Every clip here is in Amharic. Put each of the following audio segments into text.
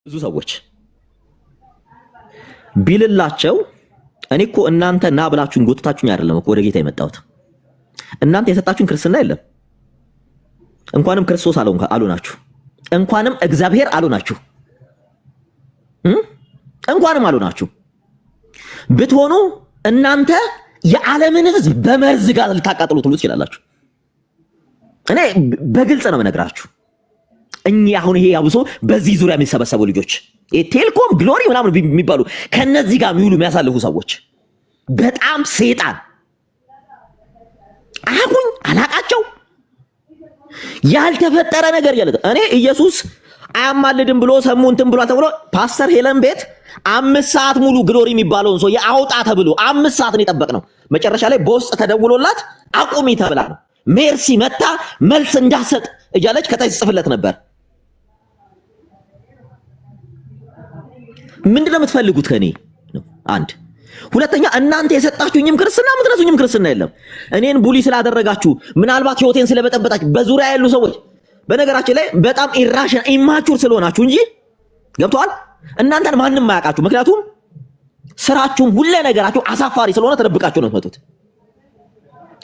ብዙ ሰዎች ቢልላቸው እኔ እኮ እናንተ ና ብላችሁን ጎትታችሁኝ አይደለም እኮ ወደ ጌታ የመጣሁት። እናንተ የሰጣችሁን ክርስትና የለም። እንኳንም ክርስቶስ አልሆናችሁ፣ እንኳንም እግዚአብሔር አልሆናችሁ፣ እንኳንም አልሆናችሁ ብትሆኑ እናንተ የዓለምን ሕዝብ በመርዝ ጋር ልታቃጥሉ ትችላላችሁ። እኔ በግልጽ ነው የምነግራችሁ። እኛ አሁን ይሄ ያብሶ በዚህ ዙሪያ የሚሰበሰቡ ልጆች ቴልኮም ግሎሪ ምናምን የሚባሉ ከነዚህ ጋር የሚውሉ የሚያሳልፉ ሰዎች በጣም ሰይጣን አሁን አላቃቸው ያልተፈጠረ ነገር ያለ እኔ ኢየሱስ አያማልድም ብሎ ሰሙንትን ብሎ ተብሎ ፓስተር ሄለን ቤት 5 ሰዓት ሙሉ ግሎሪ የሚባለውን ሰው ያውጣ ተብሎ 5 ሰዓት ነው የጠበቅነው። መጨረሻ ላይ በውስጥ ተደውሎላት አቁሚ ተብላ ነው ሜርሲ መታ መልስ እንዳሰጥ እያለች ከታች ጽፍለት ነበር። ምንድነው የምትፈልጉት ከኔ? አንድ ሁለተኛ፣ እናንተ የሰጣችሁኝም ክርስትና የምትነሱኝም ክርስትና የለም። እኔን ቡሊ ስላደረጋችሁ ምናልባት ህይወቴን ስለበጠበጣችሁ በዙሪያ ያሉ ሰዎች በነገራችን ላይ በጣም ኢራሽናል ኢማቹር ስለሆናችሁ እንጂ ገብቷል። እናንተን ማንም ማያውቃችሁ፣ ምክንያቱም ስራችሁም ሁሉ ነገራችሁ አሳፋሪ ስለሆነ ተደብቃችሁ ነው የምትመጡት።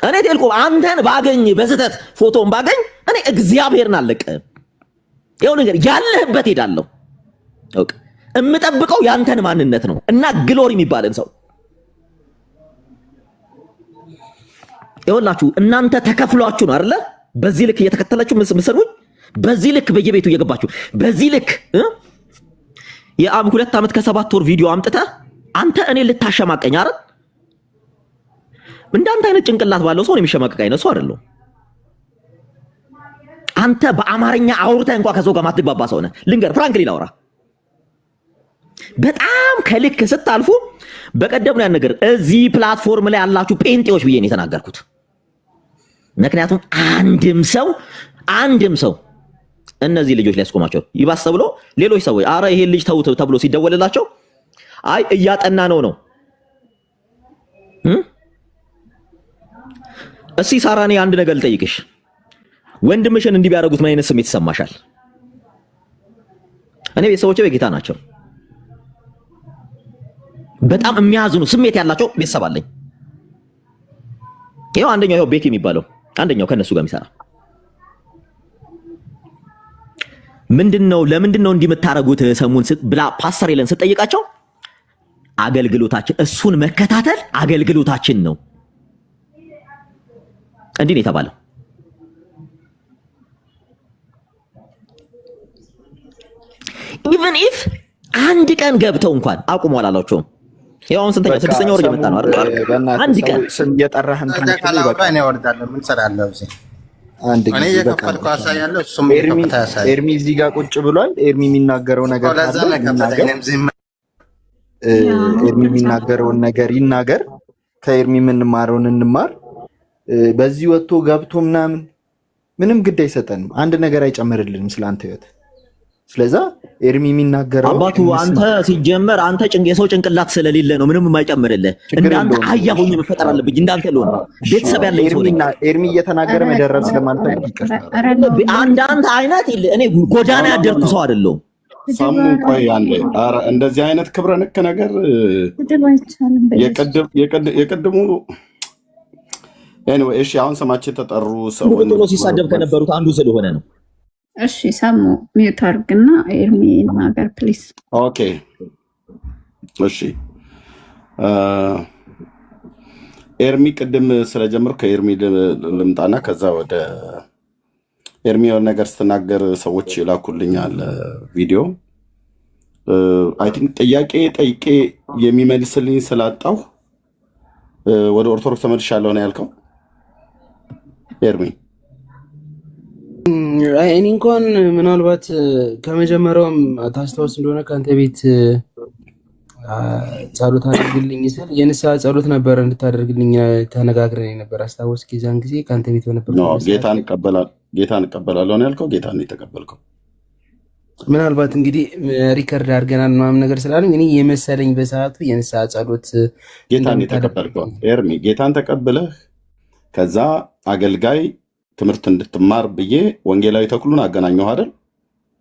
እኔ ቴልኮ አንተን ባገኝ በስተት ፎቶን ባገኝ እኔ እግዚአብሔርን አልለቅህም። ይኸው ነገር ያለህበት ሄዳለሁ። ኦኬ፣ እምጠብቀው ያንተን ማንነት ነው እና ግሎሪ የሚባልን ሰው ይኸውላችሁ። እናንተ ተከፍሏችሁ ነው አይደለ? በዚህ ልክ እየተከተላችሁ ምስሉኝ፣ በዚህ ልክ በየቤቱ እየገባችሁ በዚህ ልክ የአብ 2 ዓመት ከ7 ወር ቪዲዮ አምጥተህ አንተ እኔ ልታሸማቀኝ አይደል? እንዳንተ አይነት ጭንቅላት ባለው ሰው ነው የሚሸማቀቅ አይነት ሰው አይደለም። አንተ በአማርኛ አውርተህ እንኳን ከሰው ጋር ማትግባባ ሰው ነህ። ልንገር ፍራንክሊ ላውራ፣ በጣም ከልክ ስታልፉ በቀደም ነው ያን ነገር እዚህ ፕላትፎርም ላይ ያላችሁ ጴንጤዎች ብዬ ነው የተናገርኩት። ምክንያቱም አንድም ሰው እነዚህ ልጆች ሊያስቆማቸው ይባስ ተብሎ ሌሎች ሰዎች አረ ይሄ ልጅ ተውት ተብሎ ሲደወልላቸው አይ እያጠና ነው። እስቲ ሳራኔ አንድ ነገር ልጠይቅሽ፣ ወንድምሽን እንዲህ ቢያደርጉት ምን አይነት ስሜት ይሰማሻል? እኔ ቤተሰቦቼ በጌታ ናቸው። በጣም የሚያዝኑ ስሜት ያላቸው ቤተሰብ አለኝ። ይሄው አንደኛው ይሄው ቤት የሚባለው አንደኛው ከነሱ ጋር የሚሰራ ለምንድነው እንዲህ የምታረጉት ሰሙን ብላ ፓስተር ሄለን ስትጠይቃቸው አገልግሎታችን እሱን መከታተል አገልግሎታችን ነው እንዲህ ነው የተባለው። ኢቭን ኢፍ አንድ ቀን ገብተው እንኳን አቁሙ አላላቸውም። ያው አሁን ስንተኛ 6ኛ ወር እየመጣ ነው አይደል? አንድ ቀን ስም እየጠራህን እኔ ወርዳለሁ። ምን ሰራለሁ እዚህ እኔ እየከፈልኩ አሳያለሁ። እሱም እየከፈተ ያሳያል። ኤርሚ እዚህ ጋር ቁጭ ብሏል። ኤርሚ የሚናገረውን ነገር ኤርሚ የሚናገረውን ነገር ይናገር፣ ከኤርሚ የምንማረውን እንማር። በዚህ ወጥቶ ገብቶ ምንም ግድ አይሰጠንም። አንድ ነገር አይጨምርልንም ስላንተ ህይወት። ስለዛ ኤርሚ የሚናገረው አባቱ አንተ ሲጀመር አንተ የሰው ጭንቅላት ስለሌለ ነው ምንም የማይጨምርልህ። እንዳንተ አህያ ሆኜ መፈጠር አለብኝ እንዳንተ ለሆነ ቤተሰብ ያለኝ ሰው ነኝ። ኤርሚ እየተናገረ መደረብ ስለማልፈልግ ይቀርታል። አንዳንተ አይነት እኔ ጎዳና ያደርኩ ሰው አይደለሁም። ሳሙ ቆይ አንዴ፣ ኧረ እንደዚህ አይነት ክብረ ነክ ነገር የቅድሙ ኤኒዌይ፣ እሺ አሁን ስማቸው የተጠሩ ሰው ቶሎ ሲሳደብ ከነበሩት አንዱ ስለሆነ ነው። እሺ ሳሙ ሚውት አድርግና ኤርሚ ይናገር ፕሊዝ። ኦኬ እሺ፣ ኤርሚ ቅድም ስለጀመርኩ ከኤርሚ ልምጣና ከዛ ወደ ኤርሚ የሆነ ነገር ስትናገር ሰዎች ይላኩልኛል ቪዲዮ። አይ ቲንክ ጥያቄ ጠይቄ የሚመልስልኝ ስላጣሁ ወደ ኦርቶዶክስ ተመልሻለሁ ነው ያልከው ኤርሚ? እኔ እንኳን ምናልባት ከመጀመሪያውም ታስታውስ እንደሆነ ከአንተ ቤት ጸሎት አድርግልኝ ስል የንስሐ ጸሎት ነበር እንድታደርግልኝ ተነጋግረን ነበር። አስታወስ? ጊዜን ጊዜ ከአንተ ቤት በነበር ጌታን እቀበላለሁ ነው ያልከው። ጌታን ነው የተቀበልከው። ምናልባት እንግዲህ ሪከርድ አድርገናል ምናምን ነገር ስላሉኝ እኔ የመሰለኝ በሰዓቱ የንስሐ ጸሎት ጌታን የተቀበልከው ኤርሚ። ጌታን ተቀብለህ ከዛ አገልጋይ ትምህርት እንድትማር ብዬ ወንጌላዊ ተክሉን አገናኘሁ አይደል?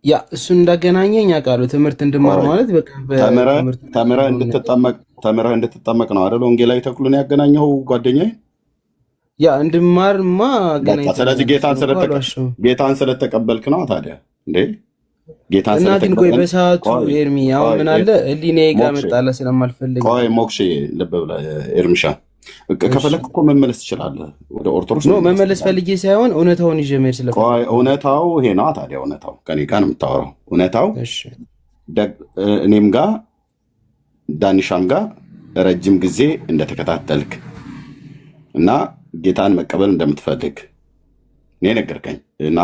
ያ እሱን እንዳገናኘኝ አውቃለሁ። ትምህርት እንድማር ማለት በቃ ተምረህ እንድትጠመቅ ነው አይደል? ወንጌላዊ ተክሉን ያገናኘው ጓደኛዬ። ያ እንድማርማ አገናኝ። ስለዚህ ጌታን ስለተቀበልክ ነው ታዲያ እንዴ? እና ግን ቆይ በሰዓቱ ኤርሚ አሁን ምን አለ ህሊናዬ ጋር መጣላ ስለማልፈልግ ቆይ ሞክሼ ልብ ብለህ ኤርሚሻ ከፈለክ እኮ መመለስ ትችላለህ ወደ ኦርቶዶክስ። ነው መመለስ ፈልጌ ሳይሆን እውነታውን ይዤ መሄድ ስለፈለኩ። ቆይ እውነታው ይሄ ነው ታዲያ። እውነታው ከኔ ጋር ነው የምታወራው። እውነታው እኔም ጋር ዳኒሻም ጋር ረጅም ጊዜ እንደተከታተልክ እና ጌታን መቀበል እንደምትፈልግ እኔ ነገርከኝ እና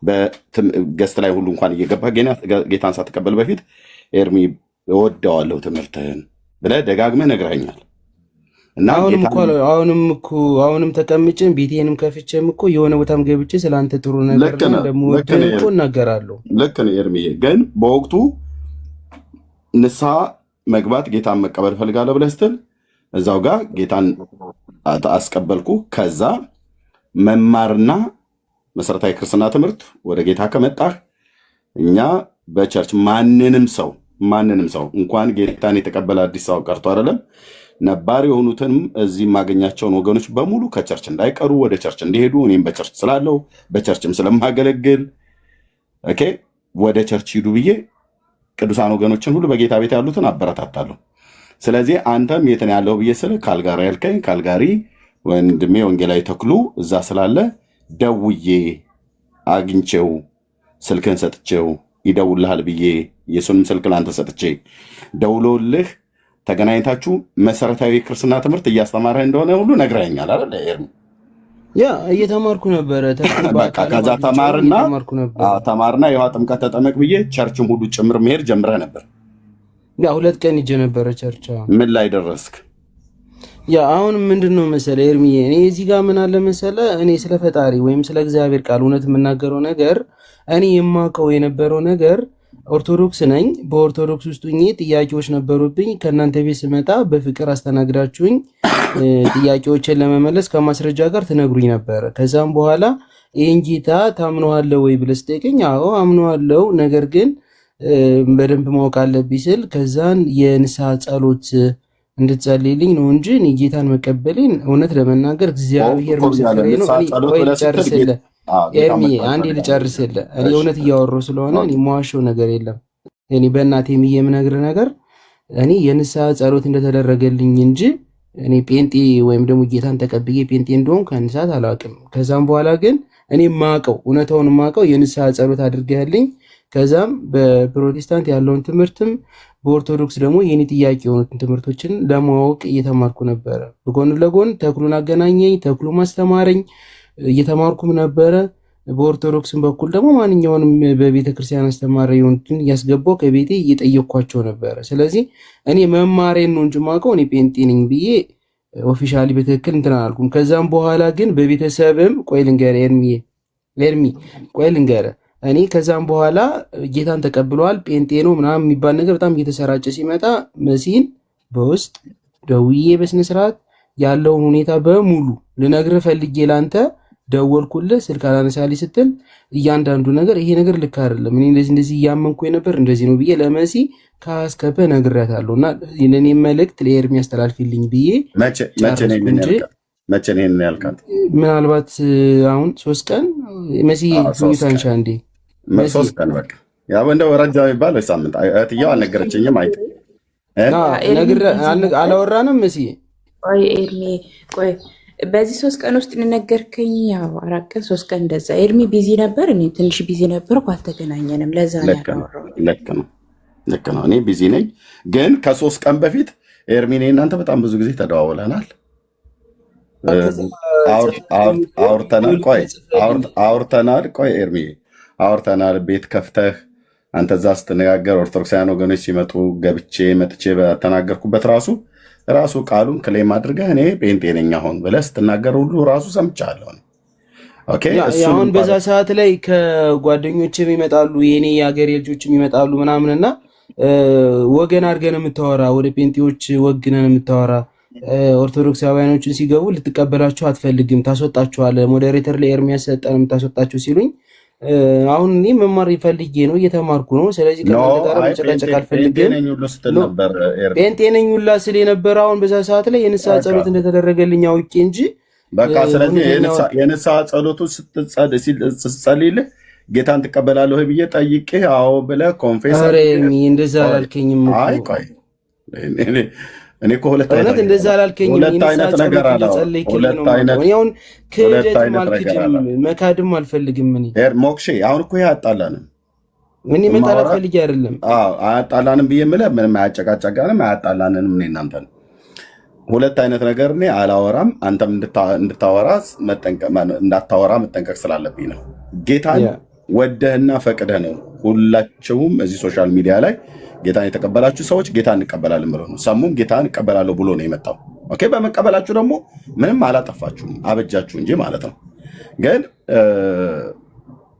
በገስት ላይ ሁሉ እንኳን እየገባ ጌታን ሳትቀበል በፊት ኤርሚ እወደዋለሁ ትምህርትህን ብለህ ደጋግመህ ነግረኸኛል። እና አሁንም ተቀምጬም ቤቴንም ከፍቼም እኮ የሆነ ቦታም ገብቼ ስለአንተ ጥሩ ነገር እንደምወድህ እኮ እናገራለሁ። ልክ ነው ኤርሚዬ። ግን በወቅቱ ንስሐ መግባት ጌታን መቀበል እፈልጋለሁ ብለህ ስትል እዛው ጋር ጌታን አስቀበልኩ። ከዛ መማርና መሰረታዊ ክርስትና ትምህርት ወደ ጌታ ከመጣህ እኛ በቸርች ማንንም ሰው እንኳን ጌታን የተቀበለ አዲስ ሰው ቀርቶ አይደለም ነባር የሆኑትንም እዚህ የማገኛቸውን ወገኖች በሙሉ ከቸርች እንዳይቀሩ ወደ ቸርች እንዲሄዱ እኔም በቸርች ስላለው በቸርችም ስለማገለግል ኦኬ ወደ ቸርች ሂዱ ብዬ ቅዱሳን ወገኖችን ሁሉ በጌታ ቤት ያሉትን አበረታታለሁ። ስለዚህ አንተም የት ነው ያለው ብዬ ስል ካልጋሪ ያልከኝ ካልጋሪ ወንድሜ ወንጌላዊ ተክሉ እዛ ስላለ ደውዬ አግኝቼው ስልክን ሰጥቼው ይደውልሃል ብዬ የሱንም ስልክ ላንተ ሰጥቼ ደውሎልህ ተገናኝታችሁ መሰረታዊ ክርስትና ትምህርት እያስተማረህ እንደሆነ ሁሉ ነግረኸኛል አይደል? ያ እየተማርኩ ነበረ። ከዛ ተማርና የውሃ ጥምቀት ተጠመቅ ብዬ ቸርችም ሁሉ ጭምር መሄድ ጀምረህ ነበር። ያ 2 ቀን ሂጄ ነበረ ቸርች። ምን ላይ ደረስክ? ያ አሁን ምንድነው መሰለ ኤርሚዬ፣ እኔ እዚህ ጋር ምን አለ መሰለ እኔ ስለ ፈጣሪ ወይም ስለ እግዚአብሔር ቃል እውነት የምናገረው ነገር እኔ የማውቀው የነበረው ነገር ኦርቶዶክስ ነኝ። በኦርቶዶክስ ውስጥ ሆኜ ጥያቄዎች ነበሩብኝ። ከእናንተ ቤት ስመጣ በፍቅር አስተናግዳችሁኝ ጥያቄዎችን ለመመለስ ከማስረጃ ጋር ትነግሩኝ ነበረ። ከዛም በኋላ ይህን ጌታ ታምነዋለህ ወይ ብለህ ስጠይቀኝ አዎ አምነዋለሁ፣ ነገር ግን በደንብ ማወቅ አለብኝ ስል ከዛን የንስሐ ጸሎት እንድትጸልይልኝ ነው እንጂ እኔ ጌታን መቀበሌን እውነት ለመናገር እግዚአብሔር ምስክሬ ነው። ቆይ ልጨርስልህ ኤርሚ፣ አንዴ ልጨርስልህ። እኔ እውነት እያወራሁ ስለሆነ እኔ የማዋሸው ነገር የለም። እኔ በእናቴ የምነግርህ ነገር እኔ የንስሐ ጸሎት እንደተደረገልኝ እንጂ እኔ ጴንጤ ወይም ደግሞ ጌታን ተቀብዬ ጴንጤ እንደሆን ከንስሐት አላውቅም። ከዛም በኋላ ግን እኔ እውነታውን የማውቀው የንስሐ ጸሎት አድርገህልኝ ከዛም በፕሮቴስታንት ያለውን ትምህርትም በኦርቶዶክስ ደግሞ የኔ ጥያቄ የሆኑትን ትምህርቶችን ለማወቅ እየተማርኩ ነበረ። በጎን ለጎን ተክሉን አገናኘኝ፣ ተክሉ ማስተማረኝ እየተማርኩም ነበረ። በኦርቶዶክስም በኩል ደግሞ ማንኛውንም በቤተ ክርስቲያን አስተማሪ የሆኑትን እያስገባው ከቤቴ እየጠየኳቸው ነበረ። ስለዚህ እኔ መማሬን ነው እንጂ የማውቀው እኔ ጴንጤ ነኝ ብዬ ኦፊሻሊ በትክክል እንትን አላልኩም። ከዛም በኋላ ግን በቤተሰብም ቆይ ልንገርህ ኤርሚ ቆይ ልንገርህ እኔ ከዛም በኋላ ጌታን ተቀብለዋል ጴንጤ ነው ምናምን የሚባል ነገር በጣም እየተሰራጨ ሲመጣ መሲን በውስጥ ደውዬ በስነ ስርዓት ያለውን ሁኔታ በሙሉ ልነግርህ ፈልጌ ላንተ ደወልኩልህ። ስልክ አላነሳልኝ ስትል እያንዳንዱ ነገር ይሄ ነገር ልክ አይደለም፣ እኔ እንደዚህ እያመንኩ የነበር እንደዚህ ነው ብዬ ለመሲ ካስከበ ነግሬያታለሁ። እና የኔ መልእክት ለኤርሚ ያስተላልፊልኝ ብዬ መቼ ነው ይሄን ያልካት? ምናልባት አሁን 3 ቀን መሲ ሁኔታንሻ እንዴ 3 ቀን በቃ ያው እንደው ረጃ ይባል ሳምንት እህትየው አልነገረችኝም። አይ አላወራንም መሲ። ቆይ ኤርሚ ቆይ በዚህ 3 ቀን ውስጥ እንነገርከኝ ያው 4 ቀን 3 ቀን እንደዛ ኤርሚ ቢዚ ነበር፣ እኔ ትንሽ ቢዚ ነበርኩ፣ አልተገናኘንም። ለዛ ነው ያወራው። ልክ ነው እኔ ቢዚ ነኝ። ግን ከ3 ቀን በፊት ኤርሚ ነኝ እናንተ በጣም ብዙ ጊዜ ተደዋውለናል፣ አውርተናል። ቆይ ኤርሚ አውርተናል። ቤት ከፍተህ አንተ እዛ ስትነጋገር ኦርቶዶክሳውያን ወገኖች ሲመጡ መጥቼ በተናገርኩበት ራሱ ቃሉን ክሌም አድርገህ እኔ ጴንጤ ነኝ አሁን ብለህ ስትናገር ሁሉ ራሱ ሰምቻለሁ። አሁን በዛ ሰዓት ላይ ከጓደኞችም ይመጣሉ የኔ የሀገሬ ልጆችም ይመጣሉ ምናምንና ወገን አድርገን የምታወራ ወደ ጴንጤዎች ወግነን የምታወራ ኦርቶዶክሳውያኖችን ሲገቡ ልትቀበላቸው አትፈልግም፣ ታስወጣቸዋለህ። ሞዴሬተር ለኤርሚያስ ሰጠን የምታስወጣቸው ሲሉኝ አሁን እኔ መማር ፈልጌ ነው እየተማርኩ ነው። ስለዚህ ከእናንተ ጋር መጨቃጨቅ አልፈልግም። ጴንጤ ነኝ ሁላ ስል የነበረ አሁን በዛ ሰዓት ላይ የንስሐ ጸሎት እንደተደረገልኝ አውቄ እንጂ በቃ ስለዚህ የንስሐ ጸሎቱ ስትጸልይልህ ጌታን ትቀበላለህ ብዬ ጠይቄ አዎ ብለህ ኮንፌስ እንደዛ አላልከኝም። እኔ እኮ ሁለት እንደዛ አላልከኝም። ሁለት አይነት ነገር አለ። ሁለት አይነት አሁን ክህደትም አልክድም መካድም አልፈልግም። እኔ ሞክሼ አሁን እኮ ይሄ አጣላንም ምን መጣላት ፈልጌ አይደለም። አያጣላንም ብዬ የምልህ ምንም አያጨቃጨቃንም አያጣላንንም። እኔ እናንተ ነው ሁለት አይነት ነገር እኔ አላወራም። አንተም እንድታወራ እንዳታወራ መጠንቀቅ ስላለብኝ ነው። ጌታን ወደህና ፈቅደህ ነው ሁላችሁም እዚህ ሶሻል ሚዲያ ላይ ጌታን የተቀበላችሁ ሰዎች ጌታን እንቀበላለን ብሎ ነው። ሰሙም ጌታን እቀበላለሁ ብሎ ነው የመጣው። ኦኬ፣ በመቀበላችሁ ደግሞ ምንም አላጠፋችሁም፣ አበጃችሁ እንጂ ማለት ነው። ግን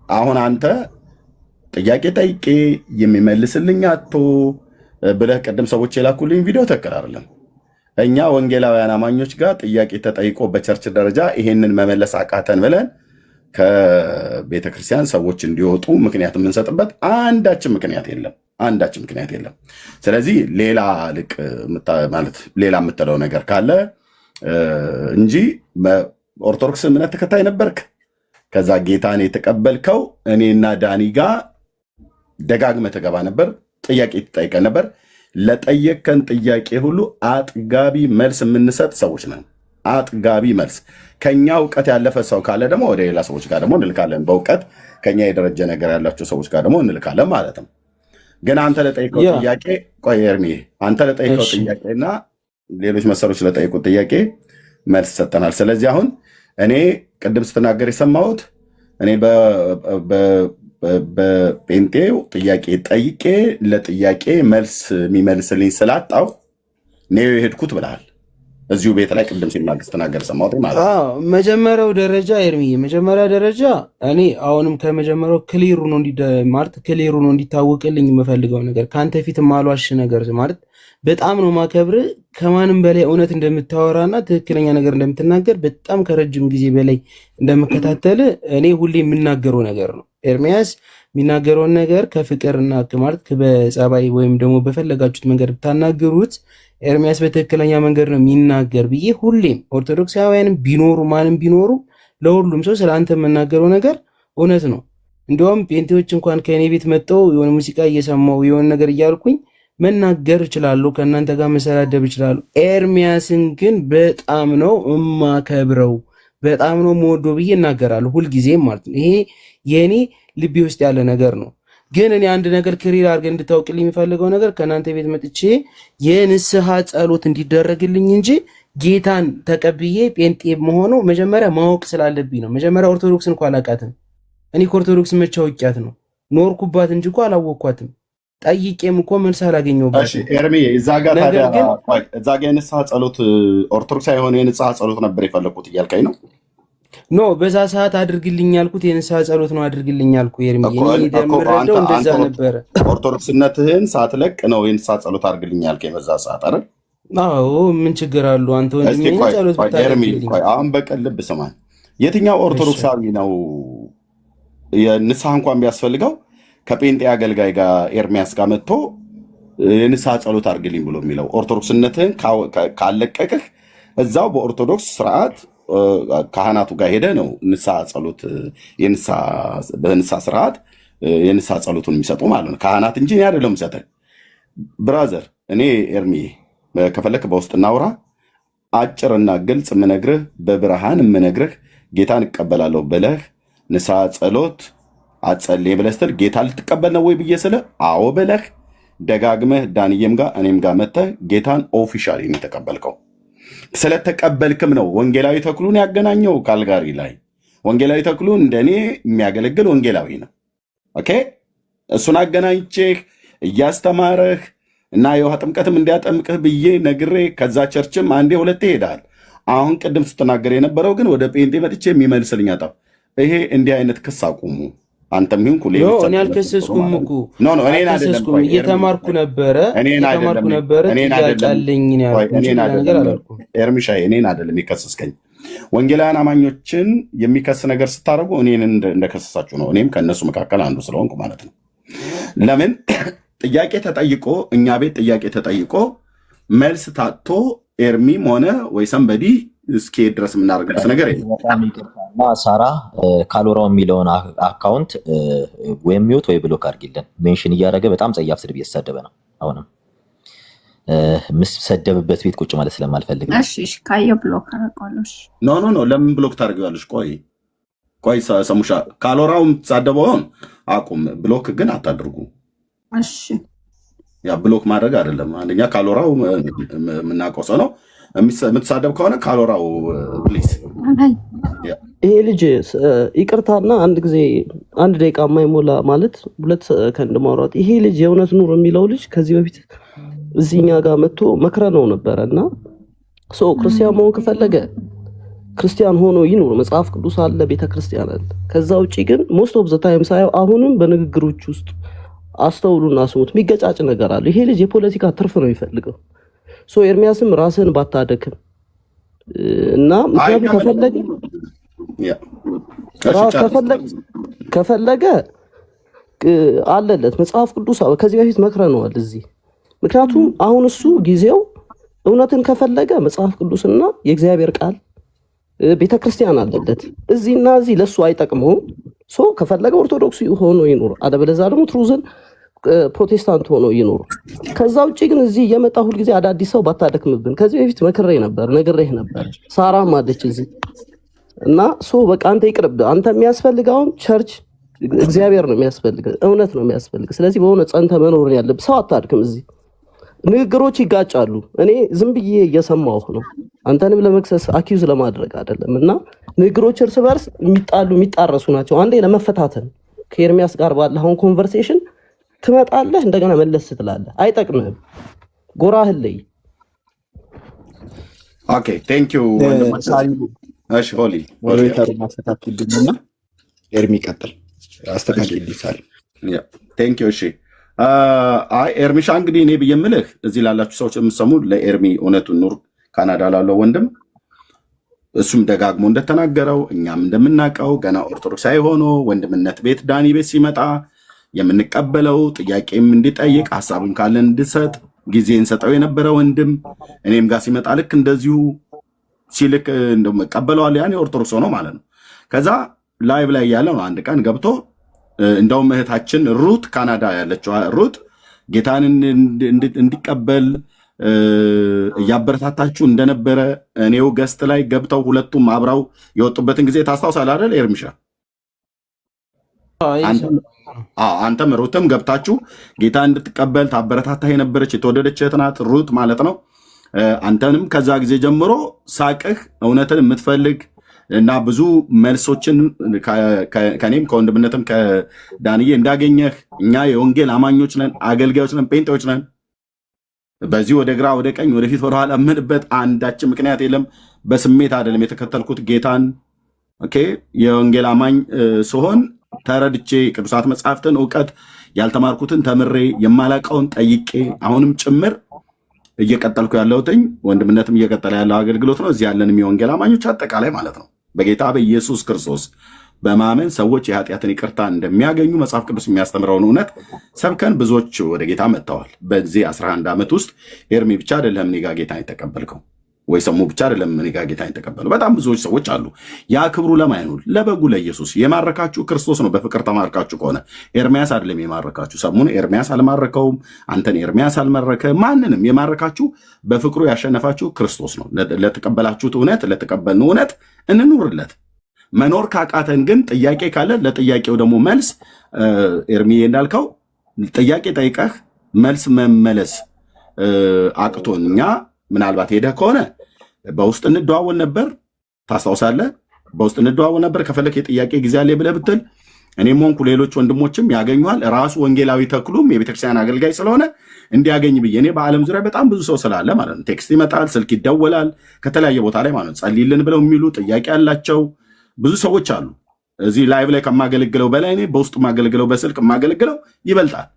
አሁን አንተ ጥያቄ ጠይቄ የሚመልስልኝ አቶ ብለህ ቅድም ሰዎች የላኩልኝ ቪዲዮ ትክክል አይደለም። እኛ ወንጌላውያን አማኞች ጋር ጥያቄ ተጠይቆ በቸርች ደረጃ ይሄንን መመለስ አቃተን ብለን ከቤተክርስቲያን ሰዎች እንዲወጡ ምክንያት የምንሰጥበት አንዳችን ምክንያት የለም። ስለዚህ ሌላ ልቅ ማለት ሌላ የምትለው ነገር ካለ እንጂ ኦርቶዶክስ እምነት ተከታይ ነበርክ። ከዛ ጌታን የተቀበልከው እኔና ዳኒ ጋር ደጋግመህ ትገባ ነበር፣ ጥያቄ ትጠይቀን ነበር። ለጠየቀን ጥያቄ ሁሉ አጥጋቢ መልስ የምንሰጥ ሰዎች ነን። አጥጋቢ መልስ ከኛ እውቀት ያለፈ ሰው ካለ ደግሞ ወደ ሌላ ሰዎች ጋር ደግሞ እንልካለን። በእውቀት ከኛ የደረጀ ነገር ያላቸው ሰዎች ጋር ደግሞ እንልካለን ማለት ነው። ግን አንተ ለጠይቀው ጥያቄ ቆይ ኤርሚ፣ አንተ ለጠይቀው ጥያቄና ሌሎች መሰሎች ለጠይቁት ጥያቄ መልስ ሰጠናል። ስለዚህ አሁን እኔ ቅድም ስትናገር የሰማሁት እኔ በጴንጤው ጥያቄ ጠይቄ ለጥያቄ መልስ የሚመልስልኝ ስላጣው ነው የሄድኩት ብለሃል። እዚሁ ቤት ላይ ቅድም ሲናገር ስትናገር ሰማሁት ማለት ነው። መጀመሪያው ደረጃ ኤርሚ፣ መጀመሪያ ደረጃ እኔ አሁንም ከመጀመሪያው ክሊሩ ነው እንዲታወቅልኝ የምፈልገው ነገር ከአንተ ፊት ማሏሽ ነገር ማለት በጣም ነው ማከብር። ከማንም በላይ እውነት እንደምታወራና ትክክለኛ ነገር እንደምትናገር በጣም ከረጅም ጊዜ በላይ እንደምከታተል እኔ ሁሌ የምናገረው ነገር ነው። ኤርሚያስ የሚናገረውን ነገር ከፍቅርና ማለት በጸባይ ወይም ደግሞ በፈለጋችሁት መንገድ ብታናገሩት ኤርሚያስ በትክክለኛ መንገድ ነው የሚናገር ብዬ ሁሌም ኦርቶዶክሳውያንም ቢኖሩ ማንም ቢኖሩ ለሁሉም ሰው ስለ አንተ የምናገረው ነገር እውነት ነው። እንዲሁም ጴንጤዎች እንኳን ከእኔ ቤት መጥተው የሆነ ሙዚቃ እየሰማው የሆነ ነገር እያልኩኝ መናገር እችላለሁ፣ ከእናንተ ጋር መሰዳደብ እችላለሁ። ኤርሚያስን ግን በጣም ነው እማከብረው፣ በጣም ነው የምወደው ብዬ እናገራለሁ ሁልጊዜም ማለት ነው። ይሄ የእኔ ልቤ ውስጥ ያለ ነገር ነው። ግን እኔ አንድ ነገር ክሊር አድርገን እንድታውቅልኝ የሚፈልገው ነገር ከእናንተ ቤት መጥቼ የንስሐ ጸሎት እንዲደረግልኝ እንጂ ጌታን ተቀብዬ ጴንጤ መሆነው መጀመሪያ ማወቅ ስላለብኝ ነው። መጀመሪያ ኦርቶዶክስን እኮ አላውቃትም። እኔ ከኦርቶዶክስ መቼ አውቂያት ነው? ኖርኩባት እንጂ እኮ አላወቅኳትም። ጠይቄም እኮ መልስ አላገኘሁባትም። ኤርሚ እዛ ጋር የንስሐ ጸሎት ኦርቶዶክስ የሆነ የንስሐ ጸሎት ነበር የፈለኩት እያልከኝ ነው? ኖ በዛ ሰዓት አድርግልኝ ያልኩት የንስሐ ጸሎት ነው አድርግልኝ ያልኩ። ኤርሚ እንደምረዳው እንደዛ ነበረ። ኦርቶዶክስነትህን ሳትለቅ ነው የንስሐ ጸሎት አድርግልኝ ያልከኝ በዛ ሰዓት አይደል? አዎ ምን ችግር አለው? አንተ ወንድሜ ጸሎት ብታደርግልኝ። አሁን በቀን ልብ ስማኝ፣ የትኛው ኦርቶዶክሳዊ ነው የንስሐ እንኳን ቢያስፈልገው ከጴንጤ አገልጋይ ጋር ኤርሚያስ ጋር መጥቶ የንስሐ ጸሎት አድርግልኝ ብሎ የሚለው? ኦርቶዶክስነትህን ካለቀቅህ እዛው በኦርቶዶክስ ስርዓት ካህናቱ ጋር ሄደ ነው ንስሐ ጸሎት በንስሐ ስርዓት የንስሐ ጸሎቱን የሚሰጡ ማለት ነው ካህናት እንጂ እኔ አይደለም የምሰጠህ። ብራዘር እኔ ኤርሚ ከፈለክ በውስጥ እናውራ። አጭርና ግልጽ የምነግርህ በብርሃን የምነግርህ ጌታን እቀበላለሁ ብለህ ንስሐ ጸሎት አጸልይ ብለህ ስትል ጌታ ልትቀበል ነው ወይ ብዬ ስለ አዎ ብለህ ደጋግመህ ዳንኤም ጋር እኔም ጋር መተህ ጌታን ኦፊሻሊ ነው የተቀበልከው። ስለተቀበልክም ነው ወንጌላዊ ተክሉን ያገናኘው ካልጋሪ ላይ። ወንጌላዊ ተክሉን እንደኔ የሚያገለግል ወንጌላዊ ነው። ኦኬ፣ እሱን አገናኝቼህ እያስተማረህ እና የውሃ ጥምቀትም እንዲያጠምቅህ ብዬ ነግሬ ከዛ ቸርችም አንዴ ሁለቴ ይሄዳል። አሁን ቅድም ስትናገር የነበረው ግን ወደ ጴንጤ መጥቼ የሚመልስልኝ አጣሁ። ይሄ እንዲህ አይነት ክስ አቁሙ። አንተም ይሁን ኩሌ እኔ አልከሰስኩም እኮ እየተማርኩ ነበረ ኤርሚሻ እኔን አይደለም የከሰስከኝ ወንጌላውያን አማኞችን የሚከስ ነገር ስታደርጉ እኔን እንደከሰሳችሁ ነው። እኔም ከእነሱ መካከል አንዱ ስለሆንኩ ማለት ነው። ለምን ጥያቄ ተጠይቆ እኛ ቤት ጥያቄ ተጠይቆ መልስ ታጥቶ ኤርሚም ሆነ ወይ ሰንበዲ እስኪሄድ ድረስ የምናደርግበት ነገር በጣም ይቅርታና ሳራ ካሎራው የሚለውን አካውንት ወይም ሚውት ወይ ብሎክ አድርጊልን። ሜንሽን እያደረገ በጣም ጸያፍ ስድብ እየተሳደበ ነው። አሁንም የምሰደብበት ቤት ቁጭ ማለት ስለማልፈልግ ነው። እሺ ካየው ብሎክ አደርገዋለሁ። ኖ ለምን ብሎክ ታደርጊዋለሽ? ቆይ ሰሙሻ ካሎራው የምትሳደበውን አቁም። ብሎክ ግን አታድርጉ። እሺ ያ ብሎክ ማድረግ አይደለም። አንደኛ ካሎራው የምናውቀው ሰው ነው። የምትሳደብ ከሆነ ካሎራው ፕሊዝ። ይሄ ልጅ ይቅርታና አንድ ጊዜ 1 ደቂቃ የማይሞላ ማለት 2 ሰከንድ ማውራት። ይሄ ልጅ የእውነት ኑር የሚለው ልጅ ከዚህ በፊት እዚህኛ ጋር መጥቶ መክረነው ነበረ እና ክርስቲያን መሆን ከፈለገ ክርስቲያን ሆኖ ይኑር። መጽሐፍ ቅዱስ አለ፣ ቤተክርስቲያን አለ። ከዛ ውጪ ግን ሞስት ኦፍ ዘ ታይም ሳየው አሁንም በንግግሮች ውስጥ አስተውሉና ስሙት፣ የሚገጫጭ ነገር አለ። ይሄ ልጅ የፖለቲካ ትርፍ ነው የሚፈልገው። ኤርሚያስም ራስህን ባታደክም እና ምክንያቱም ከፈለገ አለለት መጽሐፍ ቅዱስ ከዚህ በፊት መክረነዋል እዚህ። ምክንያቱም አሁን እሱ ጊዜው እውነትን ከፈለገ መጽሐፍ ቅዱስና የእግዚአብሔር ቃል ቤተክርስቲያን አለለት። እዚህና እዚህ ለሱ አይጠቅመውም። ከፈለገ ኦርቶዶክስ ሆኖ ይኖር፣ አለበለዚያ ደግሞ ትሩዝን ፕሮቴስታንት ሆኖ ይኖር። ከዛ ውጭ ግን እዚህ የመጣ ሁል ጊዜ አዳዲስ ሰው ባታደክምብን። ከዚህ በፊት ነግሬህ ነበር። ሳራም አለች እዚህ እና በቃ አንተ ይቅርብ። አንተ የሚያስፈልገውን ቸርች እግዚአብሔር ነው የሚያስፈልግ፣ እውነት ነው የሚያስፈልግ። ስለዚህ በሆነ ጸንተ መኖር ያለብህ። ሰው አታድክም። እዚህ ንግግሮች ይጋጫሉ። እኔ ዝም ብዬ እየሰማሁ ነው፣ አንተንም ለመክሰስ አኪዩዝ ለማድረግ አይደለም። እና ንግግሮች እርስ በርስ የሚጣረሱ ናቸው። አንዴ ለመፈታተን ከኤርሚያስ ጋር ባለውን ኮንቨርሴሽን ትመጣለህ፣ እንደገና መለስ ትላለህ። አይጠቅምህም። ጎራህን ለይ። ኦኬ ቴንክ ዩ። እሺ ሆሊ ሞዴሬተሩ ማስተካከልልኝና ኤርሚ ቀጥል። አስተካክልልኝ ሳሪ። ቴንክ ዩ። እሺ ኤርሚሻ እንግዲህ እኔ ብዬ የምልህ እዚህ ላላችሁ ሰዎች የምሰሙ ለኤርሚ እውነቱን ኑር ካናዳ ላለው ወንድም እሱም ደጋግሞ እንደተናገረው እኛም እንደምናውቀው ገና ኦርቶዶክሳዊ ሆኖ ወንድምነት ቤት ዳኒ ቤት ሲመጣ የምንቀበለው ጥያቄም እንዲጠይቅ ሀሳብም ካለን እንድሰጥ ጊዜ እንሰጠው የነበረ ወንድም እኔም ጋር ሲመጣ ልክ እንደዚሁ ሲልክ እንደምቀበለዋል። ያኔ ኦርቶዶክስ ሆኖ ማለት ነው። ከዛ ላይቭ ላይ ያለ ነው አንድ ቀን ገብቶ እንደውም እህታችን ሩት ካናዳ ያለችው ሩት ጌታን እንዲቀበል እያበረታታችሁ እንደነበረ እኔው ገስት ላይ ገብተው ሁለቱም አብረው የወጡበትን ጊዜ ታስታውሳለህ አይደል ኤርሚሻ? አንተም ሩትም ገብታችሁ ጌታ እንድትቀበል ታበረታታ የነበረች የተወደደች እህት ናት ሩት ማለት ነው። አንተንም ከዛ ጊዜ ጀምሮ ሳቅህ እውነትን የምትፈልግ እና ብዙ መልሶችን ከኔም ከወንድምነትም ከዳንዬ እንዳገኘህ እኛ የወንጌል አማኞች ነን፣ አገልጋዮች ነን፣ ጴንጤዎች ነን። በዚህ ወደ ግራ ወደ ቀኝ ወደፊት ወደኋላ የምንበት አንዳችን ምክንያት የለም። በስሜት አይደለም የተከተልኩት ጌታን። ኦኬ የወንጌል አማኝ ስሆን ተረድቼ ቅዱሳት መጽሐፍትን እውቀት ያልተማርኩትን ተምሬ የማላቀውን ጠይቄ አሁንም ጭምር እየቀጠልኩ ያለሁትኝ ወንድምነትም እየቀጠለ ያለው አገልግሎት ነው። እዚህ ያለንም የወንጌል አማኞች አጠቃላይ ማለት ነው በጌታ በኢየሱስ ክርስቶስ በማመን ሰዎች የኃጢአትን ይቅርታ እንደሚያገኙ መጽሐፍ ቅዱስ የሚያስተምረውን እውነት ሰብከን ብዙዎች ወደ ጌታ መጥተዋል። በዚህ 11 ዓመት ውስጥ ኤርሚ ብቻ አይደለም እኔ ጋ ጌታን የተቀበልከው፣ ወይ ሰሙ ብቻ አይደለም እኔ ጋ ጌታን የተቀበሉ፣ በጣም ብዙዎች ሰዎች አሉ። ያ ክብሩ ለማን ነው? ለበጉ ለኢየሱስ። የማረካችሁ ክርስቶስ ነው። በፍቅር ተማርካችሁ ከሆነ ኤርሚያስ አይደለም የማረካችሁ። ሰሙን ኤርሚያስ አልማረከውም፣ አንተን ኤርሚያስ አልማረከ፣ ማንንም የማረካችሁ በፍቅሩ ያሸነፋችሁ ክርስቶስ ነው። ለተቀበላችሁት እውነት ለተቀበልነው እውነት እንኑርለት። መኖር ካቃተን ግን ጥያቄ ካለ ለጥያቄው ደግሞ መልስ ኤርሚዬ እንዳልከው ጥያቄ ጠይቀህ መልስ መመለስ አቅቶን እኛ ምናልባት ሄደህ ከሆነ በውስጥ እንደዋወል ነበር። ታስታውሳለህ? በውስጥ እንደዋወል ነበር። ከፈለክ የጥያቄ ጊዜ አለ ብለህ ብትል እኔም ሆንኩ ሌሎች ወንድሞችም ያገኙሃል። ራሱ ወንጌላዊ ተክሉም የቤተክርስቲያን አገልጋይ ስለሆነ እንዲያገኝ ብዬ እኔ በዓለም ዙሪያ በጣም ብዙ ሰው ስላለ ማለት ነው። ቴክስት ይመጣል፣ ስልክ ይደወላል ከተለያየ ቦታ ላይ ማለት ነው። ጸልይልን ብለው የሚሉ ጥያቄ ያላቸው ብዙ ሰዎች አሉ። እዚህ ላይቭ ላይ ከማገለግለው በላይ እኔ በውስጡ ማገለግለው በስልክ ማገለግለው ይበልጣል።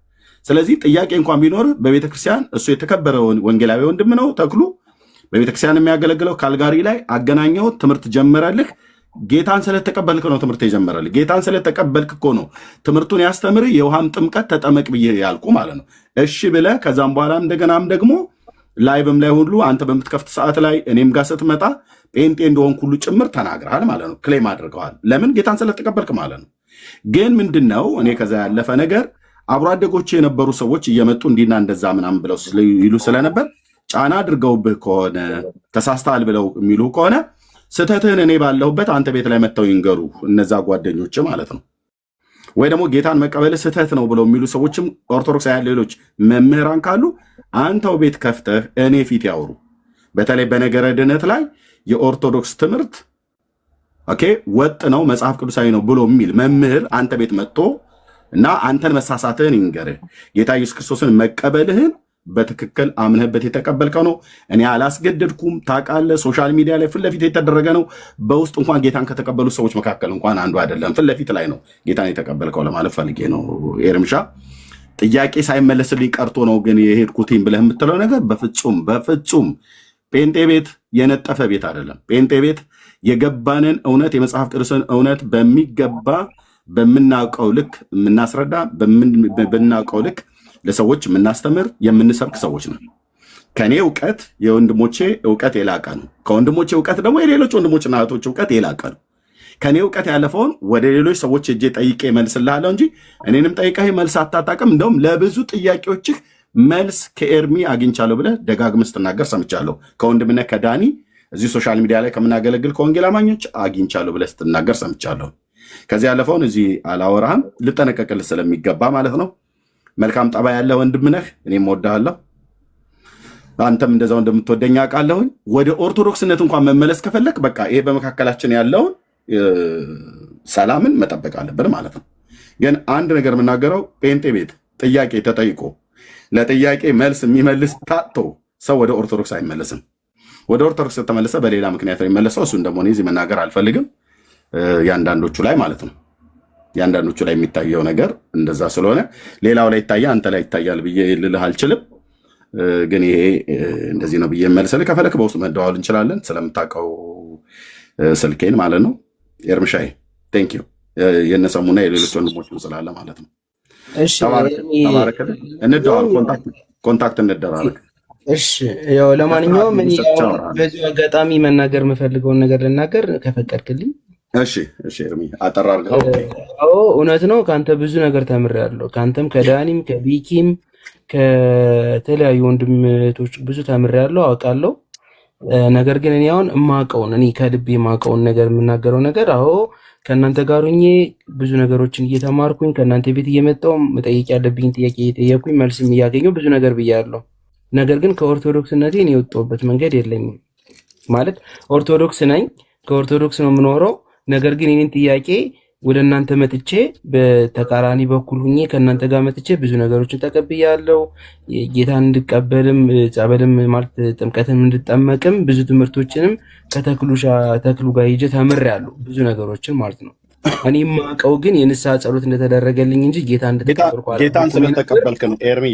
ስለዚህ ጥያቄ እንኳን ቢኖር በቤተክርስቲያን እሱ የተከበረ ወንጌላዊ ወንድም ነው ተክሉ። በቤተክርስቲያን የሚያገለግለው ካልጋሪ ላይ አገናኘው። ትምህርት ጀመረልህ። ጌታን ስለተቀበልክ ነው ትምህርት የጀመረልህ። ጌታን ስለተቀበልክ እኮ ነው ትምህርቱን ያስተምር የውሃም ጥምቀት ተጠመቅ ብዬ ያልኩ ማለት ነው። እሺ ብለህ ከዛም በኋላ እንደገናም ደግሞ ላይቭም ላይ ሁሉ አንተ በምትከፍት ሰዓት ላይ እኔም ጋር ስትመጣ ጴንጤ እንደሆንክ ሁሉ ጭምር ተናግረሃል ማለት ነው። ክሌም አድርገዋል። ለምን? ጌታን ስለተቀበልክ ማለት ነው። ግን ምንድነው እኔ ከዛ ያለፈ ነገር አብሮ አደጎች የነበሩ ሰዎች እየመጡ እንዲና እንደዛ ምናምን ብለው ይሉ ስለነበር ጫና አድርገውብህ ከሆነ ተሳስተሃል ብለው የሚሉ ከሆነ ስህተትህን እኔ ባለሁበት አንተ ቤት ላይ መጥተው ይንገሩ፣ እነዛ ጓደኞች ማለት ነው። ወይ ደግሞ ጌታን መቀበል ስህተት ነው ብለው የሚሉ ሰዎችም ኦርቶዶክሳውያን ሌሎች መምህራን ካሉ አንተው ቤት ከፍተህ እኔ ፊት ያወሩ። በተለይ በነገረ ድነት ላይ የኦርቶዶክስ ትምህርት ኦኬ ወጥ ነው መጽሐፍ ቅዱሳዊ ነው ብሎ የሚል መምህር አንተ ቤት መጥቶ እና አንተን መሳሳትህን ይንገርህ። ጌታ ኢየሱስ ክርስቶስን መቀበልህን በትክክል አምነህበት የተቀበልከው ነው። እኔ አላስገደድኩም። ታውቃለህ፣ ሶሻል ሚዲያ ላይ ፊት ለፊት የተደረገ ነው። በውስጥ እንኳን ጌታን ከተቀበሉ ሰዎች መካከል እንኳን አንዱ አይደለም። ፊት ለፊት ላይ ነው ጌታን የተቀበልከው ለማለት ፈልጌ ነው። ኤርምሻ ጥያቄ ሳይመለስልኝ ቀርቶ ነው ግን የሄድኩትኝ ብለህ የምትለው ነገር በፍጹም ጴንጤ ቤት የነጠፈ ቤት አይደለም። ጴንጤ ቤት የገባንን እውነት የመጽሐፍ ቅዱስን እውነት በሚገባ በምናውቀው ልክ የምናስረዳ በምናውቀው ልክ ለሰዎች የምናስተምር የምንሰብክ ሰዎች ነው። ከኔ እውቀት የወንድሞቼ እውቀት የላቀ ነው። ከወንድሞቼ እውቀት ደግሞ የሌሎች ወንድሞችና እህቶች እውቀት የላቀ ነው። ከኔ እውቀት ያለፈውን ወደ ሌሎች ሰዎች እጄ ጠይቄ መልስልሃለሁ እንጂ እኔንም ጠይቀህ መልስ አታጣቅም። እንደውም ለብዙ ጥያቄዎችህ መልስ ከኤርሚ አግኝቻለሁ ብለህ ደጋግመህ ስትናገር ሰምቻለሁ። ከወንድምነት ከዳኒ እዚህ ሶሻል ሚዲያ ላይ ከምናገለግል ከወንጌል አማኞች አግኝቻለሁ ብለህ ስትናገር ሰምቻለሁ። ከዚህ ያለፈውን እዚህ አላወራህም፣ ልጠነቀቅልህ ስለሚገባ ማለት ነው። መልካም ጠባ ያለ ወንድም ነህ፣ እኔም ወድሃለሁ፣ አንተም እንደዛው እንደምትወደኝ አውቃለሁኝ። ወደ ኦርቶዶክስነት እንኳን መመለስ ከፈለክ በቃ ይሄ በመካከላችን ያለውን ሰላምን መጠበቅ አለብን ማለት ነው። ግን አንድ ነገር የምናገረው ጴንጤ ቤት ጥያቄ ተጠይቆ ለጥያቄ መልስ የሚመልስ ታጥቶ ሰው ወደ ኦርቶዶክስ አይመለስም። ወደ ኦርቶዶክስ ተመለሰ በሌላ ምክንያት የሚመለሰው እሱን ደግሞ እዚህ መናገር አልፈልግም። ያንዳንዶቹ ላይ ማለት ነው። ያንዳንዶቹ ላይ የሚታየው ነገር እንደዛ ስለሆነ ሌላው ላይ ይታያል፣ አንተ ላይ ይታያል ብዬ ልልህ አልችልም። ግን ይሄ እንደዚህ ነው ብዬ መልስልህ። ከፈለክ በውስጥ መደዋወል እንችላለን፣ ስለምታውቀው ስልኬን ማለት ነው። ኤርምሻዬ ቴንክ ዩ የነሰሙና የሌሎች ወንድሞች ስላለ ማለት ነው። እንደዋል፣ ኮንታክት እንደራረግ። እሺ ያው ለማንኛውም እኔ በዚህ አጋጣሚ መናገር የምፈልገውን ነገር ልናገር ከፈቀድክልኝ። እሺ ኤርሚ አጠር አድርገው። እውነት ነው፣ ከአንተ ብዙ ነገር ተምሬያለሁ። ከአንተም ከዳኒም ከቢኪም ከተለያዩ ወንድምቶች ብዙ ተምሬያለሁ፣ አውቃለሁ። ነገር ግን እኔ አሁን የማውቀውን እኔ ከልቤ የማውቀውን ነገር የምናገረው ነገር ከእናንተ ጋር ሆኜ ብዙ ነገሮችን እየተማርኩኝ ከእናንተ ቤት እየመጣሁ መጠየቅ ያለብኝ ጥያቄ እየጠየኩኝ መልስም እያገኘሁ ብዙ ነገር ብያለሁ። ነገር ግን ከኦርቶዶክስነቴ እኔ የወጣሁበት መንገድ የለኝም። ማለት ኦርቶዶክስ ነኝ፣ ከኦርቶዶክስ ነው የምኖረው። ነገር ግን የኔን ጥያቄ ወደ እናንተ መጥቼ በተቃራኒ በኩል ሁኜ ከእናንተ ጋር መጥቼ ብዙ ነገሮችን ተቀብያለሁ። ጌታን እንድቀበልም ጸበልም ማለት ጥምቀትም እንድጠመቅም ብዙ ትምህርቶችንም ከተክሉ ጋር ሂጄ ተምሬያለሁ፣ ብዙ ነገሮችን ማለት ነው። እኔ የማውቀው ግን የንስሐ ጸሎት እንደተደረገልኝ እንጂ ጌታ እንደተቀበልኩ ጌታን ስለተቀበልክ ነው። ኤርሚ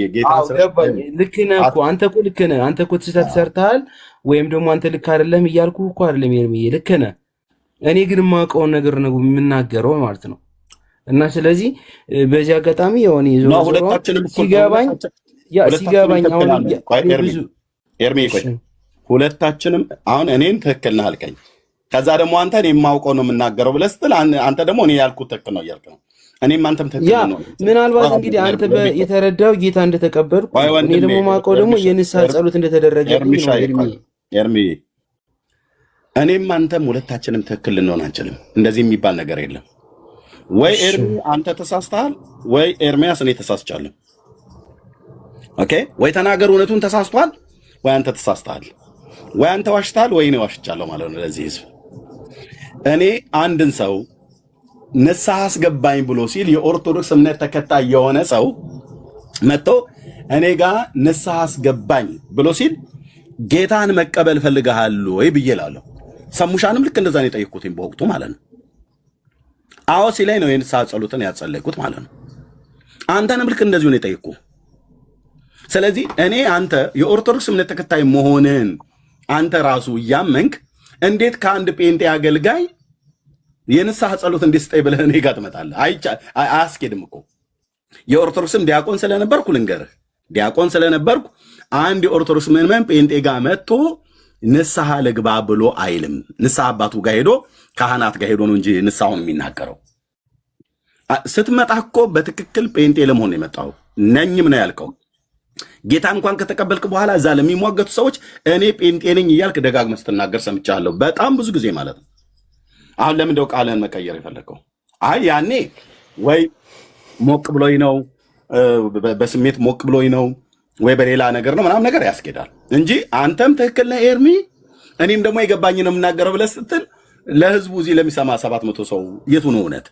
ልክ ነህ እኮ አንተ እኮ ልክ ነህ። አንተ እኮ ስህተት ሰርተሃል ወይም ደግሞ አንተ ልክ አይደለም እያልኩ እኮ አይደለም ኤርሚ፣ ልክ ነህ። እኔ ግን የማውቀውን ነገር ነው የምናገረው ማለት ነው። እና ስለዚህ በዚህ አጋጣሚ የሆነ ሲገባኝ አሁን ኤርሚ ሁለታችንም አሁን እኔን ትክክል ነህ አልከኝ። ከዛ ደግሞ አንተ እኔ የማውቀው ነው የምናገረው ብለህ ስትል አንተ ደግሞ እኔ ያልኩት ትክክል ነው እያልክ ነው። እኔም አንተም ትክክል ነው። ምናልባት እንግዲህ አንተ የተረዳው ጌታ እንደተቀበልኩ እኔ ደግሞ የማውቀው ደግሞ የንስሐ ጸሎት እንደተደረገልኝ ነው። ኤርሚ እኔም አንተም ሁለታችንም ትክክል ልንሆን አንችልም። እንደዚህ የሚባል ነገር የለም። ወይ ኤርሚ አንተ ተሳስተሃል፣ ወይ ኤርሚያስ እኔ ተሳስቻለሁ። ኦኬ፣ ወይ ተናገር እውነቱን ተሳስቷል፣ ወይ አንተ ተሳስተሃል፣ ወይ አንተ ዋሽታል፣ ወይ እኔ ዋሽቻለሁ ማለት ነው ለዚህ ህዝብ። እኔ አንድን ሰው ንስሐ አስገባኝ ብሎ ሲል የኦርቶዶክስ እምነት ተከታይ የሆነ ሰው መጥቶ እኔ ጋር ንስሐ አስገባኝ ብሎ ሲል ጌታን መቀበል ፈልገሃል ወይ ብዬ እላለሁ። ሰሙሻንም ልክ እንደዛ ነው የጠየቅኩትኝ በወቅቱ ማለት ነው። አዎ ሲለኝ ነው የንስሐ ጸሎትን ያጸለይኩት ማለት ነው። አንተንም ልክ እንደዚሁ ነው የጠየቅኩ። ስለዚህ እኔ አንተ የኦርቶዶክስ እምነት ተከታይ መሆንን አንተ ራሱ እያመንክ እንዴት ከአንድ ጴንጤ አገልጋይ የንስሐ ጸሎት እንዴት ስጠኝ ብለህ እኔ ጋር ትመጣለህ? አያስኬድም እኮ። የኦርቶዶክስም ዲያቆን ስለነበርኩ ልንገርህ፣ ዲያቆን ስለነበርኩ አንድ የኦርቶዶክስ ምዕመን ጴንጤ ጋር መጥቶ ንስሐ ልግባ ብሎ አይልም። ንስሐ አባቱ ጋር ሄዶ ካህናት ጋር ሄዶ ነው እንጂ ንስሐውን የሚናገረው። ስትመጣ እኮ በትክክል ጴንጤ ለመሆን የመጣው ነኝም ነው ያልከው። ጌታ እንኳን ከተቀበልክ በኋላ እዛ ለሚሟገቱ ሰዎች እኔ ጴንጤ ነኝ እያልክ ደጋግመህ ስትናገር ሰምቻለሁ፣ በጣም ብዙ ጊዜ ማለት ነው። አሁን ለምን እንደው ቃልህን መቀየር የፈለግከው? አይ ያኔ ወይ ሞቅ ብሎኝ ነው፣ በስሜት ሞቅ ብሎኝ ነው፣ ወይ በሌላ ነገር ነው ምናምን ነገር ያስኬዳል እንጂ አንተም ትክክል ነህ ኤርሚ፣ እኔም ደግሞ የገባኝ ነው የምናገረው ብለህ ስትል ለህዝቡ እዚህ ለሚሰማ 700 ሰው የቱ ነው እውነት?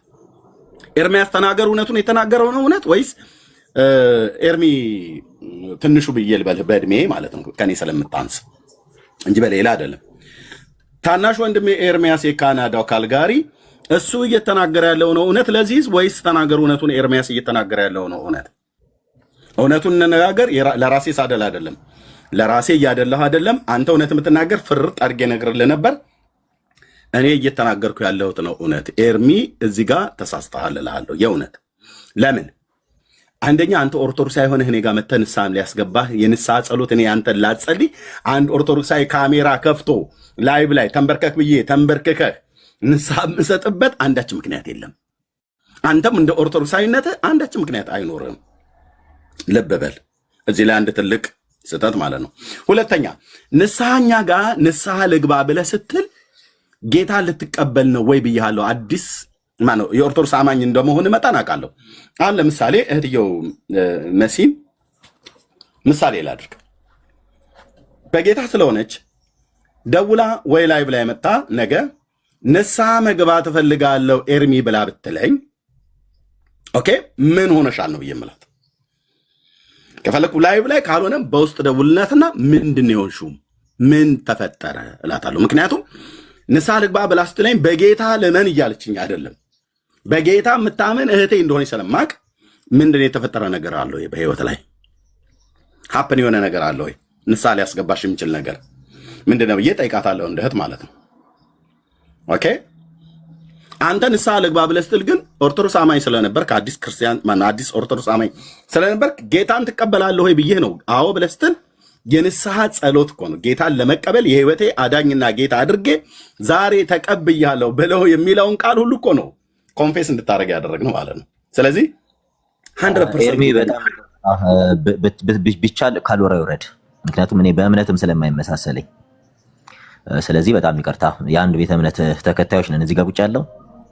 ኤርሚያስ ተናገር እውነቱን የተናገረው ነው እውነት ወይስ ኤርሚ ትንሹ ብዬ ልበልህ በእድሜ ማለት ነው ከኔ ስለምታንስ እንጂ በሌላ አይደለም። ታናሽ ወንድሜ ኤርሚያስ የካናዳው ካልጋሪ እሱ እየተናገረ ያለው ነው እውነት ለዚህ ወይስ ተናገር እውነቱን ኤርሚያስ እየተናገረ ያለው ነው እውነት? እውነቱን እንነጋገር። ለራሴ ሳደል አይደለም፣ ለራሴ እያደለሁ አይደለም። አንተ እውነት የምትናገር ፍርጥ አድርጌ ነግርልህ ነበር። እኔ እየተናገርኩ ያለሁት ነው እውነት። ኤርሚ እዚህ ጋር ተሳስተሃል እልሃለሁ የእውነት። ለምን አንደኛ አንተ ኦርቶዶክሳዊ ሆነህ እኔ ጋር መተህ ንስሐም ሊያስገባህ የንስሐ ጸሎት እኔ አንተን ላጸልይ አንድ ኦርቶዶክሳዊ ካሜራ ከፍቶ ላይቭ ላይ ተንበርከክ ብዬ ተንበርከከህ ንስሐ የምሰጥበት አንዳች ምክንያት የለም። አንተም እንደ ኦርቶዶክሳዊነትህ አንዳች ምክንያት አይኖርም። ልብ በል እዚህ ላይ አንድ ትልቅ ስህተት ማለት ነው። ሁለተኛ ንስሐኛ ጋር ንስሐ ልግባ ብለህ ስትል ጌታ ልትቀበል ነው ወይ ብያለሁ። አዲስ ማነው የኦርቶዶክስ አማኝ እንደመሆን መጠን አውቃለሁ። አሁን ለምሳሌ እህትየው መሲን ምሳሌ ላድርግ። በጌታ ስለሆነች ደውላ ወይ ላይ ብላ መጣ ነገ ንስሐ መግባት እፈልጋለሁ ኤርሚ ብላ ብትለኝ ኦኬ ምን ሆነሻል ነው ብዬ እምላት። ከፈለኩ ላይቭ ላይ ካልሆነም በውስጥ ደውልነትና ምንድን ነው የሆንሽው ምን ተፈጠረ እላታለሁ። ምክንያቱም ንስሐ ልግባ ብላ ስትለኝ በጌታ ልመን እያለችኝ አይደለም። በጌታ የምታመን እህቴ እንደሆነች ስለማቅ ምንድን ነው የተፈጠረ ነገር አለ ወይ በህይወት ላይ ሀፕን የሆነ ነገር አለ ወይ ንስሐ ሊያስገባሽ የሚችል ነገር ምንድን ነው ብዬ ጠይቃታለሁ፣ እንደ እህት ማለት ነው። ኦኬ አንተ ንስሐ ልግባ ብለህ ስትል ግን ኦርቶዶክስ አማኝ ስለነበርክ አዲስ ክርስቲያን ማነው አዲስ ኦርቶዶክስ አማኝ ስለነበርክ ጌታን ትቀበላለህ ወይ ብዬ ነው አዎ ብለህ ስትል የንስሐ ጸሎት እኮ ነው ጌታን ለመቀበል የህይወቴ አዳኝና ጌታ አድርጌ ዛሬ ተቀብያለሁ ብለው የሚለውን ቃል ሁሉ እኮ ነው ኮንፌስ እንድታደርግ ያደረግነው ማለት ነው። ስለዚህ 100% ቢቻል ካልወራ ይውረድ፣ ምክንያቱም እኔ በእምነትም ስለማይመሳሰለኝ። ስለዚህ በጣም ይቅርታ የአንድ ቤተ እምነት ተከታዮች ነን እዚህ ጋር ቁጭ ያለው።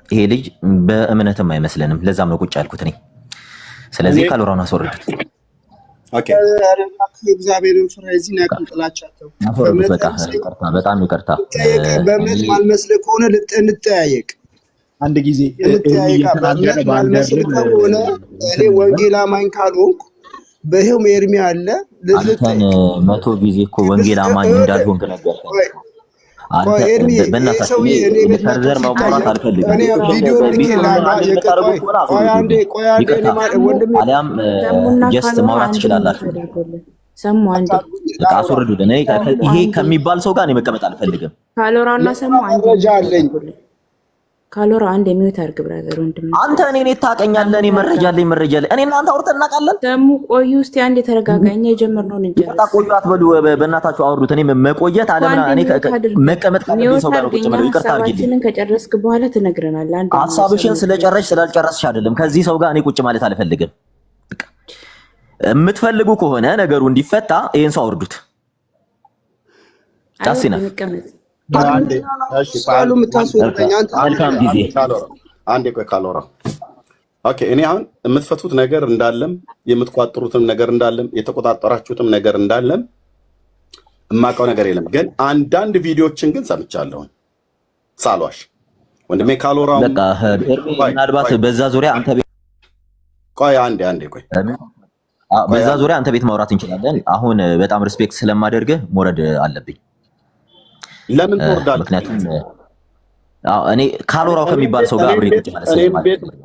ይሄ ልጅ በእምነትም አይመስለንም፣ ለዛም ነው ቁጭ ያልኩት እኔ። ስለዚህ ካልወራውን አስወርዱት። እግዚአብሔርን ፍራ። የዚህን ያክል ጥላቻቸው በጣም ይቅርታ። በእምነት ማልመስልህ ከሆነ እንጠያየቅ አንድ ጊዜ በእምነት ማልመስልህ ከሆነ እኔ ወንጌል አማኝ ካልሆንኩ በይኸው ኤርሚ አለ አንተን 100 ጊዜ እኮ ወንጌል አማኝ እንዳልሆንክ ነገርከኝ። ፈርዘር ማውራት አልፈልግም። አሊያም ጀስት ማውራት ትችላላችሁ። አስወርዱልን። ይሄ ከሚባል ሰው ጋር እኔ መቀመጥ አልፈልግም። ካሎራና ሰሙ ካሎራ አንድ የሚዩት አድርግ ብራዘር ወንድም። አንተ እኔን ታውቀኛለህ። እኔ መረጃ አለኝ። እኔ እናንተ አውርተን እናውቃለን። ሰሙ ቆዩ እስቲ አንድ የተረጋጋኝ የጀመርነውን እንጀራ ቆዩ አትበሉ። በእናታችሁ አውሩት። እኔ መቆየት አለምና እኔ መቀመጥ ካለብኝ ሰው ጋር ቁጭ ማለት ይቅርታ አድርጊልኝ። ከጨረስክ በኋላ ትነግረናለህ። አንድ ሀሳብሽን ስለጨረስሽ ስላልጨረስሽ አይደለም። ከዚህ ሰው ጋር እኔ ቁጭ ማለት አልፈልግም። የምትፈልጉ ከሆነ ነገሩ እንዲፈታ ይሄን ሰው አውርዱት። ጫሲና አንዴ ቆይ ካሎራ ኦኬ። እኔ አሁን የምትፈቱት ነገር እንዳለም የምትቋጥሩትም ነገር እንዳለም የተቆጣጠራችሁትም ነገር እንዳለም የማውቀው ነገር የለም። ግን አንዳንድ ቪዲዮችን ግን ሰምቻለሁ ሳሏሽ ወንድሜ ካሎራ። በቃ ምናልባት በዛ ዙሪያ አንተ ቤት ቆይ አንዴ ቆይ በዛ ዙሪያ አንተ ቤት ማውራት እንችላለን። አሁን በጣም ሪስፔክት ስለማደርግህ መውረድ አለብኝ። ለምን ትወርዳለህ? ምክንያቱም እኔ ካሎራው ከሚባል ሰው ጋር አብሬ ቁጭ ማለት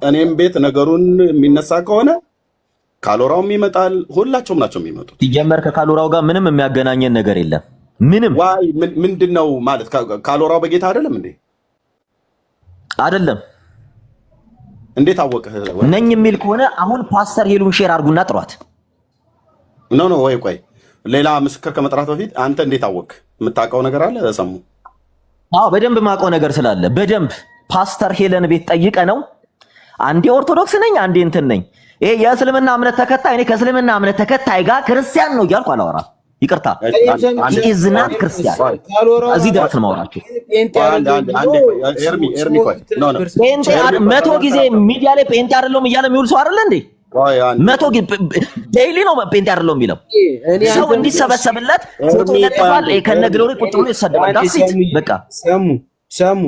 እኔም ቤት ነገሩን የሚነሳ ከሆነ ካሎራውም ይመጣል፣ ሁላቸውም ናቸው የሚመጡት። ሲጀመር ከካሎራው ጋር ምንም የሚያገናኘን ነገር የለም። ምንም ዋይ ምንድነው ማለት ካልወራው በጌታ አይደለም እንዴ? አይደለም። እንዴት አወቅህ? ነኝ የሚል ከሆነ አሁን ፓስተር ሄሉን ሼር አድርጉና ጥሯት። ኖ ወይ ቆይ፣ ሌላ ምስክር ከመጥራት በፊት አንተ እንዴት አወቅህ? የምታውቀው ነገር አለ ሰሙ? አዎ በደንብ ማውቀው ነገር ስላለ በደንብ ፓስተር ሄለን ቤት ጠይቀ ነው። አንዴ ኦርቶዶክስ ነኝ አንዴ እንትን ነኝ። ይሄ የእስልምና እምነት ተከታይ እኔ ከእስልምና እምነት ተከታይ ጋር ክርስቲያን ነው እያልኩ አላወራም። ይቅርታ ኢዝናት ክርስቲያን እዚህ ድረስ ነው የማወራችሁ። ጴንጤ መቶ ጊዜ ሚዲያ ላይ ጴንጤ አይደለሁም እያለ የሚውል ሰው አይደለ እንዴ? መቶ ጊዜ ዴይሊ ነው ጴንጤ አይደለሁም የሚለው ሰው እንዲሰበሰብለት ፎቶ ይለጥፋል። ከነግሎሪ ቁጭ ብሎ ይሰደባል። ዳሲት በቃ ሰሙ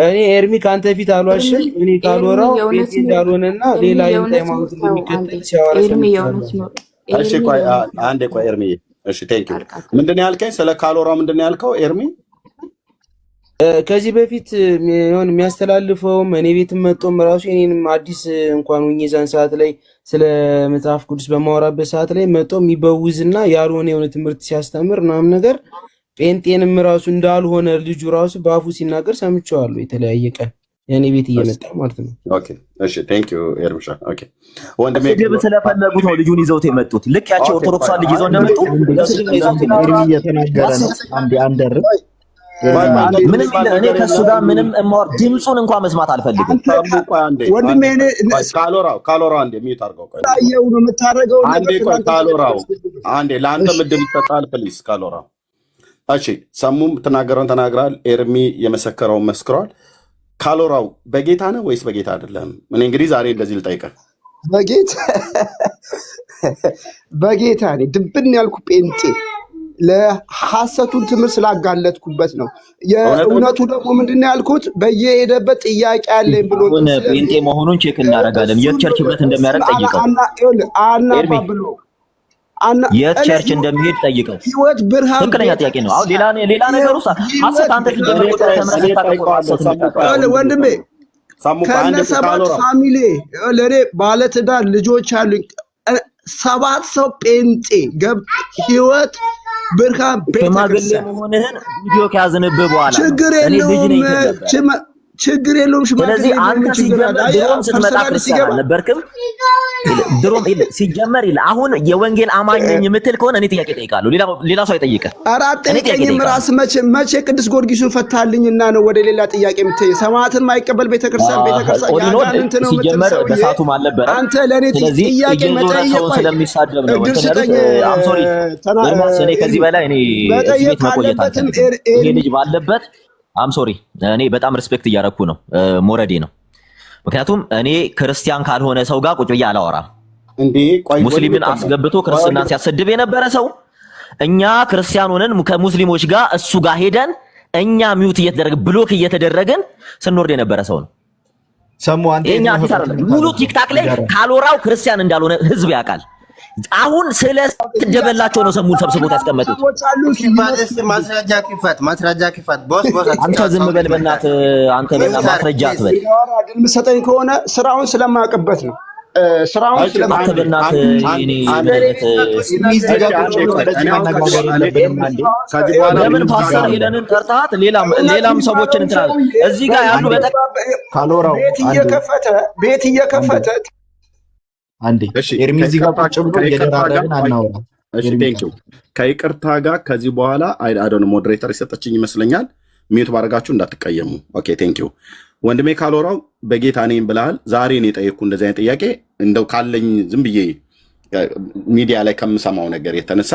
እኔ ኤርሚ ከአንተ ፊት አልዋሽም። እኔ ካልወራው ጴንጤ እንዳልሆነና ሌላ ሃይማኖት የሚከተል ሲያወራ እሺ ቆይ አንዴ ቆይ ኤርሚ እሺ ቴንክ ዩ ምንድን ነው ያልከኝ? ስለ ካልወራው ምንድን ነው ያልከው ኤርሚ? ከዚህ በፊት ሆን የሚያስተላልፈውም እኔ ቤትም መጥቶም ራሱ እኔንም አዲስ እንኳን ሆኜ ዛን ሰዓት ላይ ስለ መጽሐፍ ቅዱስ በማወራበት ሰዓት ላይ መጥቶ የሚበውዝና ያልሆነ የሆነ ትምህርት ሲያስተምር ምናምን ነገር ጴንጤንም ራሱ እንዳልሆነ ልጁ ራሱ በአፉ ሲናገር ሰምቼዋለሁ። የተለያየ ቀን የኔ ቤት እየመጣ ማለት ነው። ኦኬ እሺ ቴንክ ዩ ኤርሚሻ። ኦኬ ወንድሜ ስድብ ስለፈለጉት ነው ልጁን ይዘውት የመጡት። ልክ ያቸው ኦርቶዶክሳን ልጅ ይዘው እንደመጡ ለስድብ ነው ይዘውት የመጡት። ኤርሚ እየተናገረ ነው። አንዴ አንደር ምንም እኔ ከሱ ጋር ምንም ድምፁን እንኳን መስማት አልፈልግም። ወንድሜ እኔ ካልወራው አንዴ ሚዩት አድርገው። ቆይ ታየው ነው የምታደርገው አንዴ ቆይ ካልወራው አንዴ ለአንተ ምድል ይሰጣል ፕሊዝ ካልወራው። እሺ ሰሙም ተናገረውን ተናግራል። ኤርሚ የመሰከረውን መስክሯል። ካልወራው በጌታ ነው ወይስ በጌታ አይደለም? እኔ እንግዲህ ዛሬ እንደዚህ ልጠይቅህ። በጌታ ነኝ። ድብን ያልኩ ጴንጤ ለሐሰቱን ትምህርት ስላጋለጥኩበት ነው። የእውነቱ ደግሞ ምንድነው ያልኩት? በየሄደበት ጥያቄ አለኝ ብሎ ጴንጤ መሆኑን ቼክ እናደርጋለን። የት ቸርች ህብረት እንደሚያደርግ ጠይቀው። አናባ ብሎ የት ቸርች እንደሚሄድ ጠይቀው። ህይወት ብርሃን ትክክለኛ ጥያቄ ነው። አሁን ሌላ ነገር ውስጥ ሐሰት አንተ ወንድሜ ከነሰባት ፋሚሊ ለኔ ባለትዳር ልጆች አሉኝ። 7 ሰው ጴንጤ ህይወት ብርሃን ቤተክርስቲያን መሆንህን ቪዲዮ ከያዝንብህ በኋላ ችግር የለውም። ስለዚህ አንተ ድሮም ስትመጣ ክርስቲያን አልነበርክም። ድሮም ሲጀመር አሁን የወንጌል አማኝ ነኝ የምትል ከሆነ እኔ ጥያቄ ጠይቃለሁ። ሌላ ሰው አይጠይቅህ። ኧረ አትጠይቀኝም። ራስህ መቼ ቅዱስ ጊዮርጊስን ፈታልኝና ነው ወደ ሌላ ጥያቄ የምትሄድ? ሰማዕትን ማይቀበል ቤተክርስቲያን ያጋንንት ነው ሲጀመር በሳቱም አልነበረ። አንተ ለእኔ ጥያቄ መጠየቅ ስለሚሳደብ ነው። እኔ ከዚህ በላይ እኔ ቤት መቆየት አልችልም። ይሄ ልጅ ባለበት ሶሪ እኔ በጣም ሪስፔክት እያደረኩ ነው። ሞረዴ ነው። ምክንያቱም እኔ ክርስቲያን ካልሆነ ሰው ጋር ቁጭ ብዬ አላወራም። ሙስሊምን አስገብቶ ክርስትናን ሲያሰድብ የነበረ ሰው እኛ ክርስቲያን ሆነን ከሙስሊሞች ጋር እሱ ጋር ሄደን እኛ ሚውት እየተደረገ ብሎክ እየተደረገን ስንወርድ የነበረ ሰው ነው። እኛ አዲስ አይደለም። ሙሉ ቲክታክ ላይ ካልወራው ክርስቲያን እንዳልሆነ ህዝብ ያውቃል። አሁን ስለ ተደበላቸው ነው ሰሙን ሰብስቦት ያስቀመጡት። ማስረጃ ክፈት ቦስ አንተ ዝም በል በእናትህ። አንተ በእናትህ ማስረጃ አትበል። ግን የምትሰጠኝ ከሆነ ስራውን ስለማያውቅበት ነው። ስራውን ስለማያውቅበት ለምን ፓስተር ሄለንን ጠርታት ሌላም ሰዎችን እንትና እዚህ ጋር ያሉ ቤት እየከፈተ አንዴ ኤርሚ እዚህ ጋር ቁጭ ብሎ እየደራረብን አናወራ። እሺ ቴንኪው። ከይቅርታ ጋር ከዚህ በኋላ አይዶን ሞዴሬተር የሰጠችኝ ይመስለኛል። ሚዩት ባረጋችሁ እንዳትቀየሙ። ኦኬ ቴንኪው። ወንድሜ ካልወራው በጌታ ነኝ ብለሃል። ዛሬ ነው የጠየቅኩ እንደዚህ አይነት ጥያቄ እንደው ካለኝ ዝም ብዬ ሚዲያ ላይ ከምሰማው ነገር የተነሳ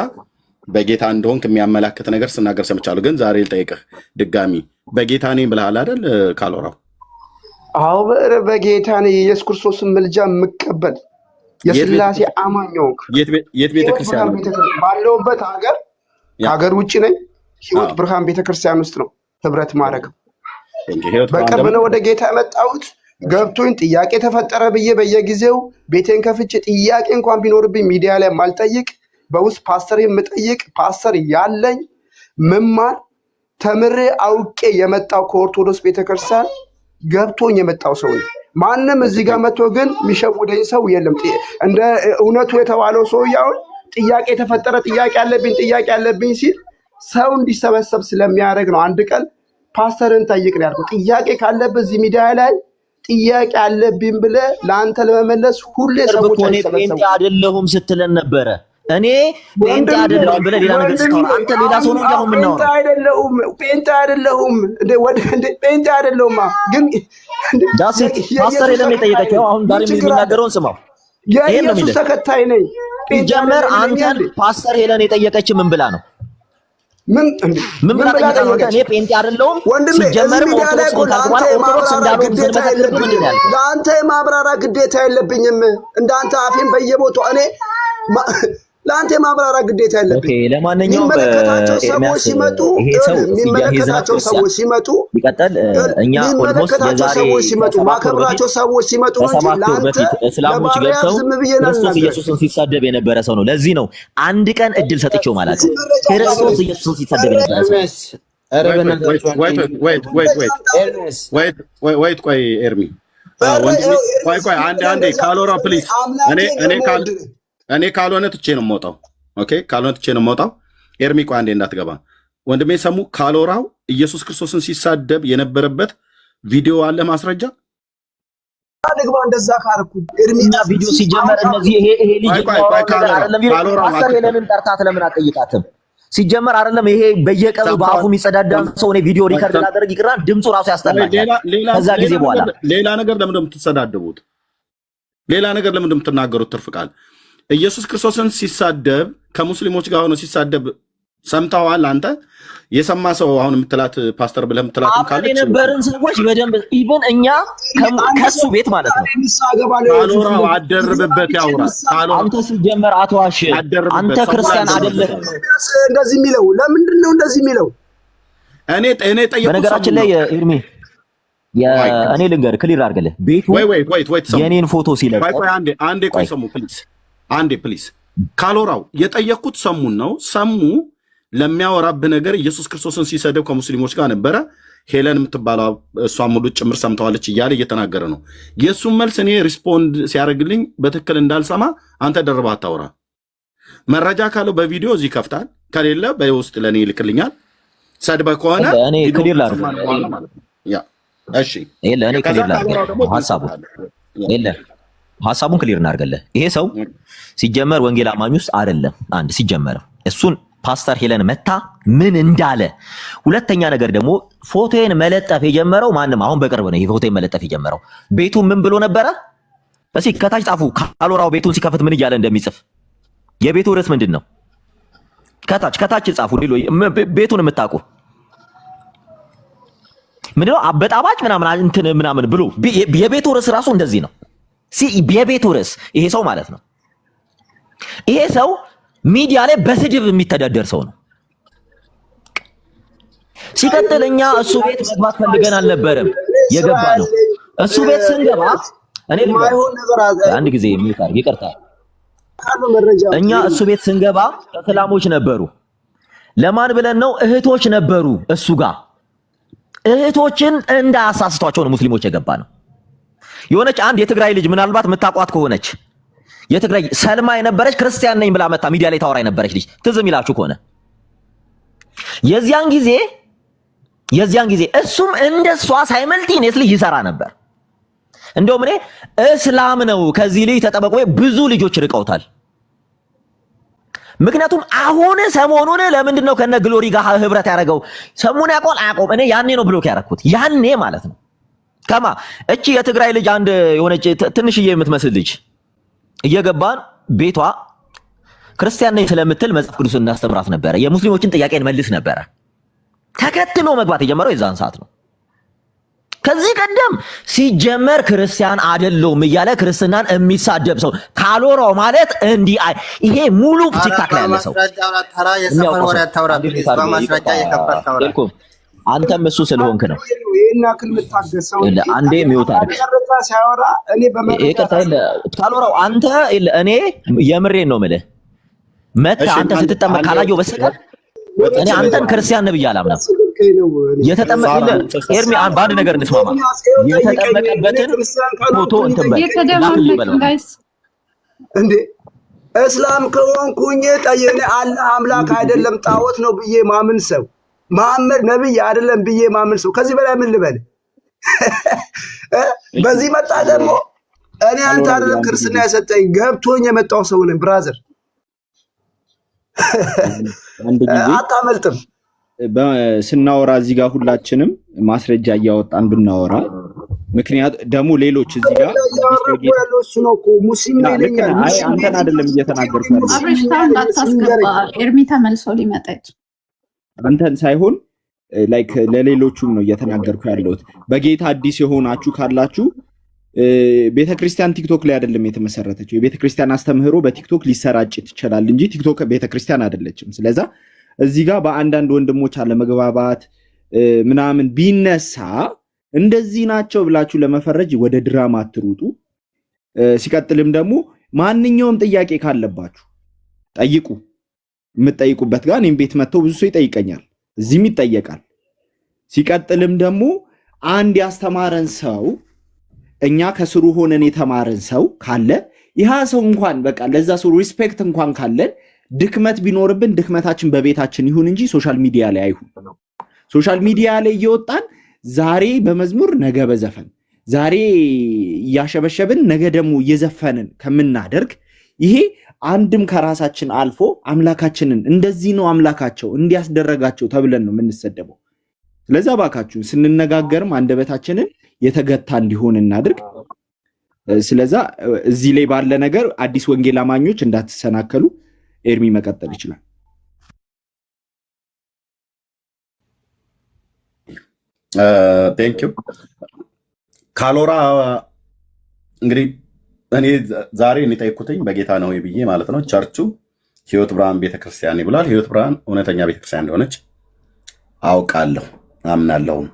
በጌታ እንደሆንክ የሚያመላክት ነገር ስናገር ሰምቻለሁ። ግን ዛሬ ልጠይቅህ ድጋሚ በጌታ ነኝ ብለሃል አይደል ካልወራው? አዎ በጌታ ነኝ። የኢየሱስ ክርስቶስን ምልጃ የምቀበል የስላሴ አማኝ ሆንክ። የት ቤተክርስቲያን ባለውበት ሀገር ውጭ ነኝ። ህይወት ብርሃን ቤተክርስቲያን ውስጥ ነው ህብረት ማድረግ። በቅርብ ነው ወደ ጌታ የመጣሁት። ገብቶኝ ጥያቄ ተፈጠረ ብዬ በየጊዜው ቤቴን ከፍቼ ጥያቄ እንኳን ቢኖርብኝ ሚዲያ ላይ ማልጠይቅ በውስጥ ፓስተር የምጠይቅ ፓስተር ያለኝ መማር ተምሬ አውቄ የመጣው ከኦርቶዶክስ ቤተክርስቲያን ገብቶኝ የመጣው ሰው ነው። ማንም እዚህ ጋር መጥቶ ግን የሚሸውደኝ ሰው የለም። እንደ እውነቱ የተባለው ሰውዬ አሁን ጥያቄ ተፈጠረ ጥያቄ አለብኝ ሲል ሰው እንዲሰበሰብ ስለሚያደርግ ነው። አንድ ቀን ፓስተርን ጠይቅ ነው ያልኩት። ጥያቄ ካለብህ እዚህ ሚዲያ ላይ ጥያቄ አለብኝ ብለህ ለአንተ ለመመለስ ሁሌ ሰዎች ጴንጤ አይደለሁም ስትለን ነበረ። እኔ ጴንጤ አይደለሁም ብለህ ሌላ ነገር ስታወራ አንተ ሌላ ሰው ነው ያው ምን ነው? ጴንጤ አይደለሁም ጴንጤ አይደለሁም። ግን ዳሴት ፓስተር የለም የጠየቀችው አሁን ዛሬ የሚናገረውን ስማው። የኢየሱስ ተከታይ ነኝ። ጀመር አንተን ፓስተር ሄለን የጠየቀች ምን ብላ ነው? ምን ብላ ጠይቃ ነው? እኔ ጴንጤ አይደለሁም ሲጀመርም ኦርቶዶክስ እንዳልሆን ስለመሰከር ምን ይላል? ለአንተ የማብራራ ግዴታ የለብኝም። እንዳንተ አፌን በየቦታው እኔ ለአንተ የማብራራ ግዴታ የለብኝም። ኦኬ ለማንኛውም የሚመለከታቸው ሰዎች ሲመጡ የሚመለከታቸው ሰዎች ሲመጡ ይቀጥል። እኛ ኦልሞስት የዛሬ ማከብራቸው ሰዎች ሲመጡ እንጂ ለአንተ እስላሞች ገብተው ክርስቶስ ኢየሱስን ሲሳደብ የነበረ ሰው ነው። ለዚህ ነው አንድ ቀን እድል ሰጥቼው ማለት ነው። ክርስቶስ ኢየሱስን ሲሳደብ የነበረ ሰው ወይት ቆይ ኤርሚ ቆይ አንዴ ካሎራ ፕሊዝ እኔ ካልሆነ ትቼ ነው የምወጣው። ኦኬ ካልሆነ ትቼ ነው የምወጣው። ኤርሚ ቆይ አንዴ እንዳትገባ ወንድሜ። ሰሙ ካሎራው ኢየሱስ ክርስቶስን ሲሳደብ የነበረበት ቪዲዮ አለ ማስረጃ ልግባ። እንደዛ ካርኩ ኤርሚና ቪዲዮ ሲጀመር እነዚህ ይሄ ልጅ ፓስተር ሄለንን ጠርታት ለምን አትጠይቃትም? ሲጀመር አይደለም ይሄ በየቀኑ በአፉ የሚጸዳዳን ሰው ነው ቪዲዮ ሪከርድ ላደርግ ይቅራል። ድምፁ ራሱ ያስጠላል። ከዛ ጊዜ በኋላ ሌላ ነገር ለምን እንደምትሰዳደቡት ሌላ ነገር ለምን እንደምትናገሩት ትርፍ ቃል ኢየሱስ ክርስቶስን ሲሳደብ ከሙስሊሞች ጋር ሆኖ ሲሳደብ ሰምተዋል? አንተ የሰማ ሰው አሁን የምትላት ፓስተር ብለህ የምትላትም ካለች የነበርን ሰዎች በደንብ ኢቭን እኛ ከሱ ቤት ማለት ነው ካሎራው አደርብበት ያውራ። አንተ ሲጀመር አትዋሽ። አንተ ክርስቲያን አይደለም እንደዚህ የሚለው ለምንድን ነው እንደዚህ የሚለው? እኔ ጠየቁት። በነገራችን ላይ ኤርሚ እኔ ልንገርህ ክሊር አድርግልህ ቤቱ የኔን ፎቶ ሲለቅ አንዴ ቆይ ሰሙ ፕሊዝ አንዴ ፕሊዝ። ካሎራው የጠየቅኩት ሰሙን ነው። ሰሙ ለሚያወራብህ ነገር ኢየሱስ ክርስቶስን ሲሰደብ ከሙስሊሞች ጋር ነበረ። ሄለን የምትባለው እሷም ሙሉ ጭምር ሰምተዋለች እያለ እየተናገረ ነው። የእሱን መልስ እኔ ሪስፖንድ ሲያደርግልኝ በትክክል እንዳልሰማ አንተ ደርባ አታውራ። መረጃ ካለው በቪዲዮ እዚህ ከፍታል፣ ከሌለ በውስጥ ለእኔ ይልክልኛል። ሰድበ ከሆነ እኔ ክሊር ላድርግ። እሺ እኔ ክሊር ላድርግ ሀሳቡን ክሊር እናድርግልህ። ይሄ ሰው ሲጀመር ወንጌል አማኝ ውስጥ አይደለም። አንድ ሲጀመር እሱን ፓስተር ሄለን መታ ምን እንዳለ፣ ሁለተኛ ነገር ደግሞ ፎቶዬን መለጠፍ የጀመረው ማንም አሁን በቅርብ ነው። ይሄ ፎቶዬን መለጠፍ የጀመረው ቤቱ ምን ብሎ ነበረ? እስኪ ከታች ጻፉ። ካሎራው ቤቱን ሲከፍት ምን እያለ እንደሚጽፍ የቤቱ ርዕስ ምንድን ነው? ከታች ጻፉ። ቤቱን የምታውቁ ምንድነው? አበጣባጭ ምናምን እንትን ምናምን ብሎ የቤቱ ርዕስ ራሱ እንደዚህ ነው። የቤቱ ርዕስ ይሄ ሰው ማለት ነው። ይሄ ሰው ሚዲያ ላይ በስድብ የሚተዳደር ሰው ነው። ሲቀጥል እኛ እሱ ቤት መግባት ፈልገን አልነበረም የገባ ነው። እሱ ቤት ስንገባ እኔ አንድ ጊዜ ይቅርታ፣ እኛ እሱ ቤት ስንገባ እስላሞች ነበሩ። ለማን ብለን ነው? እህቶች ነበሩ እሱ ጋር። እህቶችን እንዳያሳስቷቸው ነው ሙስሊሞች የገባ ነው። የሆነች አንድ የትግራይ ልጅ ምናልባት የምታቋት ከሆነች የትግራይ ሰልማ የነበረች ክርስቲያን ነኝ ብላ መጣ ሚዲያ ላይ ታወራ የነበረች ልጅ ትዝ የሚላችሁ ከሆነ የዚያን ጊዜ እሱም እንደሷ ሳይመልቲኔስሊ ይሰራ ነበር። እንደውም እኔ እስላም ነው ከዚህ ልጅ ተጠበቁ ብዙ ልጆች ርቀውታል። ምክንያቱም አሁን ሰሞኑን ለምንድን ነው ከነ ግሎሪ ጋር ህብረት ያደረገው? ሰሞኑን ያቆል አያቆም። እኔ ያኔ ነው ብሎክ ያደረኩት ያኔ ማለት ነው። ከማ እቺ የትግራይ ልጅ አንድ የሆነች ትንሽዬ የምትመስል ልጅ እየገባን ቤቷ ክርስቲያን ነኝ ስለምትል መጽሐፍ ቅዱስ እናስተምራት ነበረ። የሙስሊሞችን ጥያቄ እንመልስ ነበረ። ተከትሎ መግባት የጀመረው የዛን ሰዓት ነው። ከዚህ ቀደም ሲጀመር ክርስቲያን አይደለሁም እያለ ክርስትናን የሚሳደብ ሰው ካሎራው ማለት እንዲህ ይሄ ሙሉ ቲክታክ ላይ ያለ ሰው አንተም እሱ ስለሆንክ ነው። አንዴ ሚውት አድርግ። ካሎራው አንተ እኔ የምሬን ነው የምልህ መታ አንተ ስትጠመቅ ካላየው በስተቀር እኔ አንተን ክርስቲያን ነብይ አላምንም። የተጠመቀለ ኤርሚ በአንድ ነገር እንስማማ። የተጠመቀበትን ፎቶ እንትን በል እንዴ እስላም ከሆንኩኝ ጠየኔ አላህ አምላክ አይደለም ጣዖት ነው ብዬ ማምን ሰው መሐመድ ነብይ አይደለም ብዬ ማምን ሰው ከዚህ በላይ ምን ልበል? በዚህ መጣ ደግሞ እኔ አንተ አይደለም ክርስትና የሰጠኝ ገብቶኝ የመጣው ሰው ነኝ ብራዘር። አታመልጥም። ስናወራ እዚህ ጋር ሁላችንም ማስረጃ እያወጣን ብናወራ ምክንያት ደግሞ ሌሎች እዚህ ጋር ያለው እሱ ነው እኮ ሙስሊም ነው ይለኛል። አንተን አይደለም እየተናገርኩ ያለው አብረሽታን እንዳታስገባ ኤርሚ ተመልሶ ሊመጣች አንተን ሳይሆን ላይክ ለሌሎቹም ነው እየተናገርኩ ያለሁት። በጌታ አዲስ የሆናችሁ ካላችሁ ቤተክርስቲያን ቲክቶክ ላይ አይደለም የተመሰረተችው። የቤተክርስቲያን አስተምህሮ በቲክቶክ ሊሰራጭ ይችላል እንጂ ቲክቶክ ቤተክርስቲያን አይደለችም። ስለዚህ እዚህ ጋር በአንዳንድ ወንድሞች አለመግባባት ምናምን ቢነሳ እንደዚህ ናቸው ብላችሁ ለመፈረጅ ወደ ድራማ አትሩጡ። ሲቀጥልም ደግሞ ማንኛውም ጥያቄ ካለባችሁ ጠይቁ። የምትጠይቁበት ጋር እኔም ቤት መጥተው ብዙ ሰው ይጠይቀኛል፣ እዚህም ይጠየቃል። ሲቀጥልም ደግሞ አንድ ያስተማረን ሰው እኛ ከስሩ ሆነን የተማረን ሰው ካለ ይህ ሰው እንኳን በቃ ለዛ ሰው ሪስፔክት እንኳን ካለን ድክመት ቢኖርብን ድክመታችን በቤታችን ይሁን እንጂ ሶሻል ሚዲያ ላይ አይሁን። ሶሻል ሚዲያ ላይ እየወጣን ዛሬ በመዝሙር ነገ በዘፈን ዛሬ እያሸበሸብን ነገ ደግሞ እየዘፈንን ከምናደርግ ይሄ አንድም ከራሳችን አልፎ አምላካችንን እንደዚህ ነው አምላካቸው እንዲያስደረጋቸው ተብለን ነው የምንሰደበው። ስለዚህ እባካችሁ ስንነጋገርም አንደበታችንን የተገታ እንዲሆን እናድርግ። ስለዚህ እዚህ ላይ ባለ ነገር አዲስ ወንጌል አማኞች እንዳትሰናከሉ። ኤርሚ መቀጠል ይችላል። ቴንክ ዩ ካሎራ። እንግዲህ እኔ ዛሬ ጠይቁትኝ በጌታ ነው ብዬ ማለት ነው። ቸርቹ ህይወት ብርሃን ቤተክርስቲያን ይብላል። ህይወት ብርሃን እውነተኛ ቤተክርስቲያን እንደሆነች አውቃለሁ፣ አምናለሁም።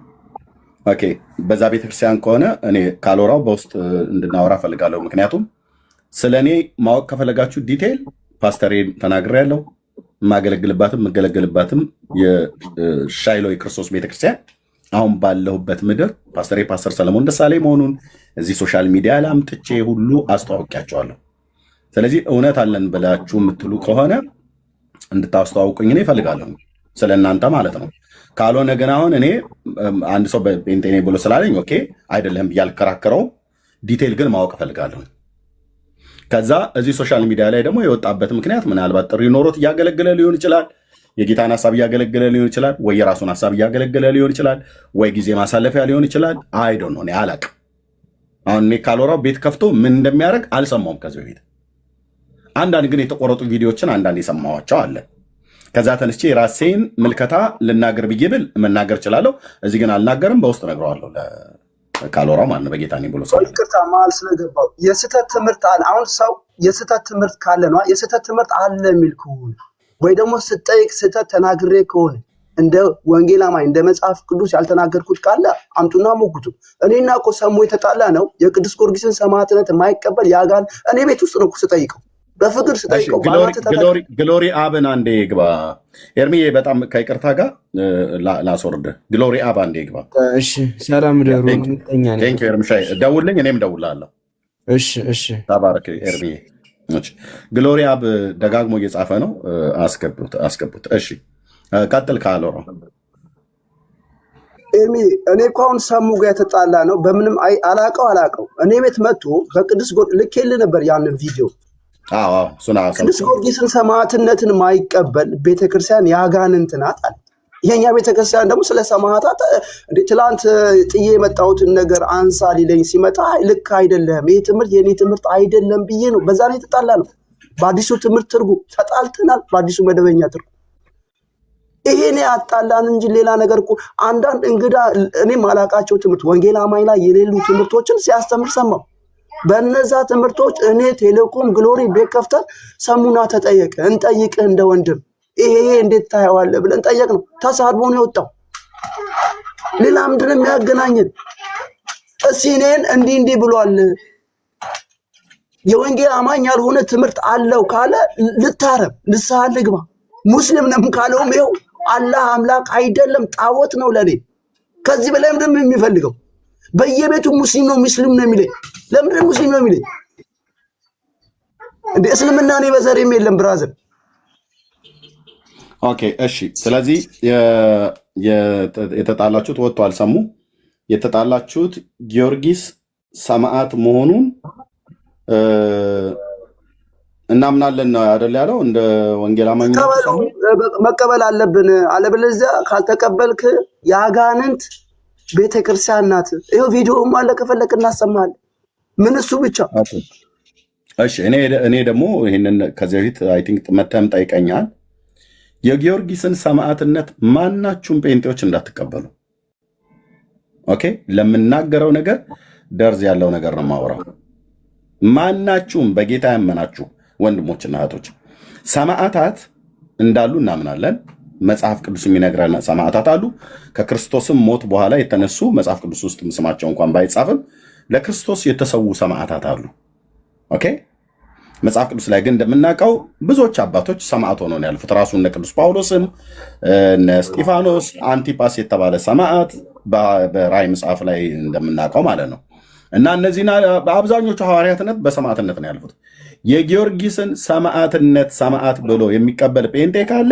ኦኬ፣ በዛ ቤተክርስቲያን ከሆነ እኔ ካሎራው በውስጥ እንድናወራ ፈልጋለሁ። ምክንያቱም ስለ እኔ ማወቅ ከፈለጋችሁ ዲቴይል ፓስተሬ ተናግሬያለሁ። የማገለግልባትም የምገለገልባትም የሻይሎ የክርስቶስ ቤተክርስቲያን አሁን ባለሁበት ምድር ፓስተሬ ፓስተር ሰለሞን ደሳለኝ መሆኑን እዚህ ሶሻል ሚዲያ ላይ አምጥቼ ሁሉ አስተዋውቂያቸዋለሁ። ስለዚህ እውነት አለን ብላችሁ የምትሉ ከሆነ እንድታስተዋውቁኝ እኔ እፈልጋለሁ፣ ስለ እናንተ ማለት ነው። ካልሆነ ግን አሁን እኔ አንድ ሰው በጴንጤኔ ብሎ ስላለኝ ኦኬ አይደለም ብዬ አልከራከረውም። ዲቴይል ግን ማወቅ እፈልጋለሁ። ከዛ እዚህ ሶሻል ሚዲያ ላይ ደግሞ የወጣበት ምክንያት ምናልባት ጥሪ ኖሮት እያገለገለ ሊሆን ይችላል፣ የጌታን ሀሳብ እያገለገለ ሊሆን ይችላል፣ ወይ የራሱን ሀሳብ እያገለገለ ሊሆን ይችላል፣ ወይ ጊዜ ማሳለፊያ ሊሆን ይችላል። አይ ዶንት ኖ፣ እኔ አላቅም። አሁን እኔ ካሎራው ቤት ከፍቶ ምን እንደሚያደርግ አልሰማውም ከዚህ በፊት። አንዳንድ ግን የተቆረጡ ቪዲዮዎችን አንዳንድ የሰማኋቸው አለ። ከዛ ተነስቼ የራሴን ምልከታ ልናገር ብዬ ብል መናገር እችላለሁ። እዚህ ግን አልናገርም፣ በውስጥ እነግረዋለሁ ካሎራው ማለት ነው። በጌታ ነኝ ብሎ ሰው ይቅርታ መሀል ስለገባው የስህተት ትምህርት አለ። አሁን ሰው የስህተት ትምህርት ካለ ነው የስህተት ትምህርት አለ የሚል ከሆነ ወይ ደግሞ ስጠይቅ ስህተት ተናግሬ ከሆነ እንደ ወንጌል አማኝ እንደ መጽሐፍ ቅዱስ ያልተናገርኩት ካለ አምጡና ሞግቱ። እኔና እኮ ሰሙ የተጣላ ነው የቅዱስ ጊዮርጊስን ሰማዕትነት የማይቀበል ያጋል እኔ ቤት ውስጥ ነው ስጠይቀው፣ በፍቅር ስጠይቀው። ግሎሪ አብን አንዴ ግባ ኤርሚዬ፣ በጣም ከይቅርታ ጋር ላስወርድ። ግሎሪ አብ አንዴ ግባ። እሺ፣ ሰላም ደሩ ኤርሚሻይ፣ ደውልኝ፣ እኔም ደውላለሁ። እሺ፣ ተባረክ ኤርሚዬ። ግሎሪ አብ ደጋግሞ እየጻፈ ነው፣ አስገቡት። እሺ ቀጥል ካሎራ። ኤርሚ እኔ እኮ አሁን ሰሙ ጋር የተጣላ ነው በምንም አላቀው እኔ ቤት መጥቶ በቅዱስ ልኬልህ ነበር ያንን ቪዲዮ። ቅዱስ ጊዮርጊስን ሰማዕትነትን ማይቀበል ቤተክርስቲያን ያጋንንት ናት አለ። የኛ ቤተክርስቲያን ደግሞ ስለ ሰማዕታት ትላንት ጥዬ የመጣሁትን ነገር አንሳ ሊለኝ ሲመጣ ልክ አይደለም፣ ይህ ትምህርት የኔ ትምህርት አይደለም ብዬ ነው። በዛ ላይ የተጣላ ነው። በአዲሱ ትምህርት ትርጉም ተጣልተናል፣ በአዲሱ መደበኛ ትርጉም። ይሄን ያጣላን እንጂ ሌላ ነገር እኮ አንዳንድ እንግዳ እኔ ማላቃቸው ትምህርት ወንጌል አማኝ ላይ የሌሉ ትምህርቶችን ሲያስተምር ሰማሁ። በእነዛ ትምህርቶች እኔ ቴሌኮም ግሎሪ ቤት ከፍተን ሰሙና ተጠየቀ፣ እንጠይቅህ እንደ ወንድም ይሄ እንዴት ታየዋለህ ብለን ጠየቅ ነው። ተሳድቦ ነው የወጣው። ሌላ ምንድን ነው የሚያገናኝን? እስኪ እኔን እንዲህ ብሏል የወንጌል አማኝ ያልሆነ ትምህርት አለው ካለ ልታረም ንስሐ ልግባ። ሙስሊም ነም ካለውም ይኸው አላህ አምላክ አይደለም ጣዖት ነው ለኔ። ከዚህ በላይ ምንድን ነው የሚፈልገው? በየቤቱ ሙስሊም ነው የሚለኝ። ለምንድን ሙስሊም ነው የሚለኝ? እንደ እስልምና እኔ በዘሬም የለም ብራዘር። ኦኬ እሺ። ስለዚህ የተጣላችሁት ወጥቷል። ሰሙ የተጣላችሁት ጊዮርጊስ ሰማዕት መሆኑን እናምናለን ነው አይደል ያለው? እንደ ወንጌል አማኝ መቀበል አለብን። አለበለዚያ ካልተቀበልክ የአጋንንት ቤተክርስቲያን ናት። ይኸው ቪዲዮውም አለ፣ ከፈለክ እናሰማለን። ምን እሱ ብቻ። እሺ እኔ ደግሞ ይሄንን ከዚህ በፊት አይ ቲንክ መተም ጠይቀኛል። የጊዮርጊስን ሰማዕትነት ማናችሁም ጴንጤዎች እንዳትቀበሉ። ኦኬ ለምናገረው ነገር ደርዝ ያለው ነገር ነው የማወራው። ማናችሁም በጌታ ያመናችሁ ወንድሞችና እህቶች ሰማዕታት እንዳሉ እናምናለን። መጽሐፍ ቅዱስ የሚነግረን ሰማዕታት አሉ። ከክርስቶስም ሞት በኋላ የተነሱ መጽሐፍ ቅዱስ ውስጥ ስማቸው እንኳን ባይጻፍም ለክርስቶስ የተሰዉ ሰማዕታት አሉ። ኦኬ መጽሐፍ ቅዱስ ላይ ግን እንደምናውቀው ብዙዎች አባቶች ሰማዕት ሆነው ነው ያልፉት። ራሱ እነ ቅዱስ ጳውሎስም እነ እስጢፋኖስ፣ አንቲጳስ የተባለ ሰማዕት በራእይ መጽሐፍ ላይ እንደምናውቀው ማለት ነው። እና እነዚህና በአብዛኞቹ ሐዋርያትነት በሰማዕትነት ነው ያልፉት። የጊዮርጊስን ሰማዕትነት ሰማዕት ብሎ የሚቀበል ጴንጤ ካለ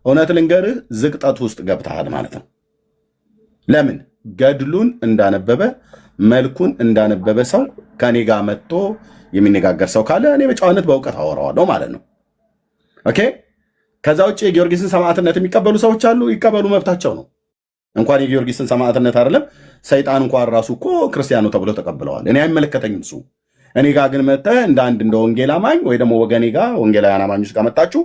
እውነት ልንገርህ ዝቅጠት ውስጥ ገብተሃል ማለት ነው። ለምን? ገድሉን እንዳነበበ መልኩን እንዳነበበ ሰው ከኔ ጋር መጥቶ የሚነጋገር ሰው ካለ እኔ በጨዋነት በእውቀት አወራዋለሁ ማለት ነው። ኦኬ ከዛ ውጭ የጊዮርጊስን ሰማዕትነት የሚቀበሉ ሰዎች አሉ፣ ይቀበሉ፣ መብታቸው ነው። እንኳን የጊዮርጊስን ሰማዕትነት አይደለም ሰይጣን እንኳን ራሱ እኮ ክርስቲያኑ ተብሎ ተቀብለዋል። እኔ አይመለከተኝም እሱ። እኔ ጋር ግን መጥተህ እንደ አንድ እንደ ወንጌል አማኝ ወይ ደግሞ ወገኔ ጋር ወንጌላውያን አማኞች ጋር መጣችሁ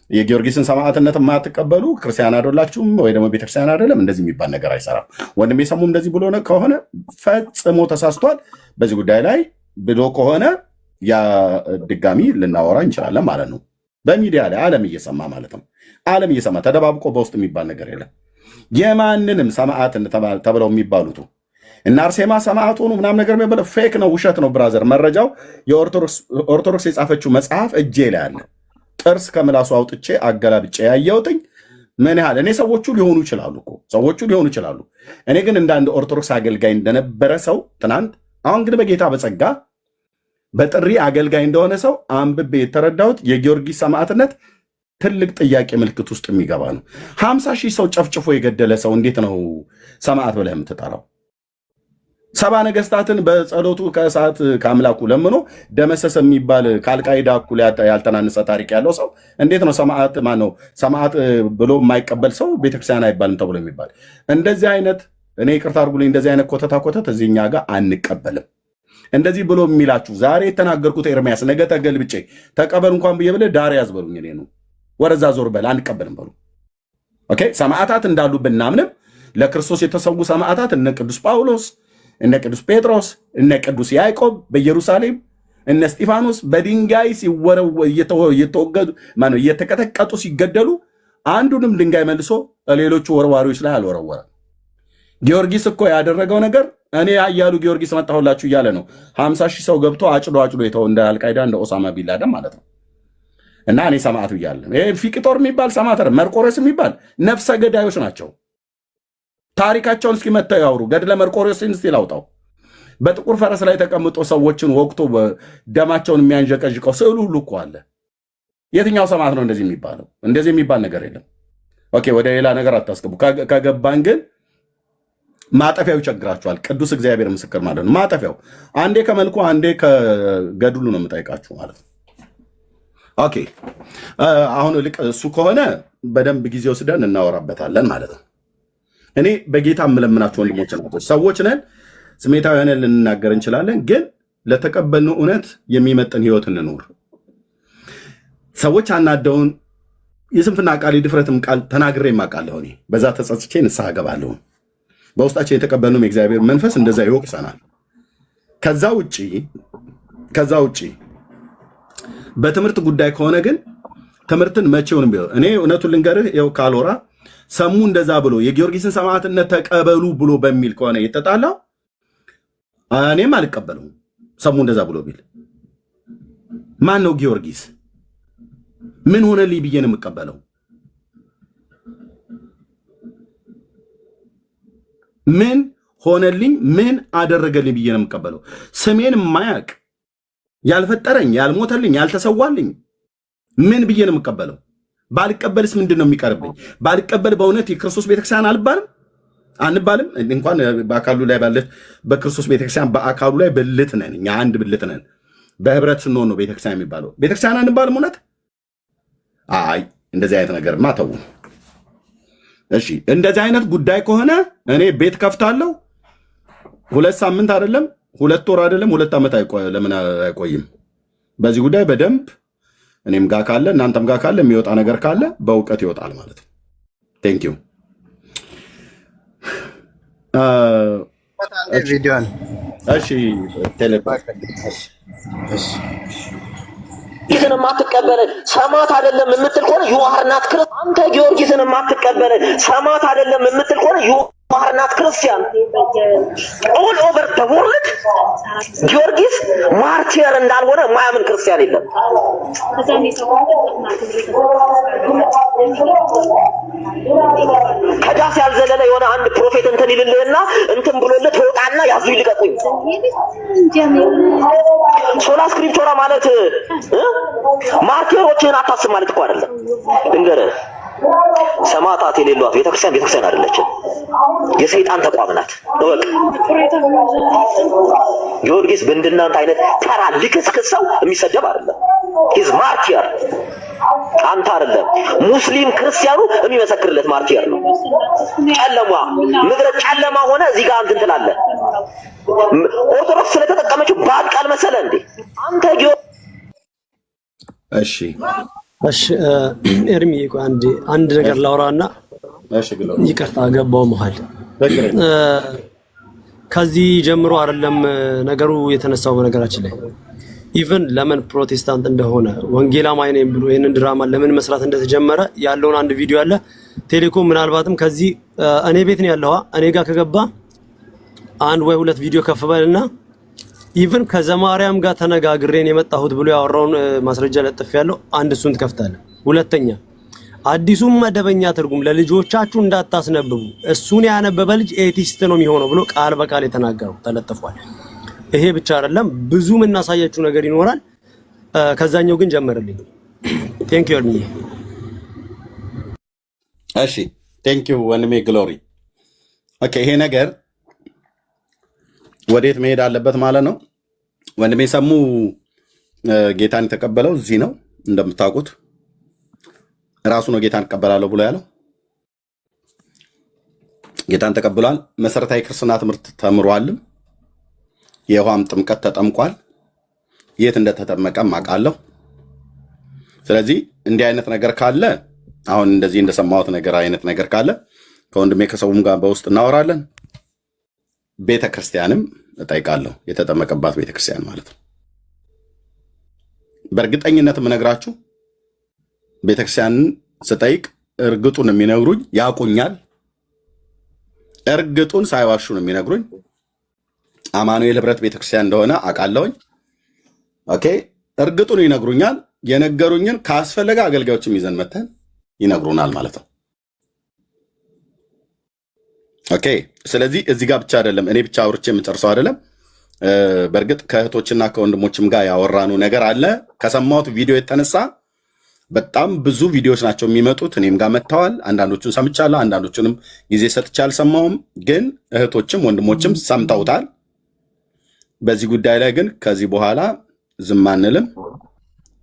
የጊዮርጊስን ሰማዕትነት የማትቀበሉ ክርስቲያን አይደላችሁም ወይ ደግሞ ቤተክርስቲያን አይደለም፣ እንደዚህ የሚባል ነገር አይሰራም። ወንድሜ ሰሙ እንደዚህ ብሎ ከሆነ ፈጽሞ ተሳስቷል። በዚህ ጉዳይ ላይ ብሎ ከሆነ ያ ድጋሚ ልናወራ እንችላለን ማለት ነው። በሚዲያ ላይ ዓለም እየሰማ ማለት ነው። ዓለም እየሰማ ተደባብቆ በውስጥ የሚባል ነገር የለም። የማንንም ሰማዕት ተብለው የሚባሉት እና አርሴማ ሰማዕት ሆኑ ምናምን ነገር የሚባለው ፌክ ነው፣ ውሸት ነው ብራዘር። መረጃው የኦርቶዶክስ የጻፈችው መጽሐፍ እጄ ላይ አለ። ጥርስ ከምላሱ አውጥቼ አገላብጬ ያየሁትኝ ምን ያህል እኔ ሰዎቹ ሊሆኑ ይችላሉ እኮ ሰዎቹ ሊሆኑ ይችላሉ። እኔ ግን እንደ አንድ ኦርቶዶክስ አገልጋይ እንደነበረ ሰው ትናንት፣ አሁን ግን በጌታ በጸጋ በጥሪ አገልጋይ እንደሆነ ሰው አንብቤ የተረዳሁት የጊዮርጊስ ሰማዕትነት ትልቅ ጥያቄ ምልክት ውስጥ የሚገባ ነው። 50 ሺህ ሰው ጨፍጭፎ የገደለ ሰው እንዴት ነው ሰማዕት ብለህ የምትጠራው? 70 ነገስታትን በጸሎቱ ከእሳት ከአምላኩ ለምኖ ደመሰሰ የሚባል ከአልቃይዳ እኩል ያልተናነሰ ታሪክ ያለው ሰው እንዴት ነው ሰማዕት ማነው ሰማዕት ብሎ የማይቀበል ሰው ቤተክርስቲያን አይባልም ተብሎ የሚባል? እንደዚህ አይነት እኔ ይቅርታ አድርጉልኝ፣ እንደዚህ አይነት ኮተታ ኮተት እዚህኛ ጋር አንቀበልም። እንደዚህ ብሎ የሚላችሁ ዛሬ የተናገርኩት ኤርሚያስ ነገ ተገልብጬ ተቀበል እንኳን ብዬ ብለህ ዳር ያዝበሉኝ እኔ ነው ወረዛ ዞር በል አንቀበልም በሉ። ኦኬ ሰማዕታት እንዳሉ ብናምንም ለክርስቶስ የተሰዉ ሰማዕታት እነ ቅዱስ ጳውሎስ እነ ቅዱስ ጴጥሮስ እነ ቅዱስ ያዕቆብ በኢየሩሳሌም እነ እስጢፋኖስ በድንጋይ እየተወገዱ ማነው እየተቀጠቀጡ ሲገደሉ አንዱንም ድንጋይ መልሶ ሌሎቹ ወርዋሪዎች ላይ አልወረወረም። ጊዮርጊስ እኮ ያደረገው ነገር እኔ ያያሉ ጊዮርጊስ መጣሁላችሁ እያለ ነው። 50 ሺህ ሰው ገብቶ አጭዶ የተው እንደ አልቃይዳ እንደ ኦሳማ ቢላደን ማለት ነው። እና እኔ ሰማዕት ብያለሁ። ይሄ ፊቅጦር የሚባል ሰማዕት መርቆሬዎስ የሚባል ነፍሰ ገዳዮች ናቸው። ታሪካቸውን እስኪ መተው ያውሩ። ገድለ መርቆሬዎስን እስቲ ላውጣው። በጥቁር ፈረስ ላይ ተቀምጦ ሰዎችን ወቅቶ ደማቸውን የሚያንዠቀዥቀው ስዕሉ ሁሉ እኮ አለ። የትኛው ሰማዕት ነው እንደዚህ የሚባለው? እንደዚህ የሚባል ነገር የለም። ኦኬ ወደ ሌላ ነገር አታስገቡ። ከገባን ግን ማጠፊያው ይቸግራችኋል። ቅዱስ እግዚአብሔር ምስክር ማለት ነው። ማጠፊያው አንዴ ከመልኩ አንዴ ከገድሉ ነው የምጠይቃችሁ ማለት ነው። ኦኬ አሁን ልቅ እሱ ከሆነ በደንብ ጊዜ ወስደን እናወራበታለን ማለት ነው። እኔ በጌታ የምለምናችሁ ወንድሞች ናቸው። ሰዎች ነን፣ ስሜታዊ ሆነን ልንናገር እንችላለን፣ ግን ለተቀበልነው እውነት የሚመጥን ህይወት እንኑር። ሰዎች አናደውን የስንፍና ቃል የድፍረትም ቃል ተናግሬ የማውቃለሁ። እኔ በዛ ተጸጽቼ ንስሐ እገባለሁ። በውስጣችን የተቀበልነው የእግዚአብሔር መንፈስ እንደዛ ይወቅሰናል። ከዛ ውጪ በትምህርት ጉዳይ ከሆነ ግን ትምህርትን መቼውንም ቢሆን እኔ እውነቱን ልንገርህ ይኸው ካልወራ ሰሙ እንደዛ ብሎ የጊዮርጊስን ሰማዕትነት ተቀበሉ ብሎ በሚል ከሆነ የተጣላው እኔም አልቀበለውም። ሰሙ እንደዛ ብሎ ቢል ማን ነው ጊዮርጊስ? ምን ሆነልኝ ብዬ ነው የምቀበለው? ምን ሆነልኝ ምን አደረገልኝ ብዬ ነው የምቀበለው? ስሜን የማያውቅ ያልፈጠረኝ ያልሞተልኝ ያልተሰዋልኝ ምን ብዬ ነው የምቀበለው? ባልቀበልስ ምንድን ነው የሚቀርብኝ? ባልቀበል በእውነት የክርስቶስ ቤተክርስቲያን አልባልም አንባልም። እንኳን በአካሉ ላይ ባለች በክርስቶስ ቤተክርስቲያን በአካሉ ላይ ብልት ነን እኛ፣ አንድ ብልት ነን። በህብረት ስንሆን ነው ቤተክርስቲያን የሚባለው። ቤተክርስቲያን አንባልም እውነት? አይ እንደዚህ አይነት ነገርማ ተው። እሺ እንደዚህ አይነት ጉዳይ ከሆነ እኔ ቤት ከፍታለሁ። 2 ሳምንት አይደለም 2 ወር አይደለም 2 ዓመት ለምን አይቆይም? በዚህ ጉዳይ በደንብ እኔም ጋር ካለ እናንተም ጋር ካለ የሚወጣ ነገር ካለ በእውቀት ይወጣል ማለት ነው። ቴንክ ዩ ቪዲዮን እሺ ጊዮርጊስን የማትቀበል ሰማዕት አይደለም የምትል ከሆነ ዩ አር ናት ክርስቲያን። አንተ ጊዮርጊስን የማትቀበል ሰማዕት አይደለም የምትል ከሆነ ዩ አር ናት ክርስቲያን። ኦል ኦቨር ዘ ወርልድ ጊዮርጊስ ማርቲር እንዳልሆነ የማያምን ክርስቲያን የለም። ከዳስ ያልዘለለ የሆነ አንድ ፕሮፌት እንትን ይልልህና እንትን ብሎልህ ትወጣና ያዙ ይልቀቁኝ። ሶላ ስክሪፕቶራ ማለት ማርቲሮችን አታስብ ማለት እኮ አይደለም። እንገርህ ሰማዕታት የሌሏት ቤተክርስቲያን አይደለችም፣ የሰይጣን ተቋም ናት። እወቅ። ጊዮርጊስ በእንደናንተ አይነት ተራ ልክስክስ ሰው የሚሰደብ አይደለም። ሂዝ ማርቲር አንተ አይደለም። ሙስሊም ክርስቲያኑ የሚመሰክርለት ማርቲር ነው። ጨለማ ምድረ ጨለማ ሆነ እዚህ ጋር እንትን ትላለህ። ኦርቶዶክስ ስለተጠቀመችው ባድ ቃል መሰለ እንዴ አንተ እሺ ኤርሚ አንድ ነገር ላውራና ይቅርታ ገባው መሀል። ከዚህ ጀምሮ አይደለም ነገሩ የተነሳው። በነገራችን ላይ ኢቭን ለምን ፕሮቴስታንት እንደሆነ ወንጌል አማኝ ነኝ ብሎ ይሄንን ድራማ ለምን መስራት እንደተጀመረ ያለውን አንድ ቪዲዮ አለ። ቴሌኮም ምናልባትም ከዚህ እኔ ቤት ነው ያለው፣ እኔ ጋር ከገባ 1 ወይ 2 ቪዲዮ ከፍ በልና ኢቭን ከዘማርያም ጋር ተነጋግሬን የመጣሁት ብሎ ያወራውን ማስረጃ ለጥፍ ያለው አንድ እሱን ትከፍታለህ። ሁለተኛ አዲሱም መደበኛ ትርጉም ለልጆቻችሁ እንዳታስነብቡ እሱን ያነበበ ልጅ ኤቲስት ነው የሚሆነው ብሎ ቃል በቃል የተናገረው ተለጥፏል። ይሄ ብቻ አይደለም፣ ብዙ የምናሳያችሁ ነገር ይኖራል። ከዛኛው ግን ጀመርልኝ። ቴንክ ዩ አርሚ። እሺ ቴንክ ዩ ወንድሜ ግሎሪ። ኦኬ ይሄ ነገር ወዴት መሄድ አለበት ማለት ነው? ወንድሜ ሰሙ ጌታን የተቀበለው እዚህ ነው። እንደምታውቁት ራሱ ነው ጌታን እቀበላለሁ ብሎ ያለው። ጌታን ተቀብሏል። መሰረታዊ ክርስትና ትምህርት ተምሯልም። የውሃም ጥምቀት ተጠምቋል። የት እንደተጠመቀም አውቃለሁ። ስለዚህ እንዲህ አይነት ነገር ካለ አሁን እንደዚህ እንደሰማሁት ነገር አይነት ነገር ካለ ከወንድሜ ከሰውም ጋር በውስጥ እናወራለን። ቤተክርስቲያንም እጠይቃለሁ፣ የተጠመቀባት ቤተክርስቲያን ማለት ነው። በእርግጠኝነት የምነግራችሁ ቤተክርስቲያንን ስጠይቅ እርግጡን የሚነግሩኝ ያውቁኛል። እርግጡን ሳይዋሹ ነው የሚነግሩኝ። አማኑኤል ህብረት ቤተክርስቲያን እንደሆነ አውቃለሁኝ። ኦኬ እርግጡን ይነግሩኛል። የነገሩኝን ካስፈለገ አገልጋዮችም ይዘን መተን ይነግሩናል ማለት ነው። ኦኬ ስለዚህ እዚህ ጋር ብቻ አይደለም፣ እኔ ብቻ አውርቼ የምጨርሰው አይደለም። በእርግጥ ከእህቶችና ከወንድሞችም ጋር ያወራኑ ነገር አለ። ከሰማሁት ቪዲዮ የተነሳ በጣም ብዙ ቪዲዮዎች ናቸው የሚመጡት። እኔም ጋር መጥተዋል። አንዳንዶቹን ሰምቻለሁ፣ አንዳንዶቹንም ጊዜ ሰጥቼ አልሰማሁም። ግን እህቶችም ወንድሞችም ሰምተውታል። በዚህ ጉዳይ ላይ ግን ከዚህ በኋላ ዝም አንልም።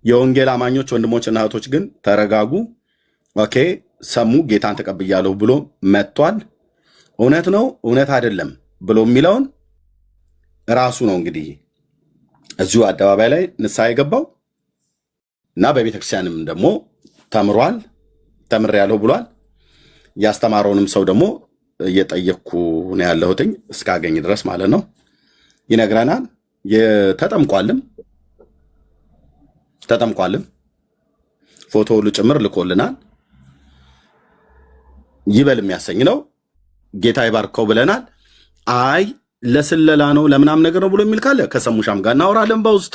የወንጌል አማኞች ወንድሞችና እህቶች ግን ተረጋጉ። ኦኬ ሰሙ ጌታን ተቀብያለሁ ብሎ መጥቷል። እውነት ነው እውነት አይደለም ብሎ የሚለውን ራሱ ነው እንግዲህ እዚሁ አደባባይ ላይ ንስሐ የገባው እና በቤተክርስቲያንም ደግሞ ተምሯል። ተምሬያለሁ ብሏል። ያስተማረውንም ሰው ደግሞ እየጠየቅኩ ነው ያለሁትኝ እስካገኝ ድረስ ማለት ነው። ይነግረናል። ተጠምቋልም ፎቶ ሁሉ ጭምር ልኮልናል። ይበል የሚያሰኝ ነው። ጌታ ይባርከው ብለናል። አይ ለስለላ ነው ለምናም ነገር ነው ብሎ የሚል ካለ ከሰሙሻም ጋር እናወራለን። በውስጥ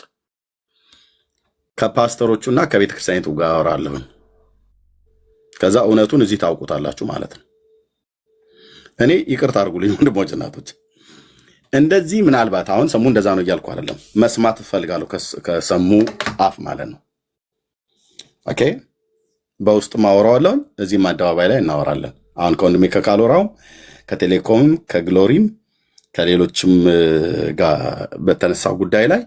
ከፓስተሮቹና ከቤተክርስቲያኒቱ ጋር አወራለሁ። ከዛ እውነቱን እዚህ ታውቁታላችሁ ማለት ነው። እኔ ይቅርታ አድርጉልኝ ወንድሞች እናቶች፣ እንደዚህ ምናልባት አሁን ሰሙ እንደዛ ነው እያልኩ አይደለም። መስማት እፈልጋለሁ ከሰሙ አፍ ማለት ነው። ኦኬ በውስጥ ማወራዋለን፣ እዚህም አደባባይ ላይ እናወራለን። አሁን ከወንድሜ ከካሎራው ከቴሌኮም ከግሎሪም ከሌሎችም ጋር በተነሳው ጉዳይ ላይ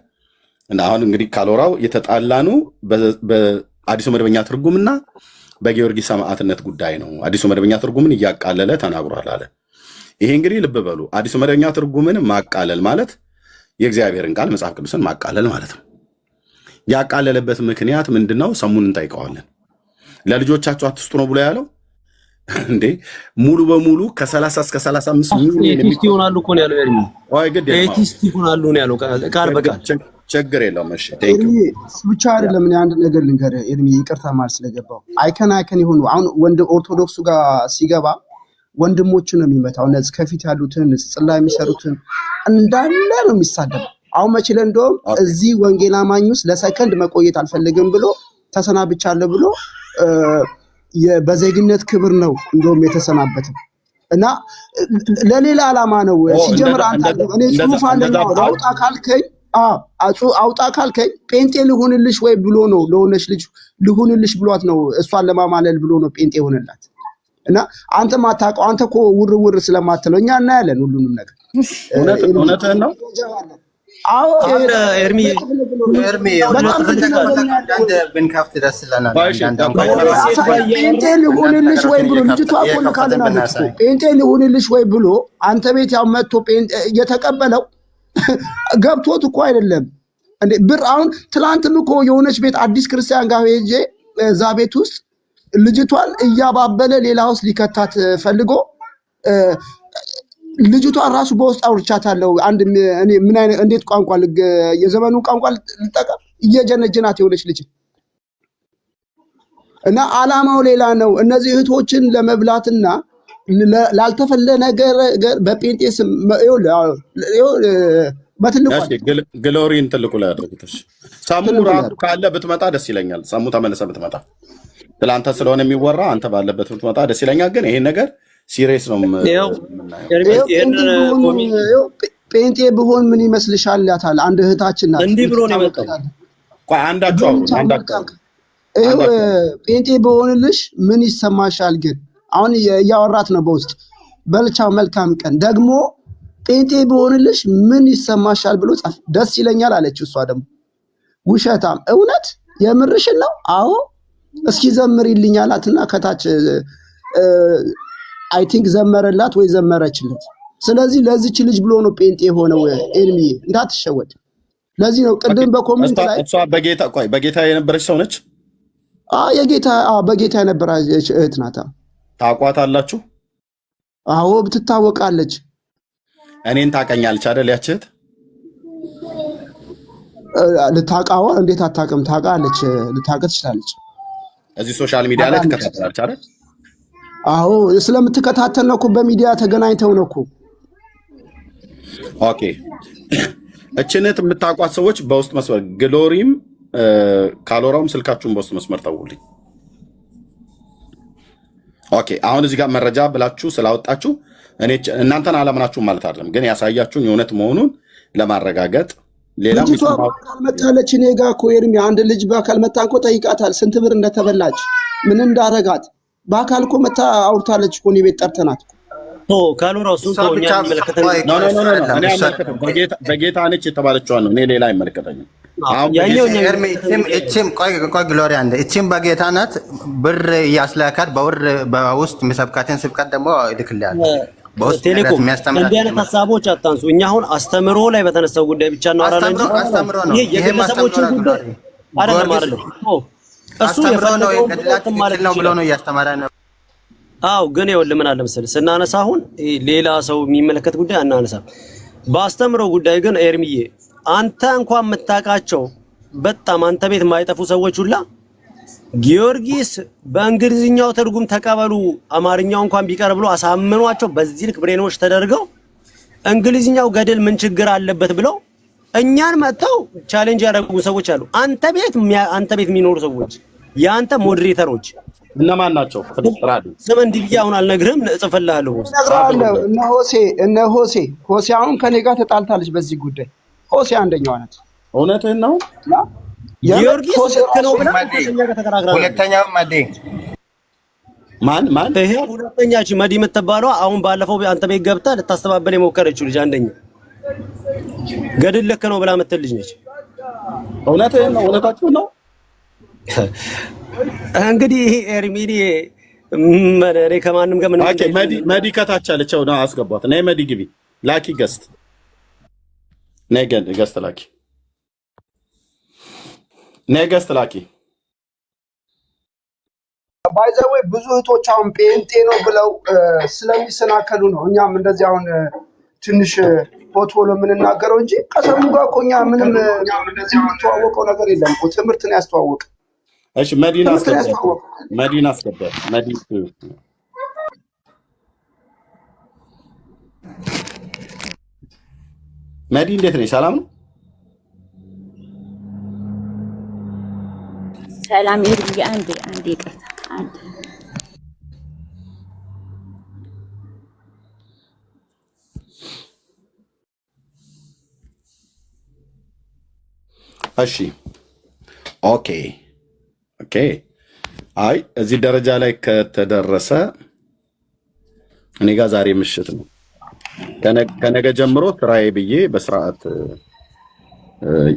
እና አሁን እንግዲህ ካሎራው የተጣላኑ በአዲሱ መደበኛ ትርጉምና በጊዮርጊስ ሰማዕትነት ጉዳይ ነው። አዲሱ መደበኛ ትርጉምን እያቃለለ ተናግሯል አለ። ይሄ እንግዲህ ልብ በሉ፣ አዲሱ መደበኛ ትርጉምን ማቃለል ማለት የእግዚአብሔርን ቃል መጽሐፍ ቅዱስን ማቃለል ማለት ነው። ያቃለለበት ምክንያት ምንድነው? ሰሙን እንጠይቀዋለን። ለልጆቻቸው አትስጡ ነው ብሎ ያለው እንዴ? ሙሉ በሙሉ ከ30 እስከ 35 ሚሊዮን ኤቲስት ይሆናሉ እኮ ነው ያለው ኤርሚ። ኤቲስት ይሆናሉ ነው ያለው ቃል በቃል። ችግር የለውም። እሺ ብቻ አይደለም። እኔ አንድ ነገር ልንገርህ ኤርሚ፣ ይቅርታ ማለት ስለገባው አይከን ይሁኑ። አሁን ወንድ ኦርቶዶክሱ ጋር ሲገባ ወንድሞቹን ነው የሚመታው። እነዚህ ከፊት ያሉትን ጽላ የሚሰሩትን እንዳለ ነው የሚሳደበው። አሁን መችለ እንደውም እዚህ ወንጌል አማኝ ውስጥ ለሰከንድ መቆየት አልፈልግም ብሎ ተሰናብቻለሁ ብሎ በዜግነት ክብር ነው እንደውም የተሰናበተው እና ለሌላ ዓላማ ነው ሲጀምር። አንተ እኔ ጽሁፍ አለና አውጣ ካልከኝ አውጣ ካልከኝ ጴንጤ ልሁንልሽ ወይ ብሎ ነው ለሆነች ልጅ ልሁንልሽ ብሏት ነው እሷን ለማማለል ብሎ ነው ጴንጤ ሆነላት። እና አንተ ማታውቀው አንተ እኮ ውር ስለማትለው እኛ እናያለን ሁሉንም ነገር። እውነትህን ነው። አዎ ኤርሚ ብንከፍት ደስ ይለናል። ጴንጤ ልሁንልሽ ወይ ብሎ ልጅቷ እኮ ልካልናለች እኮ ጴንጤ ልሁንልሽ ወይ ብሎ አንተ ቤት ያው መጥቶ የተቀበለው ገብቶት እኮ አይደለም እንዴ ብር። አሁን ትላንትም እኮ የሆነች ቤት አዲስ ክርስቲያን ጋር ሄጄ እዛ ቤት ውስጥ ልጅቷን እያባበለ ሌላ ውስጥ ሊከታት ፈልጎ ልጅቷን ራሱ በውስጥ አውርቻታለሁ። አንድ እኔ ምን አይነት እንዴት ቋንቋ የዘመኑ ቋንቋ ልጠቀም እየጀነጀናት የሆነች ልጅ እና ዓላማው ሌላ ነው። እነዚህ እህቶችን ለመብላትና ላልተፈለ ነገር በጴንጤ ስም በትልቁ ግሎሪን ትልቁ ላይ አድርጉትሽ። ሳሙ ራሱ ካለ ብትመጣ ደስ ይለኛል። ሳሙ ተመለሰ ብትመጣ ትላንተ ስለሆነ የሚወራ አንተ ባለበት ብትመጣ ደስ ይለኛል። ግን ይሄን ነገር ሲሪየስ ነው። ጴንጤ ብሆን ምን ይመስልሻል? ያታል አንድ እህታችን ናት። እንዲህ ብሎ ነው የመጣው። ቆይ አንዳችሁ ጴንጤ ብሆንልሽ ምን ይሰማሻል? ግን አሁን እያወራት ነው በውስጥ በልቻው መልካም ቀን ደግሞ ጴንጤ ብሆንልሽ ምን ይሰማሻል ብሎ ጻፍ። ደስ ይለኛል አለች። እሷ ደግሞ ውሸታም። እውነት የምርሽን ነው? አዎ እስኪ ዘምሪልኝ አላትና ከታች አይ ቲንክ ዘመረላት ወይ ዘመረችለት። ስለዚህ ለዚች ልጅ ብሎ ነው ጴንጤ የሆነው። ኤርሚ እንዳትሸወድ። ለዚህ ነው ቅድም በኮሜንት ላይ እሷ በጌታ የነበረች ሰው ነች። በጌታ የነበረች እህት ናት። ታውቋታላችሁ? አዎ ትታወቃለች። እኔን ታውቀኛለች አይደል? ያች እህት ልታውቃው እንዴት አታውቅም? ታውቃለች፣ ልታውቅ ትችላለች። እዚህ ሶሻል ሚዲያ ላይ ትከታተላለች አይደል? አዎ ስለምትከታተል ነው እኮ በሚዲያ ተገናኝተው ነው እኮ። ኦኬ እችነት የምታውቋት ሰዎች በውስጥ መስመር ግሎሪም ካሎራውም ስልካችሁን በውስጥ መስመር ተውልኝ። ኦኬ አሁን እዚህ ጋር መረጃ ብላችሁ ስላወጣችሁ እኔ እናንተን አላምናችሁም ማለት አይደለም፣ ግን ያሳያችሁን የእውነት መሆኑን ለማረጋገጥ ሌላ መጣለች። እኔ ጋር እኮ ኤርሚ አንድ ልጅ በአካል መጣ እኮ ጠይቃታል፣ ስንት ብር እንደተበላች ምን እንዳረጋት በአካል እኮ መታ አውርታለች እኮ። እኔ ቤት ጠርተናት ካሎራው በጌታ ነች የተባለችዋን ነው። እኔ ሌላ አይመለከተኝም። ቆይ ግሎሪያ እቺም በጌታ ናት። ብር እያስላካት በውስጥ የሚሰብካትን ስብከት ደግሞ ይልክልያል። ቴሌኮም እንዲህ አይነት ሀሳቦች አታንሱ። እኛ አሁን አስተምሮ ላይ በተነሳው ጉዳይ ብቻ እናወራለን እንጂ ይሄ የግለሰቦችን ጉዳይ አይደለም። እሱ የፈለገው ነው ብሎ ነው እያስተማረ ነው። አዎ ግን ይኸውልህ ምን አለ መሰለህ ስናነሳ አሁን ሌላ ሰው የሚመለከት ጉዳይ አናነሳም። በአስተምሮ ጉዳይ ግን ኤርሚዬ አንተ እንኳን የምታውቃቸው በጣም አንተ ቤት የማይጠፉ ሰዎች ሁላ ጊዮርጊስ በእንግሊዝኛው ትርጉም ተቀበሉ አማርኛው እንኳን ቢቀር ብሎ አሳምኗቸው በዚህ ልክ ብሬኖች ተደርገው እንግሊዝኛው ገደል ምን ችግር አለበት ብለው እኛን መጥተው ቻሌንጅ ያደረጉ ሰዎች አሉ። አንተ ቤት የሚኖሩ ሰዎች የአንተ ሞዴሬተሮች እነማን ናቸው? ስም እንዲህ ብዬ አሁን አልነግርህም፣ እጽፍልሃለሁ። እነ ሆሴ አሁን ከኔ ጋር ተጣልታለች በዚህ ጉዳይ። ሆሴ አንደኛዋ ናት። እውነትህን ነው። ጊዮርጊስ ልክ ነው ብላ ሁለተኛው መዴ ማን ይሄ ሁለተኛ መዲ የምትባለው አሁን ባለፈው አንተ ቤት ገብታ ልታስተባበል የሞከረችው ልጅ አንደኛ ገድል ልክ ነው ብላ የምትል ልጅ ነች። እውነትህን ነው። እውነታችሁ ነው። እንግዲህ ኤርሚዲ እኔ ከማንም ጋር ምን መዲ ከታች አለች። ነው አስገቧት። ነይ መዲ ግቢ። ላኪ ገስት ነይ ገስት ላኪ። ነይ ገስት ላኪ። ባይዘዌ ብዙ እህቶች አሁን ጴንጤ ነው ብለው ስለሚሰናከሉ ነው። እኛም እንደዚህ አሁን ትንሽ ሆቶሎ የምንናገረው እንጂ ከሰሙ ጋር እኮ እኛ ምንም የምንተዋወቀው ነገር የለም እኮ። ትምህርት ነው ያስተዋወቅ። እሺ መዲና አስገባት። መዲ እንዴት ነሽ? ሰላም ነው? ሰላም ይርግ። አንዴ ይቅርታ። አንዴ እሺ ኦኬ። አይ እዚህ ደረጃ ላይ ከተደረሰ እኔ ጋር ዛሬ ምሽት ነው። ከነገ ጀምሮ ስራዬ ብዬ በስርዓት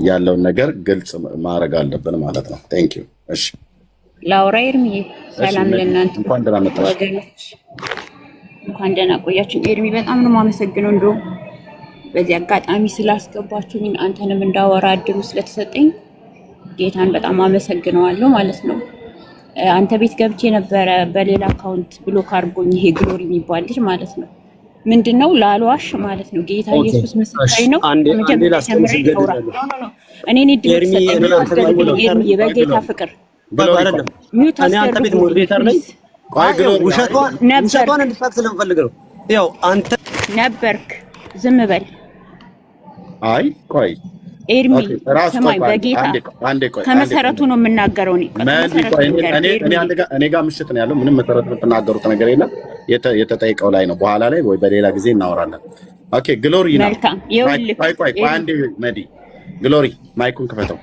ያለውን ነገር ግልጽ ማድረግ አለብን ማለት ነው። ቴንክ ዩ። እሺ ላውራ ኤርሚዬ፣ ሰላም ለእናንተ እንኳን ደህና መጣሽ ወገኖች፣ እንኳን ደህና ቆያችሁ። ኤርሚ በጣም ነው የማመሰግነው። እንደውም በዚህ አጋጣሚ ስላስገባችሁኝ አንተንም እንዳወራ እድሉ ስለተሰጠኝ ጌታን በጣም አመሰግነዋለሁ ማለት ነው። አንተ ቤት ገብቼ ነበረ በሌላ አካውንት ብሎክ አድርጎኝ ይሄ ግሎሪ የሚባል ልጅ ማለት ነው። ምንድነው ላልዋሽ ማለት ነው። ጌታ ኢየሱስ ምስክሬ ነው። መጀመሪያ ጀምሬ አውራ እኔ ድል ሰጠኝ በጌታ ፍቅር አይደለም። እኔ አንተ ቤት ሞዴሬተር ነኝ። ውሸቷን እንድትፈቅ ስለምፈልግ ነው። ያው አንተ ነበርክ፣ ዝም በል። አይ ቆይ ኤርሚ ሰማይ በጌታ ከመሰረቱ ነው የምናገረው። እኔ ጋር ምሽት ነው ያለው። ምንም መሰረቱ የምትናገሩት ነገር የለም። የተጠይቀው ላይ ነው። በኋላ ላይ ወይ በሌላ ጊዜ እናወራለን። ኦኬ ግሎሪ ነው። መልካም ይኸውልህ፣ ቆይ አንዴ መዲ ግሎሪ ማይኩን ክፈተው።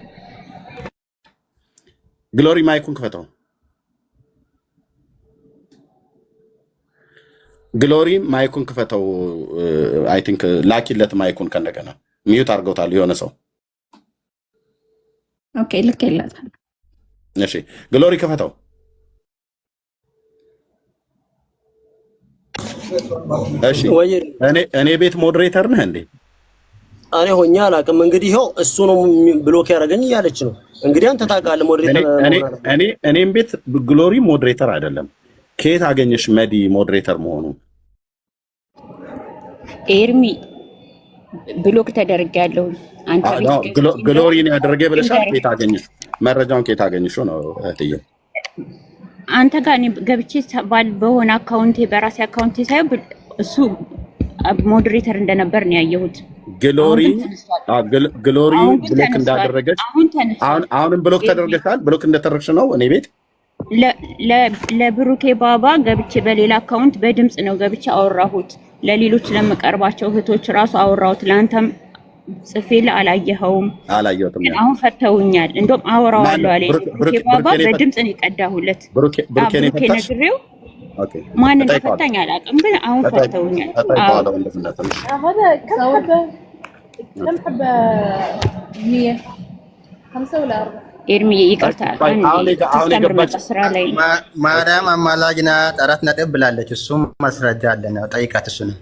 ግሎሪ ማይኩን ክፈተው። ግሎሪ ማይኩን ክፈተው። አይ ቲንክ ላኪለት ማይኩን። ከነገና ሚዩት አድርገውታል የሆነ ሰው። ኦኬ ልክ ይላታል። እሺ ግሎሪ ክፈተው። እሺ እኔ ቤት ሞዴሬተር ነህ እንዴ? እኔ ሆኜ አላውቅም። እንግዲህ ይኸው እሱ ነው ብሎክ ያደረገኝ እያለች ነው። እንግዲህ አንተ ታውቃለህ ሞዴሬተር። እኔም ቤት ግሎሪ ሞዴሬተር አይደለም። ከየት አገኘሽ መዲ ሞዴሬተር መሆኑ? ኤርሚ ብሎክ ተደርጌያለሁ። አንተ ግሎሪን ያደረገ ብለሻል። ከየት አገኘሽ መረጃውን? ከየት አገኘሽው ነው እህትዬ? አንተ ጋር እኔ ገብቼ በሆነ አካውንቴ በራሴ አካውንቴ ሳይሆን እሱ ሞዴሬተር እንደነበር ነው ያየሁት። ግሎሪ ብሎክ እንዳደረገች አሁንም ብሎክ ተደርገሻል። ብሎክ እንደተደረግሽ ነው እኔ ቤት ለብሩኬ ባባ ገብቼ በሌላ አካውንት በድምጽ ነው ገብቼ አወራሁት። ለሌሎች ለምቀርባቸው እህቶች ራሱ አወራሁት። ለአንተም ጽፌልህ አላየኸውም። አላየሁትም። አሁን ፈተውኛል። እንደውም አወራዋለሁ አለኝ። ብሩኬ ባባ በድምጽ ነው የቀዳሁለት። ብሩኬ ነግሬው ማን እንደፈታኝ አላውቅም፣ ግን አሁን ፈተውኛል። ኤርሚዬ ይቅርታ፣ ስራ ላይ ማርያም አማላጅ ናት 4 ነጥብ ብላለች። እሱም ማስረጃ አለን፣ ጠይቃት። እሱ ነው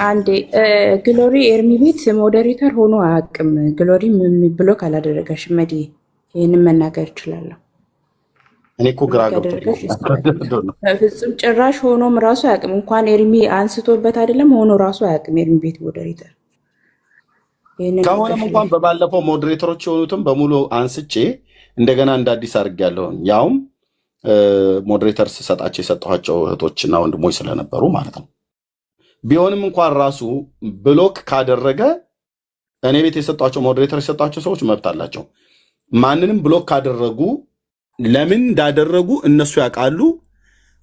አንዴ ግሎሪ ኤርሚ ቤት ሞዴሬተር ሆኖ አያውቅም። ግሎሪ ብሎክ አላደረገሽም። መዲ ይህንን መናገር እችላለሁ። እኔ እኮ ግራ ገብቶኝ በፍጹም ጭራሽ ሆኖም ራሱ አያውቅም። እንኳን ኤርሚ አንስቶበት አይደለም ሆኖ ራሱ አያውቅም። ኤርሚ ቤት ሞዴሬተር ከሆነም እንኳን በባለፈው ሞዴሬተሮች የሆኑትም በሙሉ አንስቼ እንደገና እንደ አዲስ አድርጌያለሁ። ያውም ሞዴሬተር ስሰጣቸው የሰጠኋቸው እህቶችና ወንድሞች ስለነበሩ ማለት ነው። ቢሆንም እንኳን ራሱ ብሎክ ካደረገ እኔ ቤት የሰጧቸው ሞዴሬተር የሰጧቸው ሰዎች መብት አላቸው። ማንንም ብሎክ ካደረጉ ለምን እንዳደረጉ እነሱ ያውቃሉ።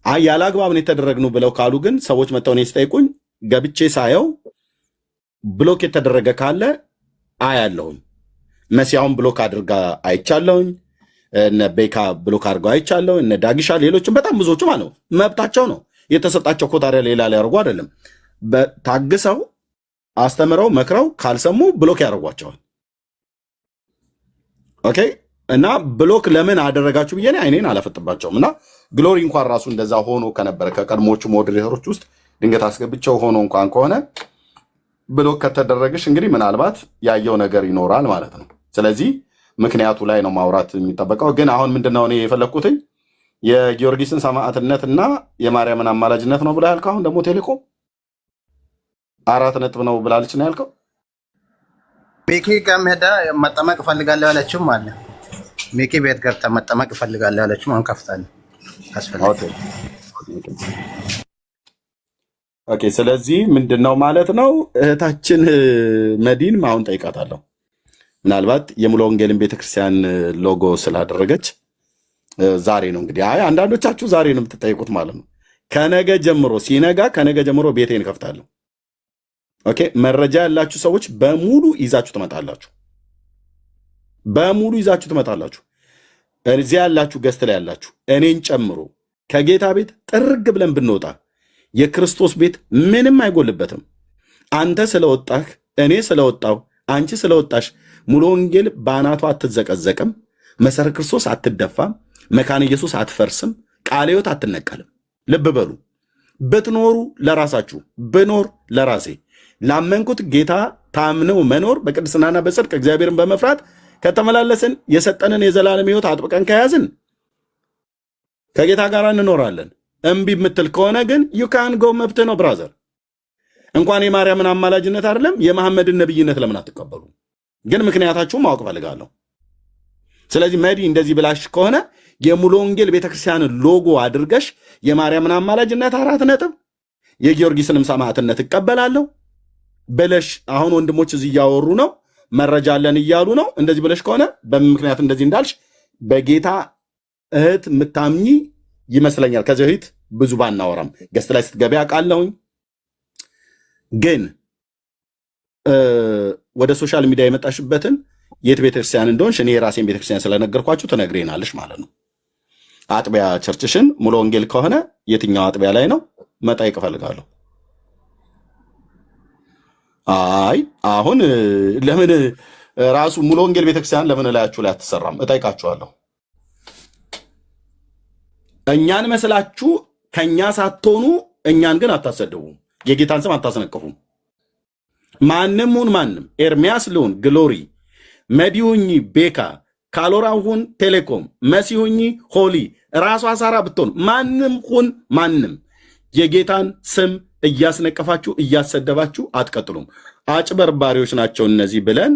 አይ ያለ አግባብ ነው የተደረግነው ብለው ካሉ ግን ሰዎች መጥተው እኔን ሲጠይቁኝ ገብቼ ሳየው ብሎክ የተደረገ ካለ አያለሁኝ። መሲያውን ብሎክ አድርጋ አይቻለሁኝ። እነ ቤካ ብሎክ አድርገው አይቻለሁ። እነ ዳጊሻ ሌሎችም በጣም ብዙዎቹ ማለት ነው። መብታቸው ነው የተሰጣቸው እኮ ታዲያ ሌላ ሊያደርጉ አይደለም። ታግሰው አስተምረው መክረው ካልሰሙ ብሎክ ያደርጓቸዋል። ኦኬ እና ብሎክ ለምን አደረጋችሁ ብዬ አይኔን አላፈጥባቸውም። እና ግሎሪ እንኳን ራሱ እንደዛ ሆኖ ከነበረ ከቀድሞቹ ሞዴሬተሮች ውስጥ ድንገት አስገብቸው ሆኖ እንኳን ከሆነ ብሎክ ከተደረግሽ እንግዲህ ምናልባት ያየው ነገር ይኖራል ማለት ነው። ስለዚህ ምክንያቱ ላይ ነው ማውራት የሚጠበቀው። ግን አሁን ምንድነው እኔ የፈለግኩትኝ የጊዮርጊስን ሰማዕትነት እና የማርያምን አማላጅነት ነው ብላ ያልከው። አሁን ደግሞ ቴሌኮም 4 ነጥብ ነው ብላለች ነው ያልከው። ሚኪ ጋርም ሄዳ መጠመቅ እፈልጋለሁ ያለችውም አለ። ሚኪ ቤት ገብታ መጠመቅ እፈልጋለሁ ያለችውም አሁን ከፍታለሁ አስፈልጋለሁ። ኦኬ ስለዚህ ምንድነው ማለት ነው እህታችን መዲን አሁን ጠይቃታለሁ። ምናልባት የሙሉ ወንጌልን ቤተክርስቲያን ሎጎ ስላደረገች ዛሬ ነው እንግዲህ አንዳንዶቻችሁ ዛሬ ነው የምትጠይቁት ማለት ነው። ከነገ ጀምሮ ሲነጋ ከነገ ጀምሮ ቤቴን ከፍታለሁ። ኦኬ መረጃ ያላችሁ ሰዎች በሙሉ ይዛችሁ ትመጣላችሁ። በሙሉ ይዛችሁ ትመጣላችሁ። እዚያ ያላችሁ ገስት ላይ ያላችሁ እኔን ጨምሮ ከጌታ ቤት ጥርግ ብለን ብንወጣ የክርስቶስ ቤት ምንም አይጎልበትም። አንተ ስለወጣህ፣ እኔ ስለወጣሁ፣ አንቺ ስለወጣሽ ሙሉ ወንጌል በአናቷ አትዘቀዘቅም። መሰረት ክርስቶስ አትደፋም። መካነ ኢየሱስ አትፈርስም። ቃለ ሕይወት አትነቀልም። ልብ በሉ። ብትኖሩ ለራሳችሁ፣ ብኖር ለራሴ። ላመንኩት ጌታ ታምነው መኖር በቅድስናና በጽድቅ እግዚአብሔርን በመፍራት ከተመላለስን የሰጠንን የዘላለም ሕይወት አጥብቀን ከያዝን ከጌታ ጋር እንኖራለን። እምቢ የምትል ከሆነ ግን ዩካን ጎ መብትህ ነው ብራዘር። እንኳን የማርያምን አማላጅነት አይደለም የመሐመድን ነብይነት ለምን አትቀበሉ? ግን ምክንያታችሁን ማወቅ ፈልጋለሁ። ስለዚህ መዲ እንደዚህ ብላሽ ከሆነ የሙሉ ወንጌል ቤተክርስቲያንን ሎጎ አድርገሽ የማርያምን አማላጅነት 4 ነጥብ የጊዮርጊስንም ሰማዕትነት እቀበላለሁ ብለሽ አሁን ወንድሞች እዚህ እያወሩ ነው፣ መረጃ አለን እያሉ ነው። እንደዚህ ብለሽ ከሆነ በምን ምክንያት እንደዚህ እንዳልሽ በጌታ እህት ምታምኚ ይመስለኛል። ከዚህ በፊት ብዙ ባናወራም ገስት ላይ ስትገቢ አውቃለሁኝ። ግን ወደ ሶሻል ሚዲያ የመጣሽበትን የት ቤተክርስቲያን እንደሆንሽ እኔ የራሴን ቤተክርስቲያን ስለነገርኳችሁ ትነግሬናለሽ ማለት ነው። አጥቢያ ቸርችሽን ሙሉ ወንጌል ከሆነ የትኛው አጥቢያ ላይ ነው መጠየቅ እፈልጋለሁ። አይ አሁን ለምን ራሱ ሙሉ ወንጌል ቤተክርስቲያን ለምን ላያችሁ ላይ አትሰራም? እጠይቃችኋለሁ። እኛን መስላችሁ ከኛ ሳትሆኑ እኛን ግን አታሰደቡም። የጌታን ስም አታስነቅፉም። ማንም ሁን ማንም፣ ኤርሚያስ ልሁን ግሎሪ፣ መዲሁኝ ቤካ፣ ካሎራሁን ቴሌኮም፣ መሲሁኝ ሆሊ፣ ራሷ ሳራ ብትሆን ማንም ሁን ማንም የጌታን ስም እያስነቀፋችሁ እያሰደባችሁ አትቀጥሉም። አጭበርባሪዎች ናቸው እነዚህ ብለን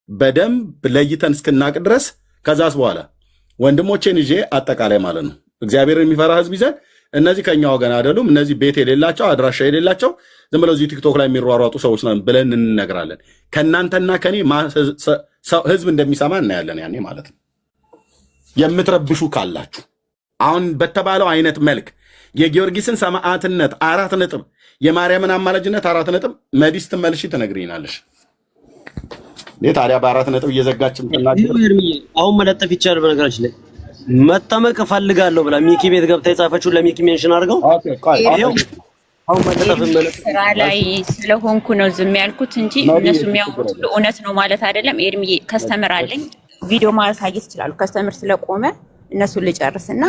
በደንብ ለይተን እስክናቅ ድረስ ከዛስ በኋላ ወንድሞቼን ይዤ አጠቃላይ ማለት ነው እግዚአብሔርን የሚፈራ ህዝብ ይዘን እነዚህ ከኛ ወገን አይደሉም፣ እነዚህ ቤት የሌላቸው አድራሻ የሌላቸው ዝም ብለው እዚህ ቲክቶክ ላይ የሚሯሯጡ ሰዎች ነን ብለን እንነግራለን። ከእናንተና ከኔ ህዝብ እንደሚሰማ እናያለን ያኔ ማለት ነው። የምትረብሹ ካላችሁ አሁን በተባለው አይነት መልክ የጊዮርጊስን ሰማዕትነት 4 ነጥብ የማርያምን አማላጅነት 4 ነጥብ መዲስ ትመልሺ ትነግሪናለሽ። ታዲያ በ4 ነጥብ እየዘጋችም አሁን መለጠፍ ይቻላል። በነገራችን ላይ መጠመቅ እፈልጋለሁ ብላ ሚኪ ቤት ገብታ የጻፈችውን ለሚኪ ሜንሽን አድርገው አሁን መለጠፍ ስራ ላይ ስለሆንኩ ነው ዝም ያልኩት እንጂ እነሱ የሚያወሩት ሁሉ እውነት ነው ማለት አይደለም። ኤርሚ ከስተመር አለኝ ቪዲዮ ማሳየት ይችላሉ። ከስተመር ስለቆመ እነሱን ልጨርስና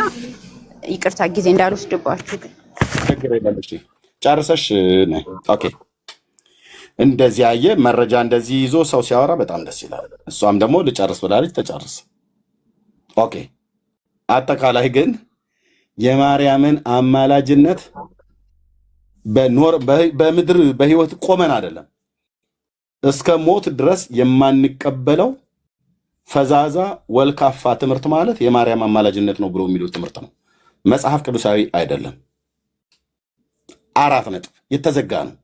ይቅርታ ጊዜ እንዳልወስድባችሁ ግን ጨርሰሽ ነይ። ኦኬ እንደዚህ አየ መረጃ እንደዚህ ይዞ ሰው ሲያወራ በጣም ደስ ይላል። እሷም ደግሞ ልጨርስ ብላለች፣ ተጨርስ። ኦኬ አጠቃላይ ግን የማርያምን አማላጅነት በምድር በህይወት ቆመን አይደለም እስከ ሞት ድረስ የማንቀበለው ፈዛዛ ወልካፋ ትምህርት ማለት የማርያም አማላጅነት ነው ብሎ የሚሉት ትምህርት ነው። መጽሐፍ ቅዱሳዊ አይደለም። 4 ነጥብ የተዘጋ ነው።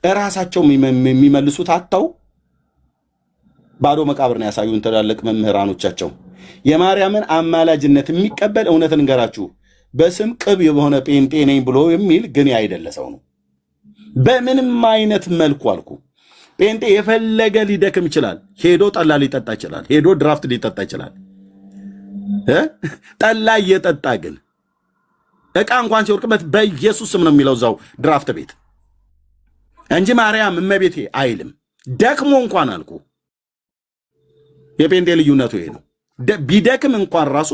እራሳቸው የሚመልሱት አጣው ባዶ መቃብር ነው ያሳዩን ትላልቅ መምህራኖቻቸው። የማርያምን አማላጅነት የሚቀበል እውነት እንገራችሁ በስም ቅብ የሆነ ጴንጤ ነኝ ብሎ የሚል ግን ያይደለ ሰው ነው። በምንም አይነት መልኩ አልኩ ጴንጤ የፈለገ ሊደክም ይችላል። ሄዶ ጠላ ሊጠጣ ይችላል። ሄዶ ድራፍት ሊጠጣ ይችላል። ጠላ እየጠጣ ግን ዕቃ እንኳን ሲወርቅበት በኢየሱስ ስም ነው የሚለው እዛው ድራፍት ቤት እንጂ ማርያም እመቤቴ አይልም። ደክሞ እንኳን አልኩ የጴንጤ ልዩነቱ ይሄ ነው። ቢደክም እንኳን ራሱ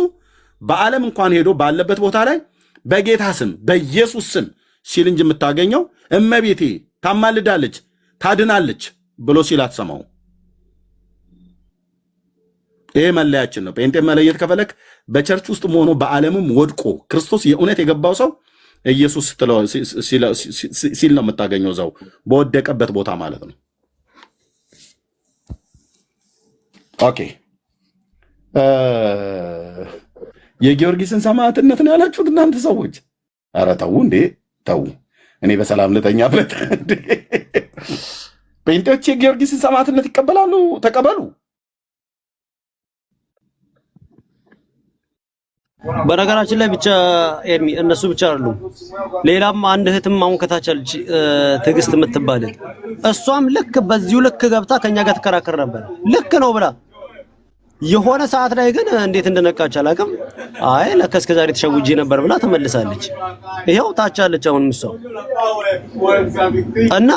በዓለም እንኳን ሄዶ ባለበት ቦታ ላይ በጌታ ስም በኢየሱስ ስም ሲል እንጂ የምታገኘው እመቤቴ ታማልዳለች ታድናለች ብሎ ሲል አትሰማው። ይሄ መለያችን ነው። ጴንጤ መለየት ከፈለክ በቸርች ውስጥ ሆኖ በዓለምም ወድቆ ክርስቶስ የእውነት የገባው ሰው ኢየሱስ ሲል ነው የምታገኘው እዛው በወደቀበት ቦታ ማለት ነው። ኦኬ የጊዮርጊስን ሰማዕትነት ነው ያላችሁት እናንተ ሰዎች። ኧረ ተው እንዴ ተው። እኔ በሰላም ልተኛበት። ጴንጤዎች የጊዮርጊስን ሰማዕትነት ይቀበላሉ። ተቀበሉ። በነገራችን ላይ ብቻ ኤርሚ እነሱ ብቻ አይደሉም። ሌላም አንድ እህትም አሁን ከታች አለች ትዕግስት የምትባል እሷም ልክ በዚሁ ልክ ገብታ ከኛ ጋር ተከራከር ነበር። ልክ ነው ብላ የሆነ ሰዓት ላይ ግን እንዴት እንደነቃች አላውቅም። አይ ለካ እስከ ዛሬ ተሸውጄ ነበር ብላ ተመልሳለች። ይሄው ታች አለች አሁን እሷ እና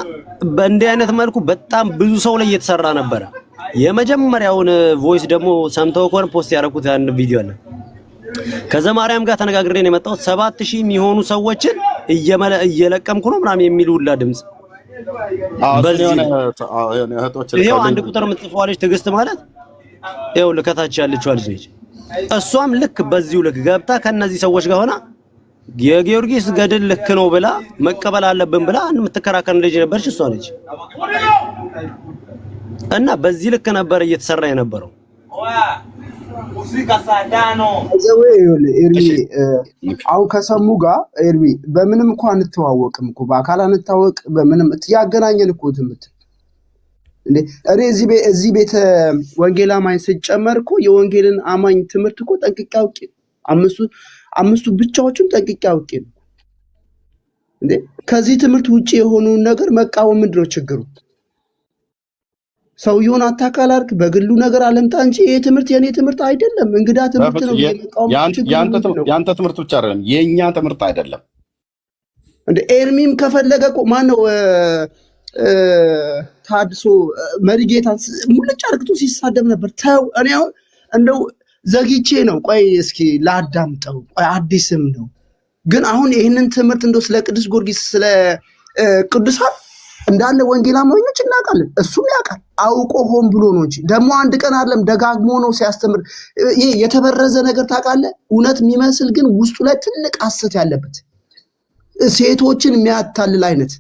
በእንዲህ አይነት መልኩ በጣም ብዙ ሰው ላይ እየተሰራ ነበር። የመጀመሪያውን ቮይስ ደግሞ ሰምተው ከሆነ ፖስት ያደረኩት አንድ ቪዲዮ አለ። ከዘማርያም ጋር ተነጋግሬ ነው የመጣሁት 7000 የሚሆኑ ሰዎችን እየለቀምኩ ነው ምናምን የሚሉ ሁላ ድምጽ ይሄው አንድ ቁጥር የምትጽፈዋለች ትዕግስት ማለት ይሄው ልከታች ያለችው ልጅ ነች። እሷም ልክ በዚሁ ልክ ገብታ ከነዚህ ሰዎች ጋር ሆና የጊዮርጊስ ገድል ልክ ነው ብላ መቀበል አለብን ብላ የምትከራከር ልጅ ነበርሽ እሷ ነች። እና በዚህ ልክ ነበር እየተሰራ የነበረው። ኤርሚ አሁን ከሰሙ ጋር ኤርሚ በምንም እንኳን አንተዋወቅም እኮ በአካል አንታወቅ በምንም ያገናኘን እኮ ትምት እንዴ እኔ እዚህ ቤተ ወንጌል አማኝ ስጨመር እኮ የወንጌልን አማኝ ትምህርት እኮ ጠንቅቄ አውቄ አምስቱ ብቻዎችን ጠንቅቄ አውቄ ነው እንዴ። ከዚህ ትምህርት ውጪ የሆነውን ነገር መቃወም ምንድነው ችግሩ? ሰውየውን አታካላርክ በግሉ ነገር አለምጣ እንጂ ይሄ ትምህርት የኔ ትምህርት አይደለም። እንግዳ ትምህርት ነው። ያንተ ትምህርት ብቻ አይደለም፣ የኛ ትምህርት አይደለም እንደ ኤርሚም ከፈለገ እኮ ማን ነው ታድሶ መሪጌታ ሙልጭ አርግቶ ሲሳደብ ነበር። ተው እኔ አሁን እንደው ዘግይቼ ነው ቆይ እስኪ ላዳምጠው። ቆይ አዲስም ነው ግን አሁን ይሄንን ትምህርት እንደው ስለ ቅዱስ ጊዮርጊስ ስለ ቅዱሳን እንዳለ ወንጌል አማኞች እናውቃለን። እሱም ያውቃል አውቆ ሆን ብሎ ነው እንጂ ደግሞ አንድ ቀን አይደለም ደጋግሞ ነው ሲያስተምር። ይሄ የተበረዘ ነገር ታውቃለህ፣ እውነት የሚመስል ግን ውስጡ ላይ ትልቅ ሐሰት ያለበት ሴቶችን የሚያታልል አይነት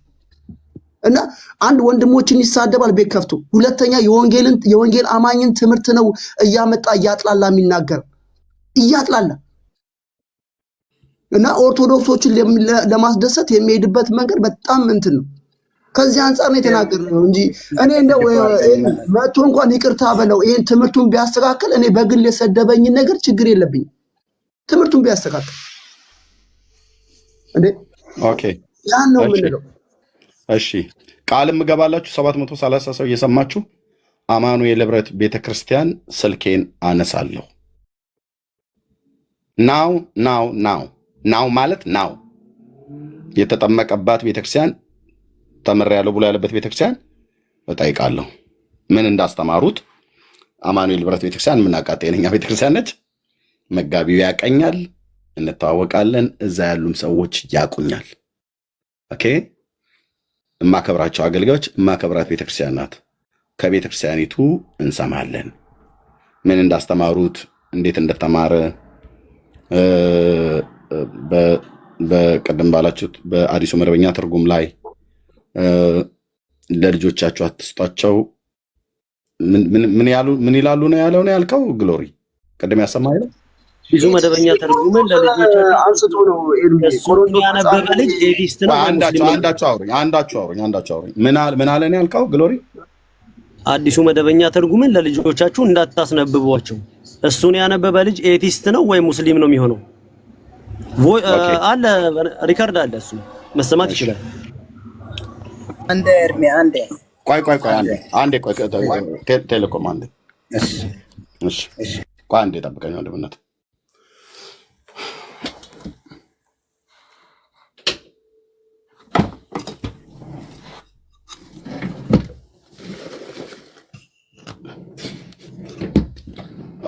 እና አንድ ወንድሞችን ይሳደባል ቤት ከፍቶ፣ ሁለተኛ የወንጌል አማኝን ትምህርት ነው እያመጣ እያጥላላ የሚናገር እያጥላላ እና ኦርቶዶክሶችን ለማስደሰት የሚሄድበት መንገድ በጣም እንትን ነው። ከዚህ አንፃር ነው የተናገረው እንጂ እኔ እንደው መጥቶ እንኳን ይቅርታ በለው ይሄን ትምህርቱን ቢያስተካክል እኔ በግል የሰደበኝ ነገር ችግር የለብኝም። ትምህርቱን ቢያስተካክል እንዴ ኦኬ ያን ነው የምንለው። እሺ ቃልም ገባላችሁ 730 ሰው እየሰማችሁ አማኑኤል ህብረት ቤተክርስቲያን ስልኬን አነሳለሁ። ናው ማለት ናው የተጠመቀባት ቤተክርስቲያን ተመሪያለሁ ብሎ ያለበት ቤተክርስቲያን እጠይቃለሁ። ምን እንዳስተማሩት አማኑኤል ህብረት ቤተክርስቲያን የምናውቃት ጤነኛ ቤተክርስቲያን ነች። መጋቢው ያቀኛል፣ እንተዋወቃለን። እዛ ያሉም ሰዎች ያቁኛል። ኦኬ እማከብራቸው አገልጋዮች እማከብራት ቤተክርስቲያን ናት። ከቤተክርስቲያኒቱ እንሰማለን ምን እንዳስተማሩት እንዴት እንደተማረ በቀደም ባላችሁት በአዲሱ መደበኛ ትርጉም ላይ ለልጆቻችሁ አትስጧቸው ምን ይላሉ ነው ያለው ነው ያልከው ግሎሪ ቀደም ያሰማኸው ብዙ መደበኛ ትርጉምን ለልጆቻችሁ አንስቶ ነው ቆሮንቶስ ያነበበ ልጅ ኤዲስት ነው። አንዳችሁ አውሩኝ ምን አለ ነው ያልከው ግሎሪ? አዲሱ መደበኛ ትርጉምን ለልጆቻችሁ እንዳታስነብቧቸው እሱን ያነበበ ልጅ ኤቲስት ነው ወይ ሙስሊም ነው የሚሆነው? አለ ሪካርድ አለ፣ እሱ መሰማት ይችላል። አንዴ እርሜ አንዴ ቆይ አንዴ ቆይ ቴሌኮም አንዴ እሺ ቆይ አንዴ ጠብቀኝ ወንድምነት።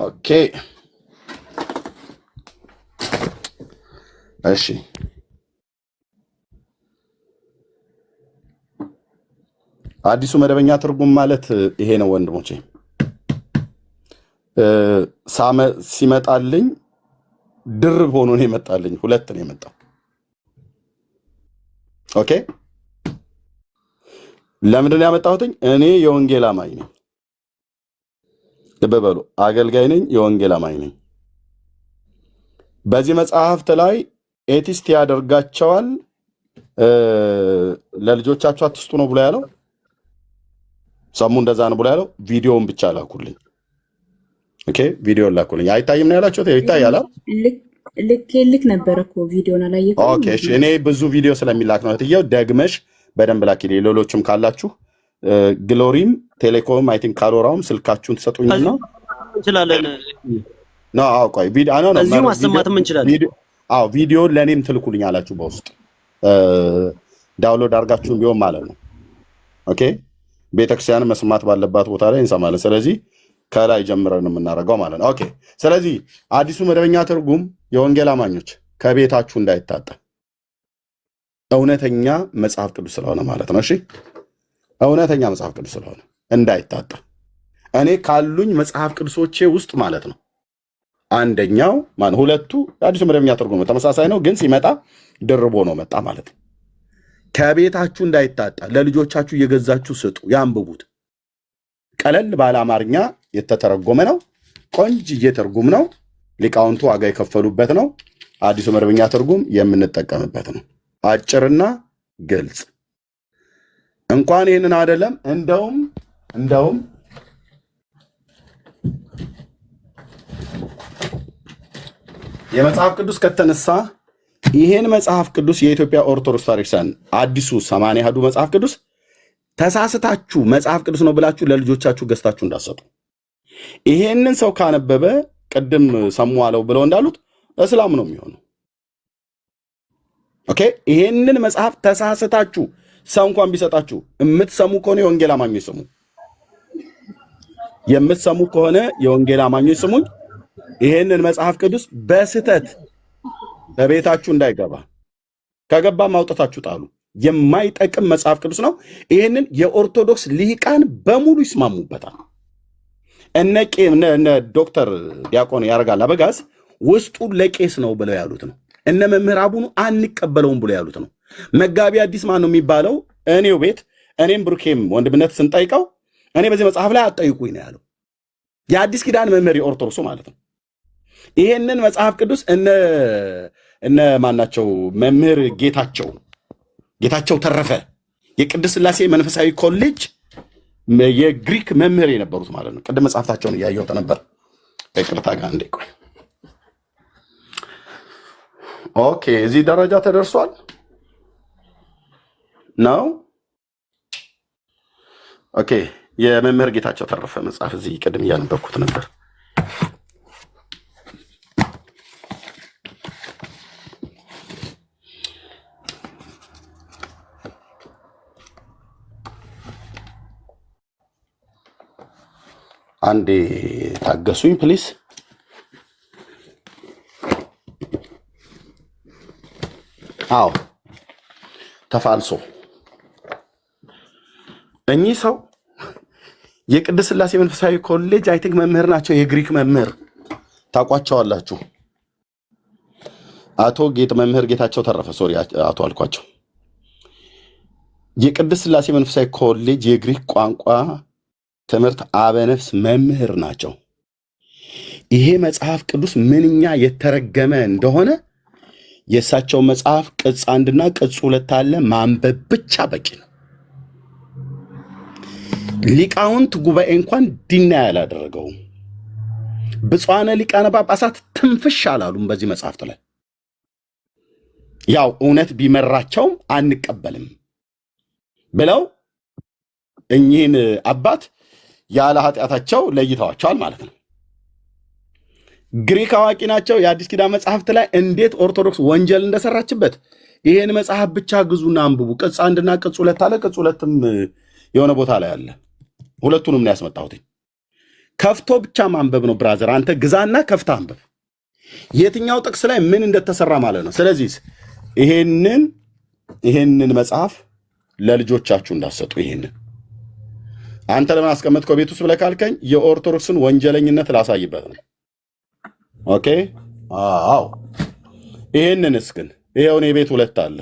ኦኬ እሺ አዲሱ መደበኛ ትርጉም ማለት ይሄ ነው ወንድሞቼ። ሲመጣልኝ ድርብ ሆኖ ነው የመጣልኝ፣ ሁለት ነው የመጣው። ኦኬ ለምንድን ነው ያመጣሁትኝ? እኔ የወንጌል አማኝ ነኝ። ልብ በሉ፣ አገልጋይ ነኝ፣ የወንጌል አማኝ ነኝ። በዚህ መጽሐፍት ላይ ኤቲስት ያደርጋቸዋል ለልጆቻቸው አትስጡ ነው ብሎ ያለው። ሰሙ እንደዛ ነው ብሎ ያለው። ቪዲዮውን ብቻ ላኩልኝ። ኦኬ ቪዲዮውን ላኩልኝ። አይታይም ነው ያላችሁት? ይታያል። ልክ ነበር እኮ ቪዲዮን አላየሁም። ኦኬ እሺ፣ እኔ ብዙ ቪዲዮ ስለሚላክ ነው እትየው፣ ደግመሽ በደንብ ላኪልኝ። ሌሎችም ካላችሁ ግሎሪም ቴሌኮም አይ ቲንክ ካሎራውም ስልካችሁን ትሰጡኝና እንችላለን ነው። አዎ ቆይ ቪዲዮ ነው እዚሁ ማሰማትም እንችላለን። አዎ ቪዲዮ ለኔም ትልኩልኝ አላችሁ በውስጥ ዳውንሎድ አድርጋችሁም ቢሆን ማለት ነው። ኦኬ ቤተክርስቲያን መስማት ባለባት ቦታ ላይ እንሰማለን። ስለዚህ ከላይ ጀምረን የምናደርገው ማለት ነው። ኦኬ ስለዚህ አዲሱ መደበኛ ትርጉም የወንጌል አማኞች ከቤታችሁ እንዳይታጣ እውነተኛ መጽሐፍ ቅዱስ ስለሆነ ማለት ነው። እሺ እውነተኛ መጽሐፍ ቅዱስ ስለሆነ እንዳይታጣ እኔ ካሉኝ መጽሐፍ ቅዱሶቼ ውስጥ ማለት ነው አንደኛው ሁለቱ አዲሱ መደበኛ ትርጉም ተመሳሳይ ነው፣ ግን ሲመጣ ድርቦ ነው መጣ ማለት ነው። ከቤታችሁ እንዳይታጣ ለልጆቻችሁ እየገዛችሁ ስጡ፣ ያንብቡት። ቀለል ባለ አማርኛ የተተረጎመ ነው። ቆንጅዬ ትርጉም ነው። ሊቃውንቱ ዋጋ የከፈሉበት ነው። አዲሱ መደበኛ ትርጉም የምንጠቀምበት ነው። አጭርና ግልጽ። እንኳን ይህንን አይደለም እንደውም የመጽሐፍ ቅዱስ ከተነሳ ይሄን መጽሐፍ ቅዱስ የኢትዮጵያ ኦርቶዶክስ ታሪክሳን አዲሱ 80 አሐዱ መጽሐፍ ቅዱስ ተሳስታችሁ መጽሐፍ ቅዱስ ነው ብላችሁ ለልጆቻችሁ ገዝታችሁ እንዳሰጡ። ይሄንን ሰው ካነበበ ቅድም ሰሙ አለው ብለው እንዳሉት እስላም ነው የሚሆነው። ኦኬ ይሄንን መጽሐፍ ተሳስታችሁ ሰው እንኳን ቢሰጣችሁ የምትሰሙ ከሆነ የወንጌል አማኞች ስሙ። የምትሰሙ ከሆነ የወንጌል አማኞች ስሙኝ። ይሄንን መጽሐፍ ቅዱስ በስተት በቤታችሁ እንዳይገባ፣ ከገባ ማውጣታችሁ ጣሉ። የማይጠቅም መጽሐፍ ቅዱስ ነው። ይሄንን የኦርቶዶክስ ልሂቃን በሙሉ ይስማሙበታል። እነ ዶክተር ዲያቆን ያረጋል አበጋዝ ውስጡን ለቄስ ነው ብለው ያሉት ነው። እነ መምህር አቡኑ አንቀበለውም ብለው ያሉት ነው። መጋቢ አዲስ ማን ነው የሚባለው? እኔው ቤት እኔም ብሩኬም ወንድምነት ስንጠይቀው እኔ በዚህ መጽሐፍ ላይ አጠይቁኝ ነው ያለው። የአዲስ ኪዳን መምህር የኦርቶዶክሱ ማለት ነው። ይሄንን መጽሐፍ ቅዱስ እነ ማናቸው መምህር ጌታቸው ተረፈ የቅድስት ሥላሴ መንፈሳዊ ኮሌጅ የግሪክ መምህር የነበሩት ማለት ነው። ቅድም መጽሐፍታቸውን እያየሁት ነበር። በቅርታ ጋር እንደ ቆይ ኦኬ፣ እዚህ ደረጃ ተደርሷል ነው። ኦኬ የመምህር ጌታቸው ተረፈ መጽሐፍ እዚህ ቅድም እያነበብኩት ነበር። አንዴ ታገሱኝ ፕሊስ። አዎ ተፋልሶ እኚህ ሰው የቅድስት ሥላሴ መንፈሳዊ ኮሌጅ አይ ቲንክ መምህር ናቸው። የግሪክ መምህር ታውቋቸዋላችሁ። መምህር ጌታቸው ተረፈ ሶሪ አቶ አልኳቸው። የቅድስት ሥላሴ መንፈሳዊ ኮሌጅ የግሪክ ቋንቋ ትምህርት አበነፍስ መምህር ናቸው። ይሄ መጽሐፍ ቅዱስ ምንኛ የተረገመ እንደሆነ የእሳቸው መጽሐፍ ቅጽ 1 ቅጽ 2 አለ። ማንበብ ብቻ በቂ ነው። ሊቃውንት ጉባኤ እንኳን ዲና ያላደረገው ብፁዓነ ሊቃነ ጳጳሳት ትንፍሽ አላሉም በዚህ መጽሐፍት ላይ። ያው እውነት ቢመራቸውም አንቀበልም ብለው እኚህን አባት ያለ ኃጢአታቸው ለይተዋቸዋል ማለት ነው። ግሪክ አዋቂ ናቸው። የአዲስ ኪዳን መጽሐፍት ላይ እንዴት ኦርቶዶክስ ወንጀል እንደሰራችበት ይሄን መጽሐፍ ብቻ ግዙና አንብቡ። ቅጽ 1 እና ቅጽ 2 አለ። ቅጽ 2ም የሆነ ቦታ ላይ አለ። ሁለቱንም ነው ያስመጣሁት። ከፍቶ ብቻ ማንበብ ነው ብራዘር። አንተ ግዛና ከፍታ አንብብ፣ የትኛው ጥቅስ ላይ ምን እንደተሰራ ማለት ነው። ስለዚህ ይሄንን መጽሐፍ ለልጆቻችሁ እንዳሰጡ። ይሄንን አንተ ለምን አስቀመጥከው ቤት ውስጥ ብለህ ካልከኝ የኦርቶዶክስን ወንጀለኝነት ላሳይበት ነው። ኦኬ አዎ። ይሄንንስ ግን ይሄው እኔ ቤት 2 አለ።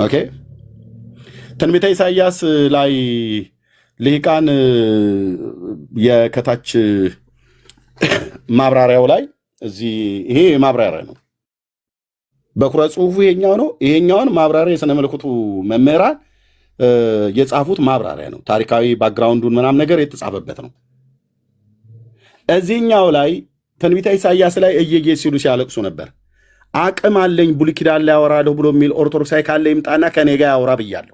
ኦኬ ትንቢተ ኢሳይያስ ላይ ልሂቃን የከታች ማብራሪያው ላይ እዚህ ይሄ ማብራሪያ ነው። በኩረ ጽሁፉ ይሄኛው ነው። ይሄኛውን ማብራሪያ የሥነ መለኮቱ መምህራን የጻፉት ማብራሪያ ነው። ታሪካዊ ባክግራውንዱን ምናምን ነገር የተጻፈበት ነው። እዚህኛው ላይ ትንቢተ ኢሳይያስ ላይ እየየ ሲሉ ሲያለቅሱ ነበር። አቅም አለኝ ብሉይ ኪዳን ላይ ያወራለሁ ብሎ የሚል ኦርቶዶክሳዊ ካለ ይምጣና ከኔ ጋር ያወራ ብያለሁ።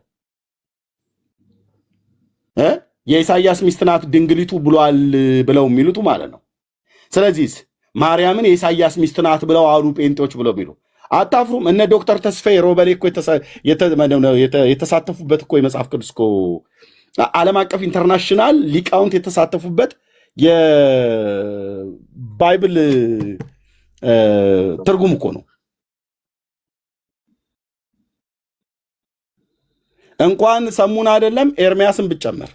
የኢሳይያስ ሚስት ናት ድንግሊቱ ብሏል ብለው የሚሉት ማለት ነው። ስለዚህ ማርያምን የኢሳይያስ ሚስት ናት ብለው አሉ ጴንጤዎች ብለው የሚሉ አታፍሩም? እነ ዶክተር ተስፋዬ ሮበሌ እኮ የተሳተፉበት እኮ የመጽሐፍ ቅዱስ እኮ ዓለም አቀፍ ኢንተርናሽናል ሊቃውንት የተሳተፉበት የባይብል ትርጉም እኮ ነው። እንኳን ሰሙን አይደለም ኤርሚያስን ብጨመር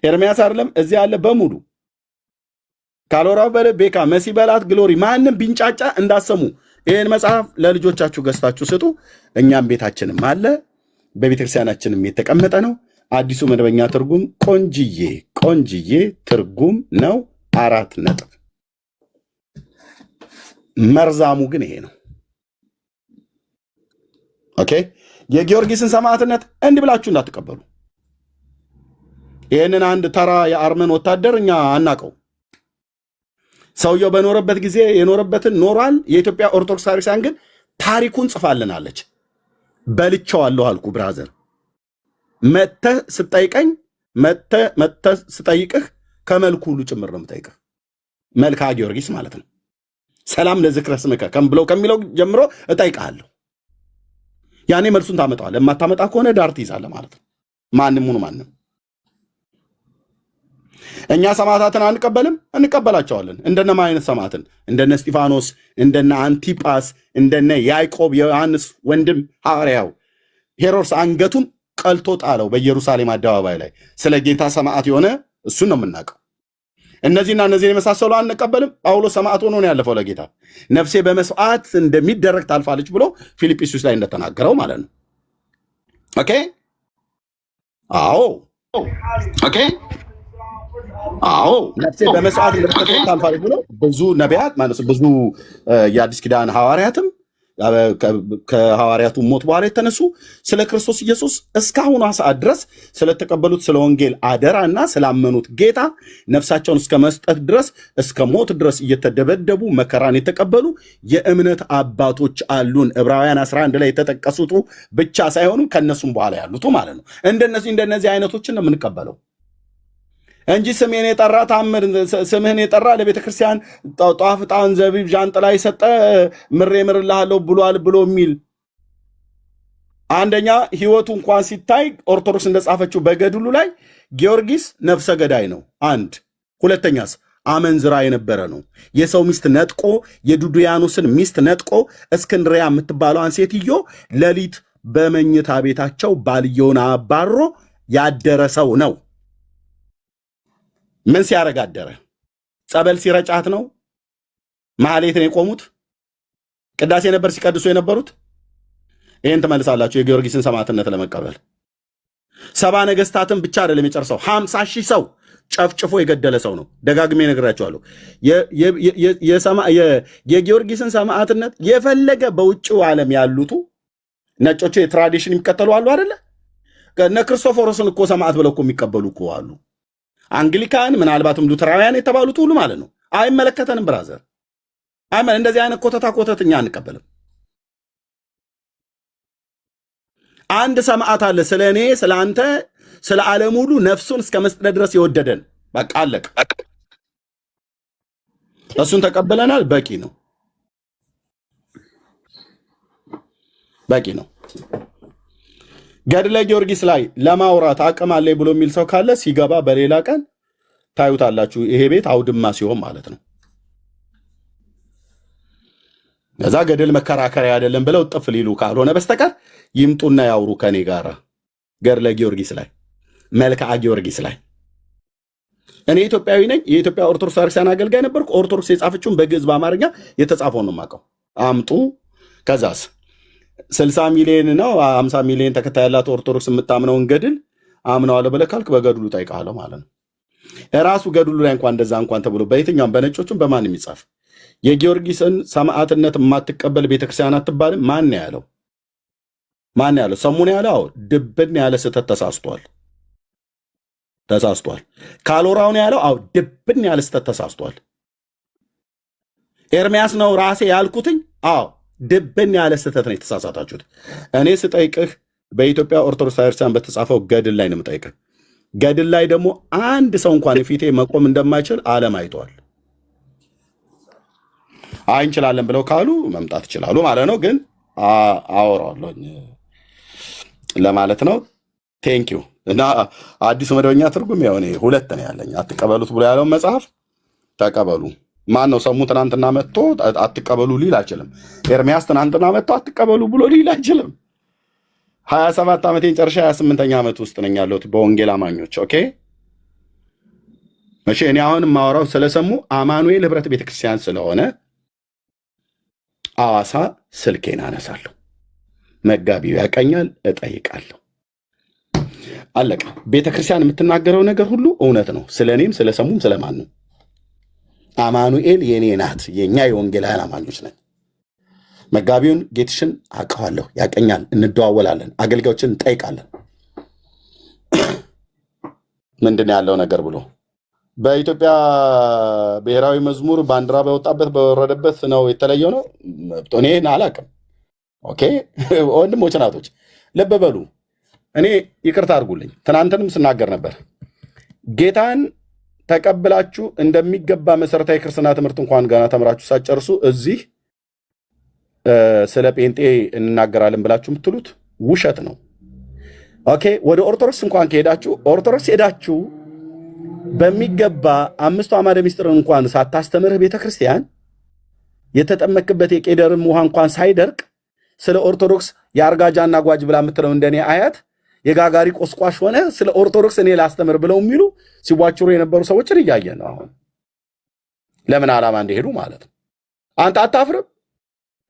ኤርሚያስ አይደለም እዚህ ያለ በሙሉ ካልወራው በለ ቤካ መሲ በላት ግሎሪ ማንም ቢንጫጫ እንዳሰሙ ይሄን መጽሐፍ ለልጆቻችሁ ገዝታችሁ ስጡ። እኛም ቤታችንም አለ፣ በቤተክርስቲያናችንም የተቀመጠ ነው። አዲሱ መደበኛ ትርጉም ቆንጅዬ ትርጉም ነው። 4 ነጥብ። መርዛሙ ግን ይሄ ነው። ኦኬ የጊዮርጊስን ሰማዕትነት እንዲህ ብላችሁ እንዳትቀበሉ። ይህንን አንድ ተራ የአርመን ወታደር እኛ አናቀው። ሰውየው በኖረበት ጊዜ የኖረበትን ኖሯል። የኢትዮጵያ ኦርቶዶክስ ታሪክሳን ግን ታሪኩን ጽፋልናለች። በልቼዋለሁ አልኩ ብራዘር። መተህ ስጠይቅህ ከመልኩ ሁሉ ጭምር ነው የምጠይቅህ። መልካ ጊዮርጊስ ማለት ነው። ሰላም ለዝክረ ስምከ ብለው ከሚለው ጀምሮ እጠይቅሃለሁ። ያኔ መልሱን ታመጣዋለህ። የማታመጣ ከሆነ ዳር ትይዛለህ ማለት ነው። ማንም ሁኑ ማንም። እኛ ሰማዕታትን አንቀበልም? እንቀበላቸዋለን። እንደነማ አይነት ሰማዕትን? እንደነ እስጢፋኖስ፣ እንደነ አንቲጳስ፣ እንደነ ያዕቆብ የዮሐንስ ወንድም ሐዋርያው ሄሮድስ አንገቱን ቀልቶ ጣለው በኢየሩሳሌም አደባባይ ላይ። ስለ ጌታ ሰማዕት የሆነ እሱን ነው የምናውቀው። እነዚህና እነዚህን የመሳሰሉ አንቀበልም። ጳውሎስ ሰማዕት ሆኖ ነው ያለፈው ለጌታ። ነፍሴ በመስዋዕት እንደሚደረግ ታልፋለች ብሎ ፊልጵስዩስ ላይ እንደተናገረው ማለት ነው። ኦኬ አዎ ኦኬ አዎ ነፍሴ በመስዋዕት እንደሚደረግ ታልፋለች ብሎ ብዙ ነቢያት ማለት ብዙ የአዲስ ኪዳን ሐዋርያትም ከሐዋርያቱ ሞት በኋላ የተነሱ ስለ ክርስቶስ ኢየሱስ እስካሁኗ ሰዓት ድረስ ስለተቀበሉት ስለ ወንጌል አደራና ስላመኑት ጌታ ነፍሳቸውን እስከ መስጠት ድረስ እስከ ሞት ድረስ እየተደበደቡ መከራን የተቀበሉ የእምነት አባቶች አሉን። ዕብራውያን 11 ላይ የተጠቀሱት ብቻ ሳይሆኑ ከነሱም በኋላ ያሉት ማለት ነው። እንደነዚህ አይነቶችን ነው የምንቀበለው እንጂ ስምህን የጠራ ታምር ስምህን የጠራ ለቤተ ክርስቲያን ጧፍ፣ ዕጣን፣ ዘቢብ፣ ዣንጥላ የሰጠ ምሬ ምርልሃለሁ ብሏል ብሎ የሚል አንደኛ ህይወቱ እንኳን ሲታይ ኦርቶዶክስ እንደጻፈችው በገድሉ ላይ ጊዮርጊስ ነፍሰ ገዳይ ነው። አንድ ሁለተኛስ አመንዝራ የነበረ ነው። የሰው ሚስት ነጥቆ የዱድያኖስን ሚስት ነጥቆ እስክንድሪያ የምትባለዋን ሴትዮ ሌሊት በመኝታ ቤታቸው ባልየውን አባሮ ያደረ ሰው ነው። ምን ሲያረግ አደረ? ጸበል ሲረጫት ነው። ማህሌት ነው የቆሙት። ቅዳሴ ነበር ሲቀድሱ የነበሩት። ይህን ትመልሳላችሁ የጊዮርጊስን ሰማዕትነት ለመቀበል። 70 ነገስታትን ብቻ አይደለም የጨርሰው 50,000 ሰው ጨፍጭፎ የገደለ ሰው ነው። ደጋግሜ ነግራችኋለሁ። የጊዮርጊስን ሰማዕትነት የፈለገ በውጭው ዓለም ያሉቱ ነጮቹ የትራዲሽን የሚከተሉ አሉ አይደለ? እነ ክርስቶፎሮስን እኮ ሰማዕት ብለው እኮ የሚቀበሉ እኮ አሉ። አንግሊካን ምናልባትም ሉተራውያን የተባሉት ሁሉ ማለት ነው። አይመለከተንም ብራዘር። እንደዚህ አይነት ኮተት እኛ አንቀበልም። አንድ ሰማዕት አለ ስለ እኔ ስለ አንተ ስለ ዓለም ሁሉ ነፍሱን እስከ መስጠት ድረስ የወደደን። በቃ አለቀ። እሱን ተቀበለናል። በቂ ነው፣ በቂ ነው። ገድለ ጊዮርጊስ ላይ ለማውራት አቅም አለኝ ብሎ የሚል ሰው ካለ ሲገባ በሌላ ቀን ታዩታላችሁ። ይሄ ቤት አውድማ ሲሆን ማለት ነው። ከዛ ገድል መከራከሪያ አይደለም ብለው ጥፍ ሊሉ ካልሆነ በስተቀር ይምጡና ያውሩ ከኔ ጋር ገድለ ጊዮርጊስ ላይ መልክዓ ጊዮርጊስ ላይ። እኔ ኢትዮጵያዊ ነኝ። የኢትዮጵያ ኦርቶዶክስ ክርስቲያን አገልጋይ ነበርኩ። ኦርቶዶክስ የጻፈችውን በግዕዝ በአማርኛ የተጻፈውን ነው የማውቀው። አምጡ። ከዛስ 60 ሚሊዮን ነው 50 ሚሊዮን ተከታይ ያላት ኦርቶዶክስ የምታምነውን ገድል አምነዋለሁ ብለህ ካልክ በገድሉ ጠይቃለሁ ማለት ነው። ራሱ ገድሉ ላይ እንኳን እንደዛ እንኳን ተብሎ በየትኛውም በነጮቹም በማን የሚጻፍ የጊዮርጊስን ሰማዕትነት የማትቀበል ቤተክርስቲያን አትባልም። ማን ያለው? ማን ያለው? ሰሙን ያለው ድብን ያለ ስህተት ተሳስቷል። ካሎራውን ያለው ድብን ያለ ስህተት ተሳስቷል። ኤርሚያስ ነው ራሴ ያልኩትኝ። ድብን ያለ ስህተት ነው የተሳሳታችሁት። እኔ ስጠይቅህ በኢትዮጵያ ኦርቶዶክስ ክርስቲያን በተጻፈው ገድል ላይ ነው የምጠይቅህ። ገድል ላይ ደግሞ አንድ ሰው እንኳን ፊቴ መቆም እንደማይችል ዓለም አይተዋል። እንችላለን ብለው ካሉ መምጣት ይችላሉ ማለት ነው። ግን አወራዋለሁ ለማለት ነው። ቴንኪዩ። እና አዲሱ መደበኛ ትርጉም የሆነ ሁለት ነው ያለኝ። አትቀበሉት ብሎ ያለውን መጽሐፍ ተቀበሉ። ማን ነው ሰሙ? ትናንትና መጥቶ አትቀበሉ ሊል አይችልም። ኤርሚያስ ትናንትና መጥቶ አትቀበሉ ብሎ ሊል አይችልም። 27 ዓመቴን ጨርሼ 28ኛ ዓመት ውስጥ ነኝ ያለሁት በወንጌል አማኞች። ኦኬ እሺ። እኔ አሁን የማወራው ስለሰሙ አማኑኤል ህብረት ቤተክርስቲያን ስለሆነ አዋሳ ስልኬን አነሳለሁ። መጋቢው ያቀኛል፣ እጠይቃለሁ። አለቀ። ቤተክርስቲያን የምትናገረው ነገር ሁሉ እውነት ነው። ስለ እኔም ስለሰሙም ስለማንም አማኑኤል የኔ ናት። የኛ የወንጌላውያን አማኞች ነን። መጋቢውን ጌትሽን አውቀዋለሁ፣ ያቀኛል፣ እንደዋወላለን፣ አገልጋዮችን እንጠይቃለን። ምንድን ያለው ነገር ብሎ በኢትዮጵያ ብሔራዊ መዝሙር ባንዲራ በወጣበት በወረደበት ነው የተለየው ነው። እኔን አላውቅም። ኦኬ ወንድሞች ናቶች ልብ በሉ። እኔ ይቅርታ አድርጉልኝ፣ ትናንትንም ስናገር ነበር። ጌታን ተቀብላችሁ እንደሚገባ መሰረታዊ ክርስትና ትምህርት እንኳን ገና ተምራችሁ ሳትጨርሱ እዚህ ስለ ጴንጤ እንናገራለን ብላችሁ የምትሉት ውሸት ነው። ኦኬ ወደ ኦርቶዶክስ እንኳን ከሄዳችሁ ኦርቶዶክስ ሄዳችሁ በሚገባ አምስቱ አዕማደ ምስጢር እንኳን ሳታስተምርህ ቤተክርስቲያን የተጠመክበት የቄደርም ውሃ እንኳን ሳይደርቅ ስለ ኦርቶዶክስ የአርጋጃና ጓጅ ብላ የምትለው እንደኔ አያት የጋጋሪ ቆስቋሽ ሆነ ስለ ኦርቶዶክስ እኔ ላስተምር ብለው የሚሉ ሲዋችሩ የነበሩ ሰዎችን እያየን ነው። አሁን ለምን ዓላማ እንደሄዱ ማለት ነው። አንተ አታፍርም?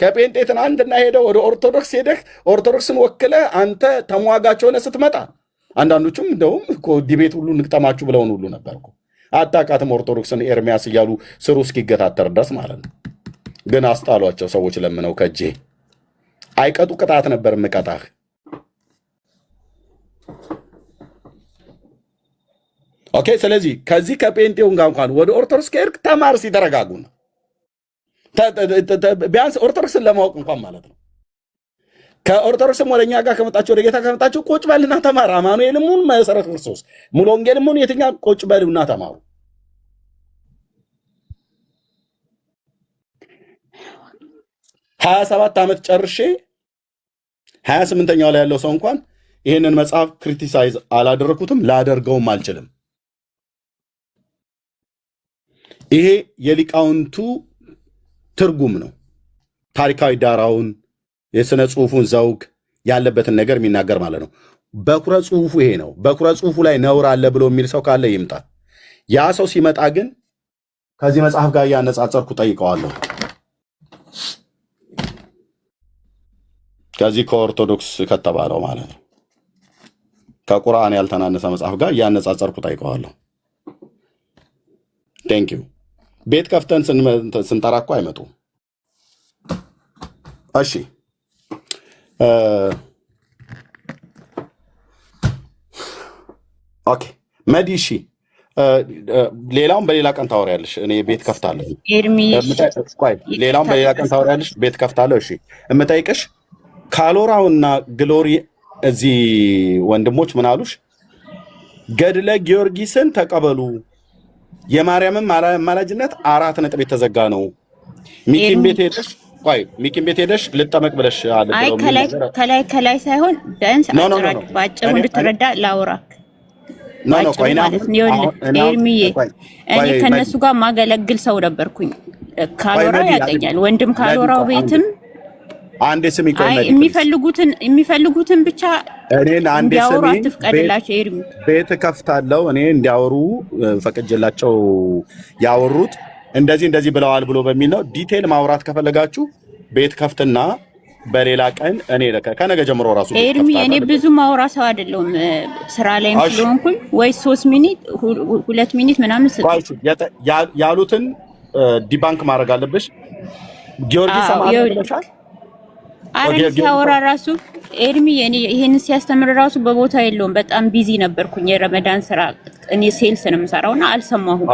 ከጴንጤ ትናንትና ሄደው ወደ ኦርቶዶክስ ሄደህ ኦርቶዶክስን ወክለህ አንተ ተሟጋች ሆነ ስትመጣ አንዳንዶቹም እንደውም እኮ ዲቤት ሁሉ እንቅጠማችሁ ብለውን ሁሉ ነበርኩ። አታውቃትም ኦርቶዶክስን ኤርሚያስ እያሉ ስሩ እስኪገታተር ድረስ ማለት ነው። ግን አስጣሏቸው ሰዎች ለምነው ከጄ አይቀጡ ቅጣት ነበር ምቀጣህ። ኦኬ ስለዚህ ከዚህ ከጴንጤውን ጋር እንኳን ወደ ኦርቶዶክስ ከሄድክ ተማር ሲተረጋጉ ነው። ቢያንስ ኦርቶዶክስን ለማወቅ እንኳን ማለት ነው። ከኦርቶዶክስም ወደኛ ጋር ከመጣችሁ ወደ ጌታ ከመጣችሁ ቁጭ በልና ተማር። አማኑኤልም ሁን መሰረት ክርስቶስ ሙሉ ወንጌልም ሁን የትኛ ቁጭ በሉና ተማሩ። 27 ዓመት ጨርሼ 28ኛው ላይ ያለው ሰው እንኳን ይህንን መጽሐፍ ክሪቲሳይዝ አላደረኩትም፣ ላደርገውም አልችልም። ይሄ የሊቃውንቱ ትርጉም ነው። ታሪካዊ ዳራውን የሥነ ጽሑፉን ዘውግ ያለበትን ነገር የሚናገር ማለት ነው። በኩረ ጽሑፉ ይሄ ነው። በኩረ ጽሑፉ ላይ ነውር አለ ብሎ የሚል ሰው ካለ ይምጣ። ያ ሰው ሲመጣ ግን ከዚህ መጽሐፍ ጋር እያነጻጸርኩ ጠይቀዋለሁ። ከዚህ ከኦርቶዶክስ ከተባለው ማለት ነው ከቁርአን ያልተናነሰ መጽሐፍ ጋር እያነጻጸርኩ ጠይቀዋለሁ። ቴንኪዩ። ቤት ከፍተን ስንጠራ እኮ አይመጡም። እሺ ኦኬ መዲ እሺ ሌላውን በሌላ ቀን ታወሪያለሽ። እኔ ቤት ከፍታለሁ። ኤርሚ ቆይ፣ ሌላውን በሌላ ቀን ታወሪያለሽ። ቤት ከፍታለሁ። እሺ፣ የምጠይቅሽ ካሎራውና ግሎሪ እዚህ ወንድሞች ምን አሉሽ? ገድለ ጊዮርጊስን ተቀበሉ፣ የማርያምን አማላጅነት 4 ነጥብ የተዘጋ ነው። ሚኪን ቤት ሄደሽ ሚኪን ቤት ሄደሽ ልጠመቅ ብለሽ አለ። አይ ከላይ ሳይሆን ቢያንስ ባጭሩ እንድትረዳ ላውራክ ኤርሚዬ እኔ ከነሱ ጋር ማገለግል ሰው ነበርኩኝ። ካሎራው ያገኛል ወንድም ካሎራው ቤትም አንዴ ስሚ የሚፈልጉትን ብቻ እኔን አንዴ እንዲያወሩ ስሚ። አትፍቀድላቸው። ኤርሚ ቤት ከፍታለሁ እኔ እንዲያወሩ ፈቅጄላቸው ያወሩት እንደዚህ ብለዋል ብሎ በሚል ነው። ዲቴል ማውራት ከፈለጋችሁ ቤት ከፍትና በሌላ ቀን እኔ ከነገ ጀምሮ ራሱ ኤርሚ እኔ ብዙ ማውራ ሰው አይደለሁም። ስራ ላይም ስለሆንኩኝ ወይ 3 ሚኒት 2 ሚኒት ምናምን ያሉትን ዲባንክ ማድረግ አለብሽ። ጊዮርጊስ ሰማለሻል አረን ሲያወራ ራሱ ኤርሚ እኔ ይሄን ሲያስተምር ራሱ በቦታ የለውም። በጣም ቢዚ ነበርኩኝ። የረመዳን ስራ እኔ ሴልስ ነው የምሰራውና አልሰማሁም።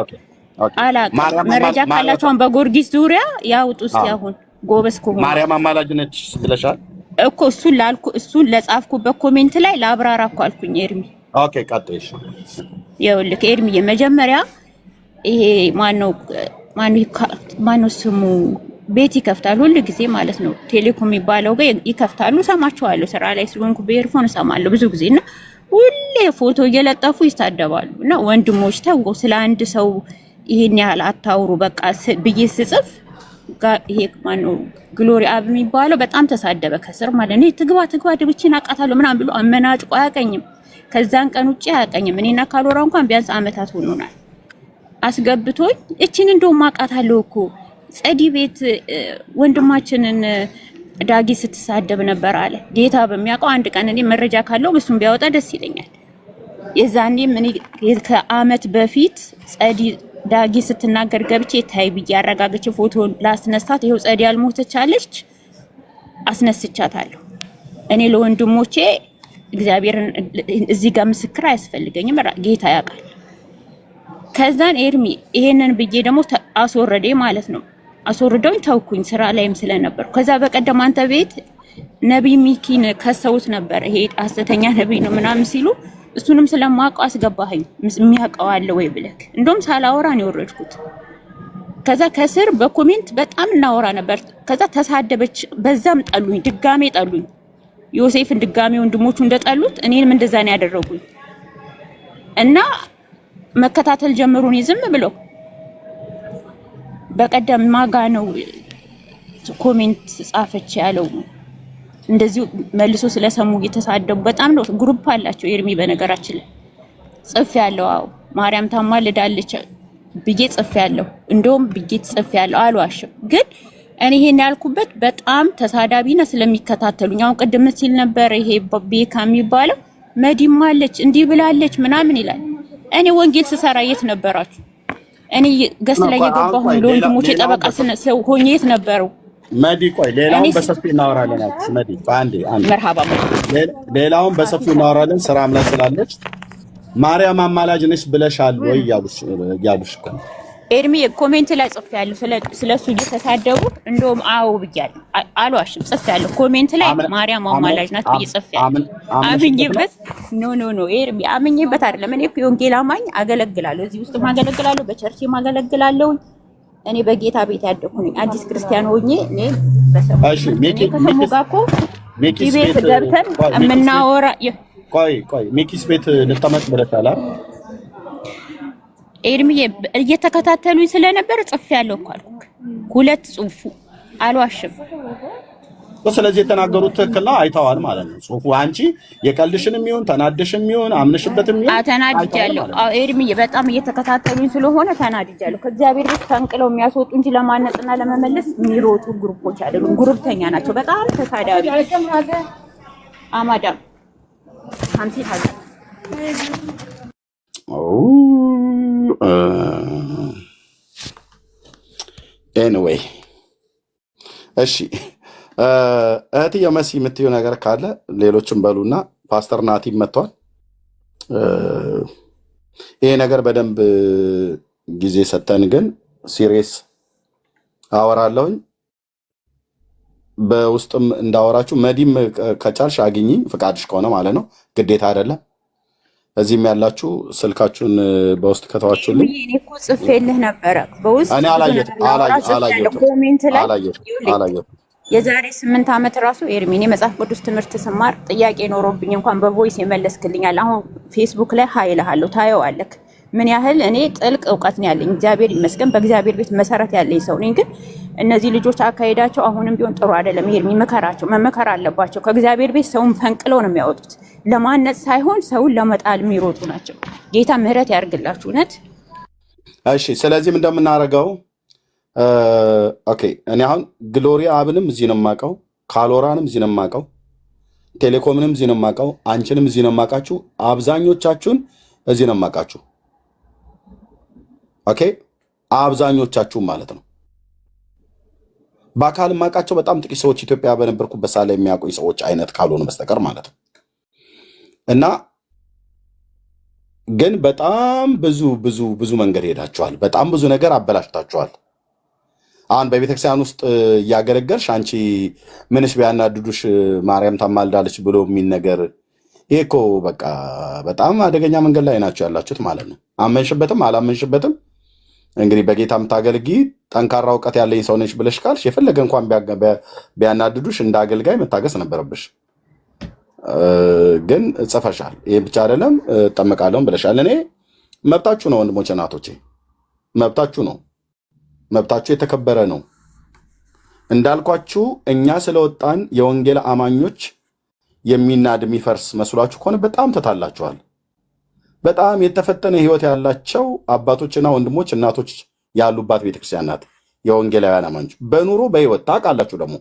አላውቅም። መረጃ ካላችሁ በጊዮርጊስ ዙሪያ ያውጡ። እስኪ አሁን ጎበስ ከሆነ ማርያም አማላጅ ነች ብለሻል እኮ እሱን ለጻፍኩበት ኮሜንት ላይ ለአብራራ እኮ አልኩኝ። ኤርሚ ኦኬ ቀጥይሽ። ይኸውልህ ኤርሚ መጀመሪያ ይሄ ማነው ስሙ ቤት ይከፍታል ሁሉ ጊዜ ማለት ነው። ቴሌኮም የሚባለው ጋር ይከፍታሉ። ሰማቸዋለሁ ስራ ላይ ስለሆንኩ በኤርፎን እሰማለሁ ብዙ ጊዜ እና ሁሌ ፎቶ እየለጠፉ ይሳደባሉ። እና ወንድሞች ተው ስለ አንድ ሰው ይሄን ያህል አታውሩ በቃ ብዬ ስጽፍ ይሄ ማነው ግሎሪ አብ የሚባለው በጣም ተሳደበ ከስር ማለት ነው። ትግባ ድብችን አቃታለሁ ምናምን ብሎ አመናጭቆ አያቀኝም። ከዛን ቀን ውጪ አያቀኝም። እኔና ካሎራ እንኳን ቢያንስ አመታት ሆኖናል። አስገብቶኝ እቺን እንደውም አቃታለሁ እኮ ጸዲ ቤት ወንድማችንን ዳጊ ስትሳደብ ነበር አለ። ጌታ በሚያውቀው አንድ ቀን እኔ መረጃ ካለው እሱን ቢያወጣ ደስ ይለኛል። የዛኔም እኔ ከአመት በፊት ጸዲ ዳጊ ስትናገር ገብቼ ታይ ብዬ አረጋግጬ ፎቶ ላስነሳት ይሄው ጸዲ ያልሞተች አለች አስነስቻታለሁ። እኔ ለወንድሞቼ እግዚአብሔርን እዚህ ጋር ምስክር አያስፈልገኝም፣ ጌታ ያውቃል። ከዛን ኤርሚ ይሄንን ብዬ ደግሞ አስወረዴ ማለት ነው። አስወርደውኝ ተውኩኝ ስራ ላይም ስለነበር። ከዛ በቀደም አንተ ቤት ነብይ ሚኪን ከሰውት ነበር ይሄ ሐሰተኛ ነብይ ነው ምናምን ሲሉ እሱንም ስለማውቀው አስገባኸኝ የሚያውቀው አለ ወይ ብለክ እንደውም ሳላወራ ነው የወረድኩት። ከዛ ከስር በኮሜንት በጣም እናወራ ነበር። ከዛ ተሳደበች፣ በዛም ጠሉኝ፣ ድጋሜ ጠሉኝ። ዮሴፍን ድጋሜ ወንድሞቹ እንደጠሉት እኔንም እንደዛ ነው ያደረጉኝ እና መከታተል ጀመሩን ዝም ብለው። በቀደም ማጋ ነው ኮሜንት ጻፈች ያለው እንደዚሁ መልሶ ስለሰሙ እየተሳደቡ በጣም ነው። ግሩፕ አላቸው ኤርሚ በነገራችን ላይ ጽፍ ያለው አው ማርያም ታማልዳለች ብዬ ጽፍ ያለው እንደውም ብዬ ጽፍ ያለው አልዋሽም። ግን እኔ ይሄን ያልኩበት በጣም ተሳዳቢና ስለሚከታተሉኝ አሁን ቅድም ሲል ነበር ይሄ ቤካ የሚባለው መዲማለች እንዲህ ብላለች ምናምን ይላል። እኔ ወንጌል ስሰራ የት ነበራችሁ? እኔ ገስት ላይ የገባሁ ለወንድሞቼ ጠበቃ ሆኜ የት ነበሩ? መዲ ቆይ ሌላውን በሰፊው እናወራለን። መዲ አንዴ መርሃባ ሌላውን በሰፊው እናወራለን። ስራም ላይ ስላለች ማርያም አማላጅ ነች ብለሻል ወይ ያሉሽ እኮ ኤርሚ ኮሜንት ላይ ጽፌያለሁ። ስለሱ እየተሳደቡ እንደውም አዎ ብያለሁ፣ አልዋሽም። ጽፌያለሁ ኮሜንት ላይ ማርያም አማላጅ ናት ብዬ ጽፌያለሁ። አምኜበት ኖ ኤርሚ አምኜበት አይደለም። እኔ እኮ የወንጌል አማኝ አገለግላለሁ፣ እዚህ ውስጥ ማገለግላለሁ፣ በቸርች ማገለግላለሁ። እኔ በጌታ ቤት ያደኩ ነኝ። አዲስ ክርስቲያን ሆኜ እኔ ከሰሙ ጋር እኮ ቤት ገብተን የምናወራ ቆይ ሚኪስ ቤት ልጠመቅ ብለሻል ኤርሚ እየተከታተሉኝ ስለነበር ጽፌያለሁ እኮ አልኩክ። 2 ጽሁፉ አልዋሽም። ስለዚህ የተናገሩት ትክክል ነው፣ አይተዋል ማለት ነው። ጽሁፉ አንቺ የቀልድሽንም ይሁን ተናደሽም ይሁን አምነሽበትም ይሁን ተናድጃለሁ። ኤርሚ በጣም እየተከታተሉኝ ስለሆነ ተናድጃለሁ። ከእግዚአብሔር ቤት ተንቅለው የሚያስወጡ እንጂ ለማነጽና ለመመለስ የሚሮጡ ግሩፖች አይደሉም። ግሩፕተኛ ናቸው። በጣም ተሳዳቢ አማዳም አንቺ ታዲያ ኤኒዌይ እሺ እህትዬ መሲ የምትይው ነገር ካለ ሌሎችም በሉና ፓስተር ናቲ መጥቷል። ይሄ ነገር በደንብ ጊዜ ሰተን ግን ሲሪየስ አወራለሁኝ። በውስጥም እንዳወራችሁ መዲም ከቻልሽ አግኚኝ፣ ፍቃድሽ ከሆነ ማለት ነው። ግዴታ አይደለም። እዚህም ያላችሁ ስልካችሁን በውስጥ ከተዋችሁልኝ እኔ እኮ ጽፌልህ ነበረ በውስጥ እኔ ኮሜንት ላይ አላየሁትም። የዛሬ 8 ዓመት ራሱ ኤርሚን የመጽሐፍ ቅዱስ ትምህርት ስማር ጥያቄ ኖሮብኝ እንኳን በቮይስ የመለስክልኛል። አሁን ፌስቡክ ላይ ሀይልሃለሁ ታየዋለክ ምን ያህል እኔ ጥልቅ እውቀት ነው ያለኝ። እግዚአብሔር ይመስገን በእግዚአብሔር ቤት መሰረት ያለኝ ሰው ነኝ። ግን እነዚህ ልጆች አካሄዳቸው አሁንም ቢሆን ጥሩ አይደለም። ኤርሚ መከራቸው መመከር አለባቸው። ከእግዚአብሔር ቤት ሰውን ፈንቅለው ነው የሚያወጡት። ለማነጽ ሳይሆን ሰውን ለመጣል የሚሮጡ ናቸው። ጌታ ምህረት ያርግላችሁ እውነት። እሺ ስለዚህም እንደምናደርገው ኦኬ። እኔ አሁን ግሎሪ አብንም እዚህ ነው የማውቀው፣ ካሎራንም እዚህ ነው የማውቀው፣ ቴሌኮምንም እዚህ ነው የማውቀው፣ አንቺንም እዚህ ነው የማውቃችሁ፣ አብዛኞቻችሁን እዚህ ነው የማውቃችሁ። ኦኬ አብዛኞቻችሁ ማለት ነው። በአካል የማውቃቸው በጣም ጥቂት ሰዎች ኢትዮጵያ በነበርኩበት ሰዓት ላይ የሚያውቁኝ ሰዎች አይነት ካልሆኑ በስተቀር ማለት ነው። እና ግን በጣም ብዙ መንገድ ሄዳችኋል። በጣም ብዙ ነገር አበላሽታችኋል። አሁን በቤተክርስቲያን ውስጥ እያገለገልሽ አንቺ ምንሽ ቢያናድዱሽ ማርያም ታማልዳለች ብሎ የሚል ነገር ይሄ እኮ በቃ በጣም አደገኛ መንገድ ላይ ናቸው ያላችሁት ማለት ነው። አመንሽበትም አላመንሽበትም እንግዲህ በጌታ የምታገልጊ ጠንካራ እውቀት ያለኝ ሰው ነች ብለሽ ካልሽ የፈለገ እንኳን ቢያናድዱሽ እንደ አገልጋይ መታገስ ነበረብሽ። ግን ጽፈሻል። ይህ ብቻ አይደለም እጠመቃለሁም ብለሻል። እኔ መብታችሁ ነው ወንድሞቼ እናቶቼ፣ መብታችሁ ነው። መብታችሁ የተከበረ ነው። እንዳልኳችሁ እኛ ስለወጣን የወንጌል አማኞች የሚናድ የሚፈርስ መስሏችሁ ከሆነ በጣም ተታላችኋል። በጣም የተፈተነ ህይወት ያላቸው አባቶችና ወንድሞች እናቶች ያሉባት ቤተክርስቲያን ናት የወንጌላውያን አማኞች። በኑሮ በህይወት ታውቃላችሁ፣ ደግሞ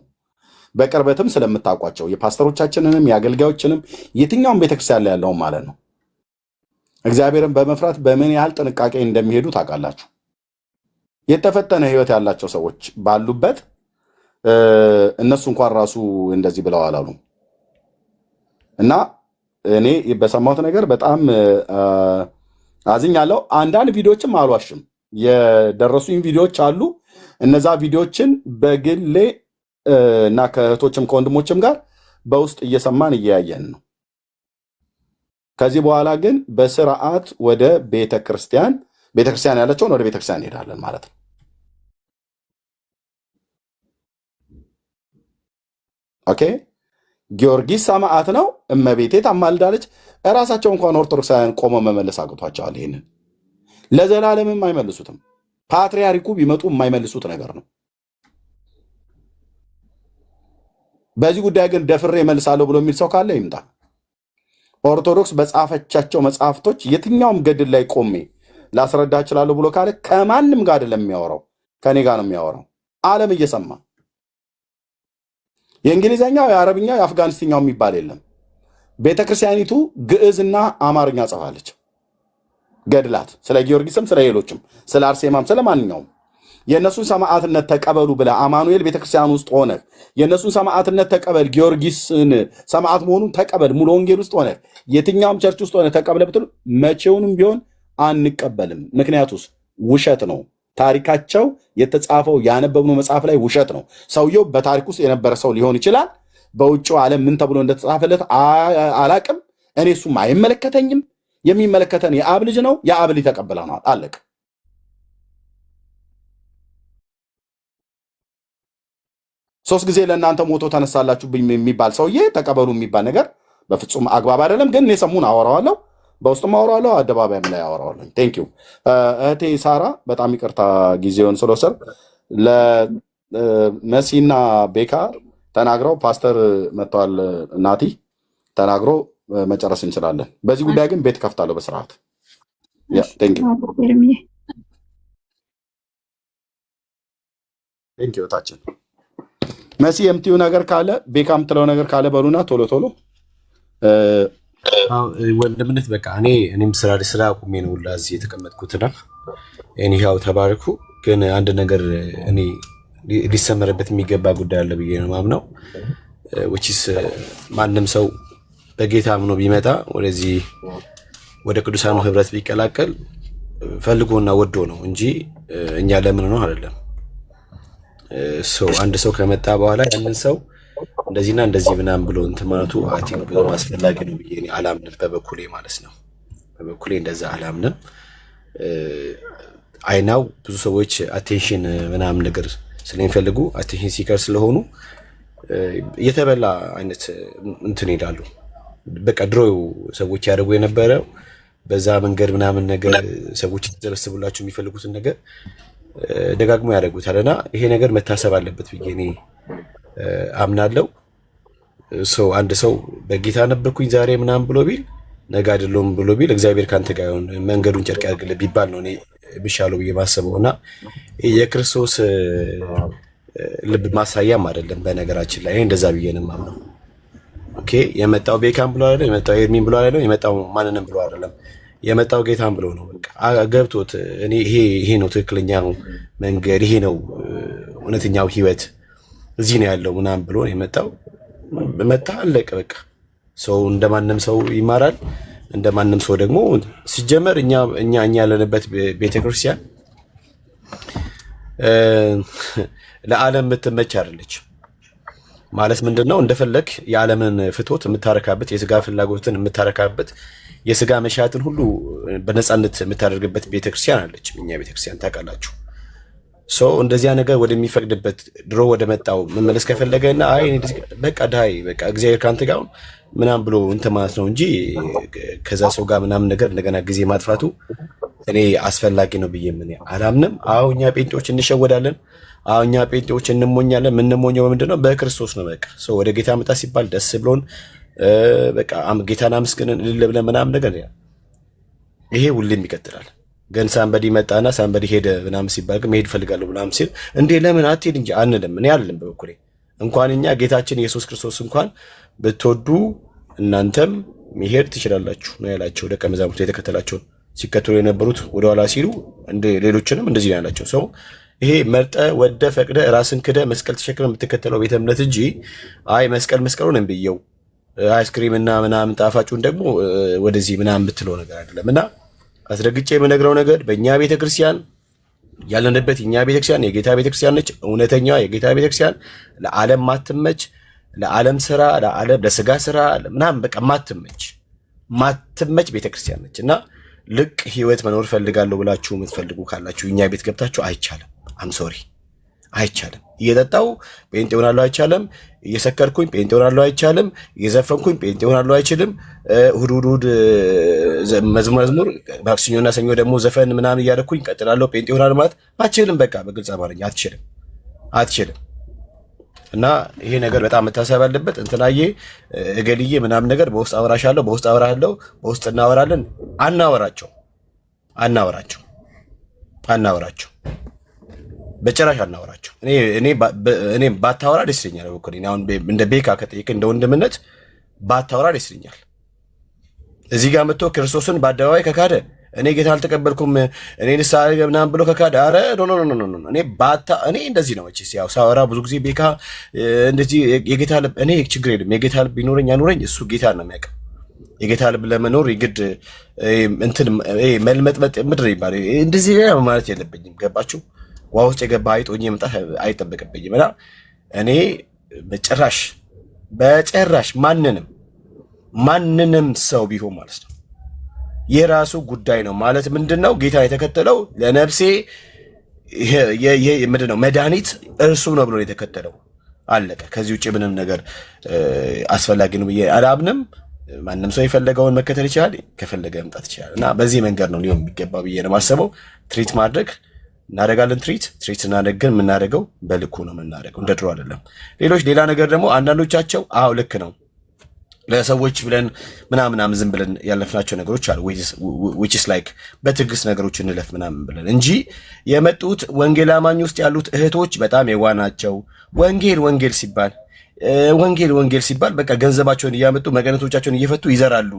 በቅርበትም ስለምታውቋቸው የፓስተሮቻችንንም የአገልጋዮችንም የትኛውም ቤተክርስቲያን ላይ ያለውን ማለት ነው እግዚአብሔርን በመፍራት በምን ያህል ጥንቃቄ እንደሚሄዱ ታውቃላችሁ። የተፈተነ ህይወት ያላቸው ሰዎች ባሉበት እነሱ እንኳን ራሱ እንደዚህ ብለው አላሉ። እና እኔ በሰማሁት ነገር በጣም አዝኛለሁ። አንዳንድ ቪዲዮዎችም አልዋሽም የደረሱኝ ቪዲዮዎች አሉ። እነዛ ቪዲዮዎችን በግሌ እና ከእህቶችም ከወንድሞችም ጋር በውስጥ እየሰማን እያየን ነው። ከዚህ በኋላ ግን በስርዓት ወደ ቤተክርስቲያን ያለችውን ወደ ቤተክርስቲያን እንሄዳለን ማለት ነው። ኦኬ ጊዮርጊስ ሰማዕት ነው፣ እመቤቴ ታማልዳለች። እራሳቸው እንኳን ኦርቶዶክሳውያን ቆመው መመለስ አቅቷቸዋል። ይህንን ለዘላለምም አይመልሱትም። ፓትርያርኩ ቢመጡ የማይመልሱት ነገር ነው። በዚህ ጉዳይ ግን ደፍሬ እመልሳለሁ ብሎ የሚል ሰው ካለ ይምጣ። ኦርቶዶክስ በጻፈቻቸው መጽሐፍቶች የትኛውም ገድል ላይ ቆሜ ላስረዳ እችላለሁ ብሎ ካለ ከማንም ጋር አይደለም የሚያወራው፣ ከኔ ጋር ነው የሚያወራው። ዓለም እየሰማ የእንግሊዝኛው፣ የአረብኛው፣ የአፍጋኒስትኛው የሚባል የለም። ቤተክርስቲያኒቱ ግዕዝና አማርኛ ጽፋለች ገድላት፣ ስለ ጊዮርጊስም ስለ ሌሎችም ስለ አርሴማም ስለ ማንኛውም። የእነሱን ሰማዕትነት ተቀበሉ ብለ አማኑኤል ቤተክርስቲያን ውስጥ ሆነ የእነሱን ሰማዕትነት ተቀበል፣ ጊዮርጊስን ሰማዕት መሆኑን ተቀበል፣ ሙሉ ወንጌል ውስጥ ሆነ የትኛውም ቸርች ውስጥ ሆነ ተቀበለ ብትሉ መቼውንም ቢሆን አንቀበልም። ምክንያቱስ ውሸት ነው። ታሪካቸው የተጻፈው ያነበብነው መጽሐፍ ላይ ውሸት ነው። ሰውየው በታሪክ ውስጥ የነበረ ሰው ሊሆን ይችላል። በውጭው ዓለም ምን ተብሎ እንደተጻፈለት አላቅም። እኔ እሱም አይመለከተኝም። የሚመለከተን የአብ ልጅ ነው። የአብ ልጅ ተቀብለናል። አለቅ። ሶስት ጊዜ ለእናንተ ሞቶ ተነሳላችሁ የሚባል ሰውዬ ተቀበሉ የሚባል ነገር በፍጹም አግባብ አይደለም። ግን እኔ ሰሙን አወራዋለሁ፣ በውስጥም አወራዋለሁ፣ አደባባይም ላይ አወራዋለሁ። ቴንኪው እህቴ ሳራ፣ በጣም ይቅርታ ጊዜውን ስለወሰድ። ለመሲና ቤካ ተናግረው ፓስተር መጥተዋል፣ ናቲ ተናግሮ መጨረስ እንችላለን። በዚህ ጉዳይ ግን ቤት ከፍታለሁ በስርዓት። ቴንኪው ታችን መሲ የምትዩ ነገር ካለ ቤካ የምትለው ነገር ካለ በሉና ቶሎ ቶሎ። ወንድምነት በቃ እኔም ስራ አቁሜ ነው ሁላ እዚህ የተቀመጥኩትና ኤኒሃው ተባረኩ። ግን አንድ ነገር እኔ ሊሰመረበት የሚገባ ጉዳይ አለ ብዬ ነው ማምነው። which is ማንም ሰው በጌታ አምኖ ቢመጣ ወደዚህ ወደ ቅዱሳኑ ህብረት ቢቀላቀል ፈልጎና ወዶ ነው እንጂ እኛ ለምን ነው አይደለም። አንድ ሰው ከመጣ በኋላ ያንን ሰው እንደዚህና እንደዚህ ምናምን ብሎ እንትን ማለቱ አይ ቲንክ በጣም አስፈላጊ ነው ብዬ እኔ አላምንም፣ በበኩሌ ማለት ነው። በበኩሌ እንደዛ አላምንም። አይናው ብዙ ሰዎች አቴንሽን ምናምን ነገር ስለሚፈልጉ አቴንሽን ሲከር ስለሆኑ የተበላ አይነት እንትን ይላሉ። በቃ ድሮ ሰዎች ያደርጉ የነበረው በዛ መንገድ ምናምን ነገር ሰዎች ተሰብስቡላቸው የሚፈልጉትን ነገር ደጋግሞ ያደርጉታልና ይሄ ነገር መታሰብ አለበት ብዬ እኔ አምናለሁ። አንድ ሰው በጌታ ነበርኩኝ ዛሬ ምናምን ብሎ ቢል ነገ አይደለም ብሎ ቢል እግዚአብሔር ካንተ ጋር ይሁን መንገዱን ጨርቅ ያድርግልህ ቢባል ነው እኔ ብሻለው ብዬ ማሰበውና የክርስቶስ ልብ ማሳያም አይደለም። በነገራችን ላይ እንደዛ ብዬ ነው የማምነው። ኦኬ የመጣው ቤካም ብሎ አይደለም፣ የመጣው ኤርሚን ብሎ አይደለም፣ የመጣው ማንንም ብሎ አይደለም፣ የመጣው ጌታም ብሎ ነው። በቃ ገብቶት እኔ ይሄ ነው ትክክለኛው መንገድ፣ ይሄ ነው እውነተኛው ህይወት፣ እዚህ ነው ያለው ምናምን ብሎ ነው የመጣው። መጣ አለቀ በቃ። ሰው እንደማንም ሰው ይማራል፣ እንደማንም ሰው ደግሞ ሲጀመር እኛ ያለንበት ቤተክርስቲያን ለዓለም የምትመች አይደለች። ማለት ምንድነው? እንደፈለክ የዓለምን ፍትወት የምታረካበት፣ የስጋ ፍላጎትን የምታረካበት፣ የስጋ መሻትን ሁሉ በነፃነት የምታደርግበት ቤተክርስቲያን አለች። እኛ ቤተክርስቲያን ታውቃላችሁ። እንደዚያ ነገር ወደሚፈቅድበት ድሮ ወደ መጣው መመለስ ከፈለገና አይ በቃ ዳይ በቃ እግዚአብሔር ካንተ ጋር ምናምን ብሎ እንትን ማለት ነው እንጂ ከዛ ሰው ጋር ምናምን ነገር እንደገና ጊዜ ማጥፋቱ እኔ አስፈላጊ ነው ብዬ ምን አላምንም። እኛ ጴንጤዎች እንሸወዳለን። እኛ ጴንጤዎች እንሞኛለን። ምንሞኘው ምንድነው? በክርስቶስ ነው። በቃ ወደ ጌታ መጣ ሲባል ደስ ብሎን በቃ ጌታን አመስግነን እልል ብለን ምናምን ነገር ይሄ ሁሌም ይቀጥላል። ግን ሳምበዲ መጣና ሳምበዲ ሄደ ምናምን ሲባል ግን መሄድ ፈልጋለሁ ምናምን ሲል እንዴ ለምን አትሄድ እንጂ አንልም። እኔ አይደለም በበኩሌ እንኳን እኛ ጌታችን ኢየሱስ ክርስቶስ እንኳን ብትወዱ እናንተም መሄድ ትችላላችሁ ነው ያላቸው። ደቀ መዛሙርቱ የተከተላቸው ሲከተሉ የነበሩት ወደኋላ ሲሉ እንደ ሌሎችንም እንደዚህ ነው ያላቸው። ይሄ መርጠ ወደ ፈቅደ ራስን ክደ መስቀል ተሸክመ የምትከተለው ቤተ እምነት እንጂ አይ መስቀሉን እንብየው አይስክሪም እና ምናምን ጣፋጩን ደግሞ ወደዚህ ምናምን ብትለው ነገር አይደለም። እና አስረግጬ የምነግረው ነገር በእኛ ቤተክርስቲያን ያለንበት የኛ ቤተክርስቲያን የጌታ ቤተክርስቲያን ነች። እውነተኛ የጌታ ቤተክርስቲያን ለዓለም ማትመች፣ ለዓለም ስራ፣ ለስጋ ስራ ምናምን በቃ ማትመች ቤተክርስቲያን ነች። እና ልቅ ህይወት መኖር ፈልጋለሁ ብላችሁ የምትፈልጉ ካላችሁ እኛ ቤት ገብታችሁ አይቻልም። ሶሪ አይቻልም። እየጠጣው ጴንጤ ሆናለሁ አይቻልም። እየሰከርኩኝ ጴንጤ ሆናለሁ አይቻልም። እየዘፈንኩኝ ጴንጤ ሆናለሁ አይችልም። እሑድ መዝሙር ማክሰኞና ሰኞ ደግሞ ዘፈን ምናምን እያደረኩኝ ቀጥላለሁ ጴንጤ ሆናለሁ ማለት አትችልም። በቃ በግልጽ አማርኛ አትችልም። እና ይሄ ነገር በጣም መታሰብ ያለበት እንትናዬ እገልዬ ምናምን ነገር በውስጥ አወራሻለሁ፣ በውስጥ አወራለሁ፣ በውስጥ እናወራለን። አናወራቸው በጭራሽ አናወራቸው። እኔ ባታወራ ደስ ይለኛል። አሁን እንደ ቤካ ከጠየቅ እንደ ወንድምነት ባታወራ ደስ ይለኛል። እዚህ ጋር መጥቶ ክርስቶስን በአደባባይ ከካደ እኔ ጌታ አልተቀበልኩም እኔ ንስሐ ምናምን ብሎ ከካደ አረ ኖ እኔ እንደዚህ ነው። ያው ሳወራ ብዙ ጊዜ ቤካ እንደዚህ የጌታ ልብ እኔ ችግር የለም የጌታ ልብ ቢኖረኝ አኑረኝ እሱ ጌታ ነው የሚያውቀው። የጌታ ልብ ለመኖር የግድ እንትን መልመጥመጥ ምድር ይባላል እንደዚህ ማለት የለብኝም። ገባችሁ? ውሃ ውስጥ የገባ አይጥ ሆኜ መምጣት አይጠበቅብኝም። እና እኔ በጭራሽ ማንንም ሰው ቢሆን ማለት ነው የራሱ ጉዳይ ነው። ማለት ምንድነው? ጌታ የተከተለው ለነፍሴ ምንድነው መድኃኒት እርሱ ነው ብሎ የተከተለው አለቀ። ከዚህ ውጭ ምንም ነገር አስፈላጊ ነው ብዬ አላምንም። ማንም ሰው የፈለገውን መከተል ይችላል፣ ከፈለገ መምጣት ይችላል። እና በዚህ መንገድ ነው ሊሆን የሚገባ ብዬ ነው የማስበው። ትሪት ማድረግ እናደርጋለን። ትሪት እናደርግ፣ ግን የምናደርገው በልኩ ነው የምናደርገው፣ እንደ ድሮ አይደለም። ሌላ ነገር ደግሞ አንዳንዶቻቸው አዎ ልክ ነው ለሰዎች ብለን ምናምን ዝም ብለን ያለፍናቸው ነገሮች አሉ። which is like በትዕግስት ነገሮች እንለፍ ምናምን ብለን እንጂ የመጡት ወንጌል አማኝ ውስጥ ያሉት እህቶች በጣም የዋ ናቸው። ወንጌል ሲባል በቃ ገንዘባቸውን እያመጡ መቀነቶቻቸውን እየፈቱ ይዘራሉ።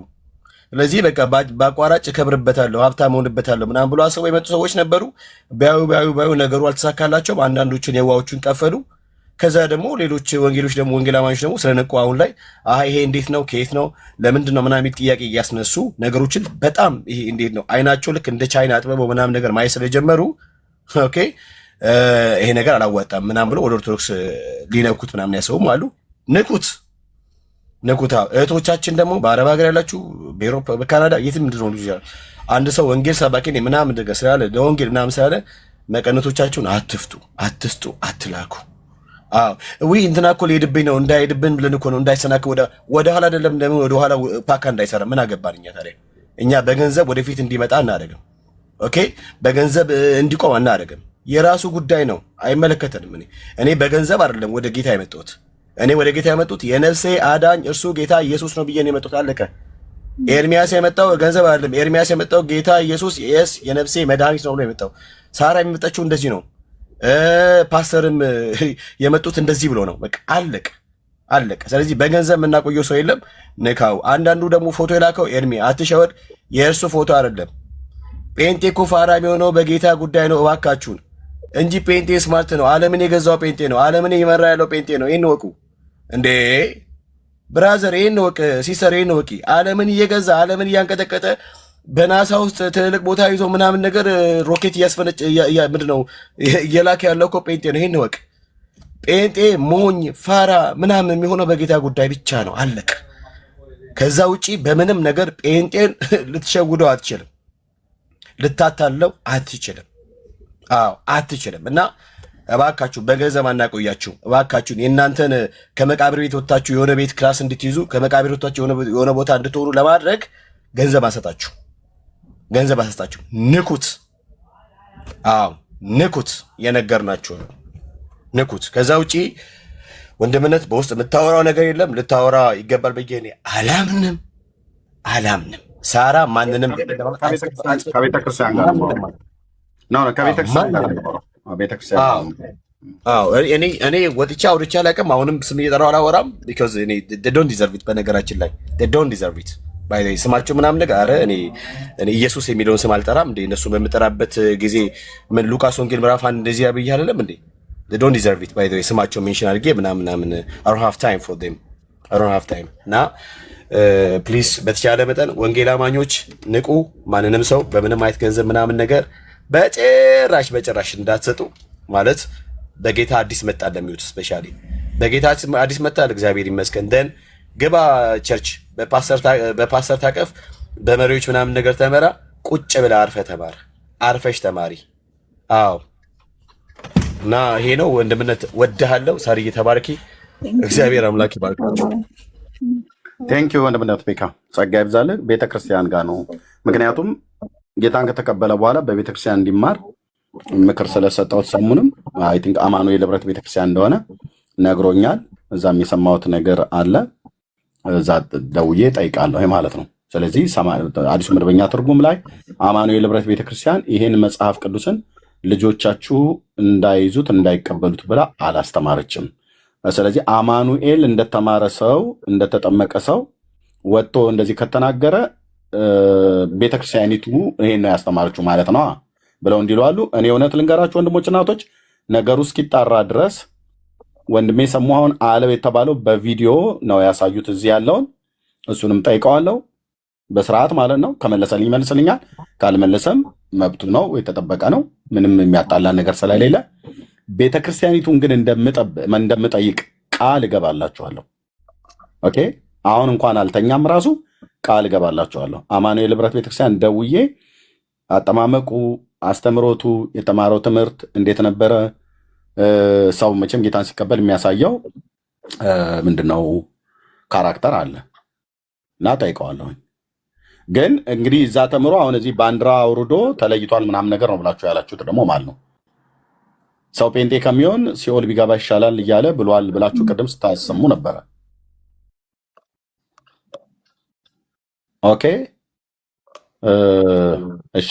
ስለዚህ በቃ በአቋራጭ ከብርበታለሁ ሀብታም ሆንበታለሁ ምናምን ብሎ አስበው የመጡ ሰዎች ነበሩ። ባዩ ነገሩ አልተሳካላቸውም። አንዳንዶቹን የዋዎቹን ቀፈሉ። ከዛ ደግሞ ሌሎች ወንጌሎች ደግሞ ወንጌላማኞች ደግሞ ስለነቁ አሁን ላይ ይሄ እንዴት ነው ከየት ነው ለምንድን ነው ምናምን ጥያቄ እያስነሱ ነገሮችን በጣም ይሄ እንዴት ነው አይናቸው ልክ እንደ ቻይና አጥበበው ምናምን ነገር ማየት ስለጀመሩ ኦኬ ይሄ ነገር አላዋጣም ምናምን ብሎ ወደ ኦርቶዶክስ ሊነኩት ምናምን ያሰቡም አሉ። ንኩታ እህቶቻችን ደግሞ በአረብ ሀገር ያላችሁ በአውሮፓ በካናዳ የትም እንድትሆኑ ይችላል። አንድ ሰው ወንጌል ሰባኪ ነኝ ምናምን ነገር ስላለ ለወንጌል ምናምን ስላለ መቀነቶቻችሁን አትፍቱ፣ አትስጡ፣ አትላኩ። ወይ እንትና እኮ ሊሄድብኝ ነው እንዳይሄድብን ብለን እኮ ነው እንዳይሰናክ ወደ ኋላ አይደለም ለምን ወደ ኋላ ፓካ እንዳይሰራ ምን አገባን እኛ ታዲያ። እኛ በገንዘብ ወደፊት እንዲመጣ እናደርግም። ኦኬ በገንዘብ እንዲቆም እናደርግም። የራሱ ጉዳይ ነው፣ አይመለከተንም። እኔ በገንዘብ አይደለም ወደ ጌታ የመጣሁት። እኔ ወደ ጌታ የመጣሁት የነፍሴ አዳኝ እርሱ ጌታ ኢየሱስ ነው ብዬ ነው የመጣሁት። አለቀ። ኤርሚያስ የመጣው ገንዘብ አይደለም። ኤርሚያስ የመጣው ጌታ ኢየሱስ የነፍሴ መድኃኒት ነው ብሎ የመጣው። ሳራ የሚመጣችው እንደዚህ ነው። ፓስተርም የመጡት እንደዚህ ብሎ ነው። በቃ አለቀ። ስለዚህ በገንዘብ የምናቆየው ሰው የለም። ንካው። አንዳንዱ ደግሞ ፎቶ የላከው ኤርሚ አትሸወድ፣ የእርሱ ፎቶ አይደለም። ጴንጤ እኮ ፋራ የሚሆነው በጌታ ጉዳይ ነው። እባካችሁን እንጂ ጴንጤ ስማርት ነው። ዓለምን የገዛው ጴንጤ ነው። ዓለምን እየመራ ያለው ጴንጤ ነው። ይህን ወቁ እንዴ ብራዘር፣ ይህን ወቅ ሲስተር፣ ይህን ወቂ። ዓለምን እየገዛ ዓለምን እያንቀጠቀጠ በናሳ ውስጥ ትልቅ ቦታ ይዞ ምናምን ነገር ሮኬት እያስፈነጭ ምንድነው እየላከ ያለው እኮ ጴንጤ ነው። ይህን ወቅ። ጴንጤ ሞኝ ፋራ ምናምን የሚሆነው በጌታ ጉዳይ ብቻ ነው። አለቀ። ከዛ ውጪ በምንም ነገር ጴንጤን ልትሸውደው አትችልም፣ ልታታለው አትችልም። አትችልም። እና እባካችሁ በገንዘብ አናቆያችሁ። እባካችሁን የእናንተን ከመቃብር ቤት ወጥታችሁ የሆነ ቤት ክላስ እንድትይዙ ከመቃብር ወጥታችሁ የሆነ ቦታ እንድትሆኑ ለማድረግ ገንዘብ አሰጣችሁ። ንኩት። ንኩት። የነገርናችሁ ንኩት። ከዛ ውጪ ወንድምነት በውስጥ የምታወራው ነገር የለም። ልታወራ ይገባል ብዬ እኔ አላምንም። ሳራ ማንንም ከቤተክርስቲያን ጋር እኔ ወጥቻ አውርቻ አላውቅም። አሁንም ስም እየጠራው አላወራም። ቢኮዝ እኔ ዶንት ዲዘርቭ ኢት። በነገራችን ላይ ዶንት ዲዘርቭ ኢት ባይ ዘ ስማቸው ምናምን ነገር አረ እኔ ኢየሱስ የሚለውን ስም አልጠራም እንዴ። እነሱ በምጠራበት ጊዜ ምን ሉቃስ ወንጌል ምዕራፍ 1 እንደዚህ ያብይ አይደለም እንዴ? ዶንት ዲዘርቭ ኢት ባይ ዘ ስማቸው ሜንሽን አድርጌ ምናምን I don't have time for them. እና ፕሊዝ በተቻለ መጠን ወንጌል አማኞች ንቁ። ማንንም ሰው በምንም አይነት ገንዘብ ምናምን ነገር በጭራሽ እንዳትሰጡ። ማለት በጌታ አዲስ መጣ ለሚሉት ስፔሻሊ በጌታ አዲስ መጣ እግዚአብሔር ይመስገን። ደን ግባ ቸርች በፓስተር ታቀፍ በመሪዎች ምናምን ነገር ተመራ። ቁጭ ብላ አርፈሽ ተማሪ። እና ይሄ ነው ወንድምነት። ወድሃለሁ ሳርዬ፣ ተባረኪ። እግዚአብሔር አምላክ ይባርካችሁ። ቴንክ ዩ ወንድምነት ቤካ፣ ጸጋ ይብዛልህ። ቤተክርስቲያን ጋር ነው። ምክንያቱም ጌታን ከተቀበለ በኋላ በቤተክርስቲያን እንዲማር ምክር ስለሰጠሁት ሰሙንም አይ ቲንክ አማኑኤል ህብረት ቤተክርስቲያን እንደሆነ ነግሮኛል። እዛም የሰማሁት ነገር አለ። እዛ ደውዬ ጠይቃለሁ ማለት ነው። ስለዚህ አዲሱ መደበኛ ትርጉም ላይ አማኑኤል ህብረት ቤተክርስቲያን ይሄን መጽሐፍ ቅዱስን ልጆቻችሁ እንዳይዙት እንዳይቀበሉት ብላ አላስተማረችም። ስለዚህ አማኑኤል እንደተማረ ሰው እንደተጠመቀ ሰው ወጥቶ እንደዚህ ከተናገረ ቤተክርስቲያኒቱ ይሄን ነው ያስተማረችው ማለት ነው ብለው እንዲሉ አሉ። እኔ እውነት ልንገራችሁ ወንድሞች እናቶች፣ ነገሩ እስኪጣራ ድረስ ወንድሜ ሰሙሃውን አለው የተባለው በቪዲዮ ነው ያሳዩት እዚህ ያለውን። እሱንም ጠይቀዋለሁ በስርዓት ማለት ነው። ከመለሰልኝ ይመልስልኛል፣ ካልመለሰም መብቱ ነው፣ የተጠበቀ ነው። ምንም የሚያጣላ ነገር ስለሌለ ቤተክርስቲያኒቱን ግን እንደምጠይቅ ቃል እገባላችኋለሁ። ኦኬ፣ አሁን እንኳን አልተኛም ራሱ ቃል እገባላችኋለሁ። አማኑኤል ህብረት ቤተክርስቲያን ደውዬ አጠማመቁ፣ አስተምሮቱ፣ የተማረው ትምህርት እንዴት ነበረ? ሰው መቼም ጌታን ሲቀበል የሚያሳየው ምንድነው ካራክተር አለ እና ጠይቀዋለሁኝ። ግን እንግዲህ እዛ ተምሮ አሁን እዚህ ባንዲራ አውርዶ ተለይቷል ምናምን ነገር ነው ብላችሁ ያላችሁት ደግሞ ማለት ነው። ሰው ጴንጤ ከሚሆን ሲኦል ቢገባ ይሻላል እያለ ብሏል ብላችሁ ቅድም ስታሰሙ ነበረ። ኦኬ እሺ፣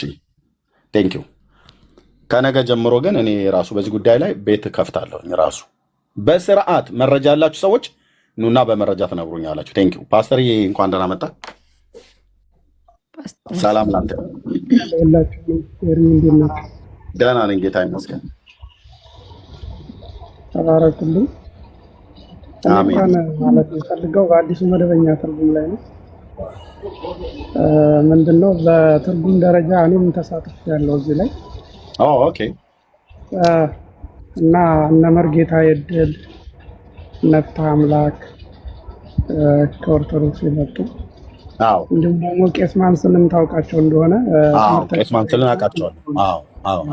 ቴንኪው። ከነገ ጀምሮ ግን እኔ ራሱ በዚህ ጉዳይ ላይ ቤት ከፍታለሁ። ራሱ በስርዓት መረጃ ያላችሁ ሰዎች ኑና በመረጃ ትነግሩኛላችሁ። ቴንኪው ፓስተር፣ እንኳን ደህና መጣ። ሰላም ላንተ። ደህና ነኝ ጌታ ይመስገን። ተባረኩልኝ። እንኳን ማለት የምፈልገው በአዲሱ መደበኛ ትርጉም ላይ ነው። ምንድነው በትርጉም ደረጃ እኔም ተሳትፌያለሁ እዚህ ላይ። ኦኬ። እና እነ መርጌታ የድል ነፍታ አምላክ ከኦርቶዶክስ የመጡ እንዲሁም ደግሞ ቄስ ማንስንም ታውቃቸው እንደሆነ ቄስ ማንስልን አውቃቸዋለሁ።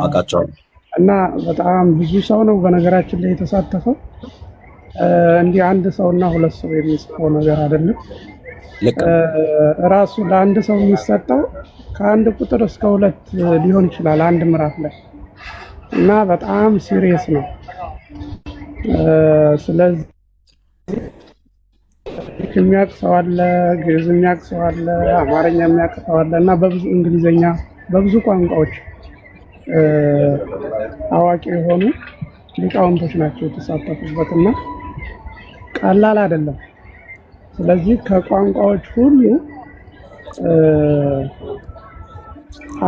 አውቃቸዋለሁ። እና በጣም ብዙ ሰው ነው በነገራችን ላይ የተሳተፈው። እንዲህ አንድ ሰውና ሁለት ሰው የሚጽፈው ነገር አይደለም። ራሱ ለአንድ ሰው የሚሰጠው ከአንድ ቁጥር እስከ 2 ሊሆን ይችላል አንድ ምዕራፍ ላይ እና በጣም ሲሪየስ ነው። ስለዚህ የሚያውቅ ሰው አለ፣ ግዕዝ የሚያውቅ ሰው አለ፣ አማርኛ የሚያውቅ ሰው አለ እና በብዙ እንግሊዘኛ በብዙ ቋንቋዎች አዋቂ የሆኑ ሊቃውንቶች ናቸው የተሳተፉበት እና ቀላል አይደለም። ስለዚህ ከቋንቋዎች ሁሉ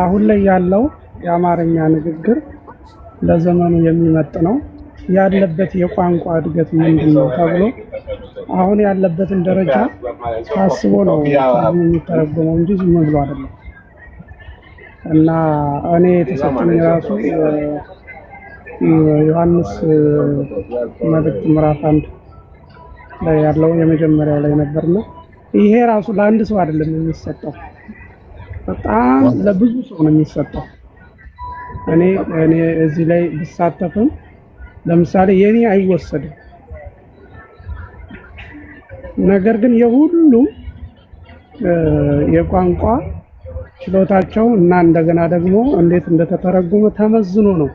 አሁን ላይ ያለው የአማርኛ ንግግር ለዘመኑ የሚመጥነው ያለበት የቋንቋ እድገት ምንድነው ተብሎ አሁን ያለበትን ደረጃ ታስቦ ነው የሚተረጎመው እንጂ ዝም ብሎ አይደለም። እና እኔ የተሰጠኝ ራሱ ዮሐንስ መልእክት ምዕራፍ 1 ላይ ያለው የመጀመሪያው ላይ ነበርና ይሄ ራሱ ለአንድ ሰው አይደለም የሚሰጠው፣ በጣም ለብዙ ሰው ነው የሚሰጠው። እኔ እዚህ ላይ ብሳተፍም ለምሳሌ የኔ አይወሰድም። ነገር ግን የሁሉም የቋንቋ ችሎታቸው እና እንደገና ደግሞ እንዴት እንደተተረጎመ ተመዝኖ ነው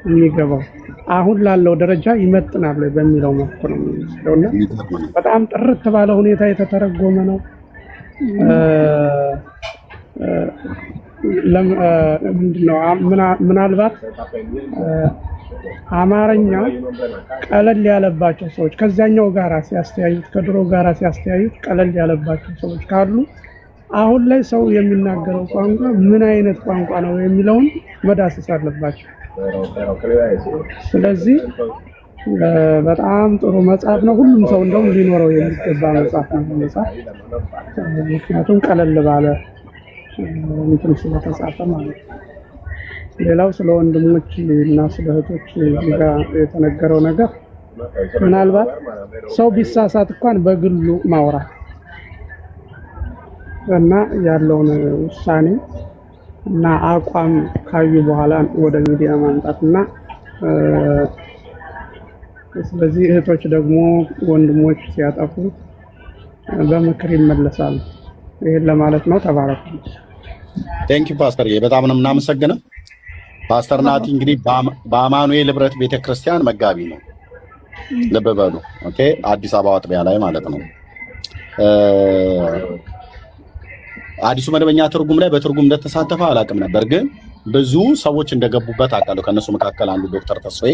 የሚገባው። አሁን ላለው ደረጃ ይመጥናል በሚለው መልኩ ነው የሚወስደውና በጣም ጥርት ባለ ሁኔታ የተተረጎመ ነው። ምንድነው ምናልባት አማርኛ ቀለል ያለባቸው ሰዎች ከዛኛው ጋራ ሲያስተያዩት ከድሮ ጋራ ሲያስተያዩት ቀለል ያለባቸው ሰዎች ካሉ አሁን ላይ ሰው የሚናገረው ቋንቋ ምን አይነት ቋንቋ ነው የሚለውን መዳሰስ አለባቸው። ስለዚህ በጣም ጥሩ መጽሐፍ ነው። ሁሉም ሰው እንደውም ሊኖረው የሚገባ መጽሐፍ ነው መጽሐፍ። ምክንያቱም ቀለል ባለ እንትን ስለተጻፈ ማለት ነው። ሌላው ስለ ወንድሞች እና ስለ እህቶች ጋር የተነገረው ነገር ምናልባት ሰው ቢሳሳት እንኳን በግሉ ማውራት እና ያለውን ውሳኔ እና አቋም ካዩ በኋላ ወደ ሚዲያ ማምጣትና ስለዚህ እህቶች ደግሞ ወንድሞች ሲያጠፉ በምክር ይመለሳሉ። ይሄን ለማለት ነው። ተባረኩ። ቴንክ ዩ ፓስተር፣ በጣም ነው የምናመሰግነው። ፓስተር ናቲ እንግዲህ በአማኑኤል ህብረት ቤተክርስቲያን መጋቢ ነው። ልብ በሉ። ኦኬ፣ አዲስ አበባ አጥቢያ ላይ ማለት ነው። አዲሱ መደበኛ ትርጉም ላይ በትርጉም እንደተሳተፈ አላውቅም ነበር፣ ግን ብዙ ሰዎች እንደገቡበት አውቃለሁ። ከነሱ መካከል አንዱ ዶክተር ተስፋዬ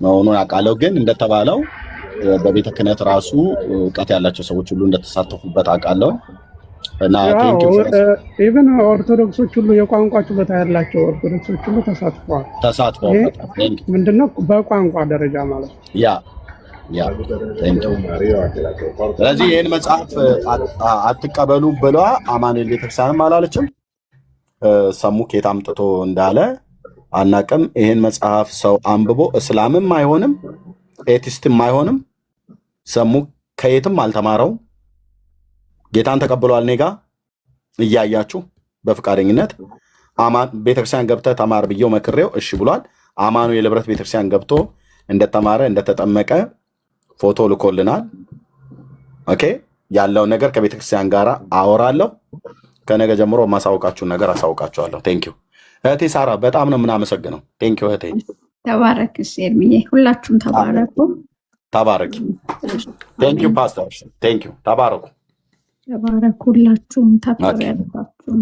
መሆኑን አውቃለሁ። ግን እንደተባለው በቤተ ክህነት ራሱ እውቀት ያላቸው ሰዎች ሁሉ እንደተሳተፉበት አውቃለሁ። እና ኢቭን ኦርቶዶክሶች ሁሉ የቋንቋ ችሎታ ያላቸው ኦርቶዶክሶች ሁሉ ተሳትፈዋል። ምንድነው በቋንቋ ደረጃ ማለት ነው። ስለዚህ ይህን መጽሐፍ አትቀበሉ ብሏ አማኑኤል ቤተክርስቲያንም አላለችም። ሰሙ ኬት አምጥቶ እንዳለ አናቅም። ይህን መጽሐፍ ሰው አንብቦ እስላምም አይሆንም ኤቲስትም አይሆንም። ሰሙ ከየትም አልተማረው ጌታን ተቀብሏል። ኔጋ እያያችሁ በፍቃደኝነት ቤተክርስቲያን ገብተህ ተማር ብዬው መክሬው እሺ ብሏል። አማኑኤል ህብረት ቤተክርስቲያን ገብቶ እንደተማረ እንደተጠመቀ ፎቶ ልኮልናል። ኦኬ፣ ያለውን ነገር ከቤተክርስቲያን ጋር አወራለሁ። ከነገ ጀምሮ ማሳውቃችሁን ነገር አሳውቃችኋለሁ። ቴንክ ዩ እህቴ ሳራ፣ በጣም ነው የምናመሰግነው። ቴንክ ዩ እህቴ። ተባረክ ኤርሚዬ፣ ሁላችሁም ተባረኩ። ተባረክ። ቴንክ ዩ ፓስተር፣ ቴንክ ዩ። ተባረኩ። ተባረኩ ሁላችሁም። ታብታብ ያለባችሁ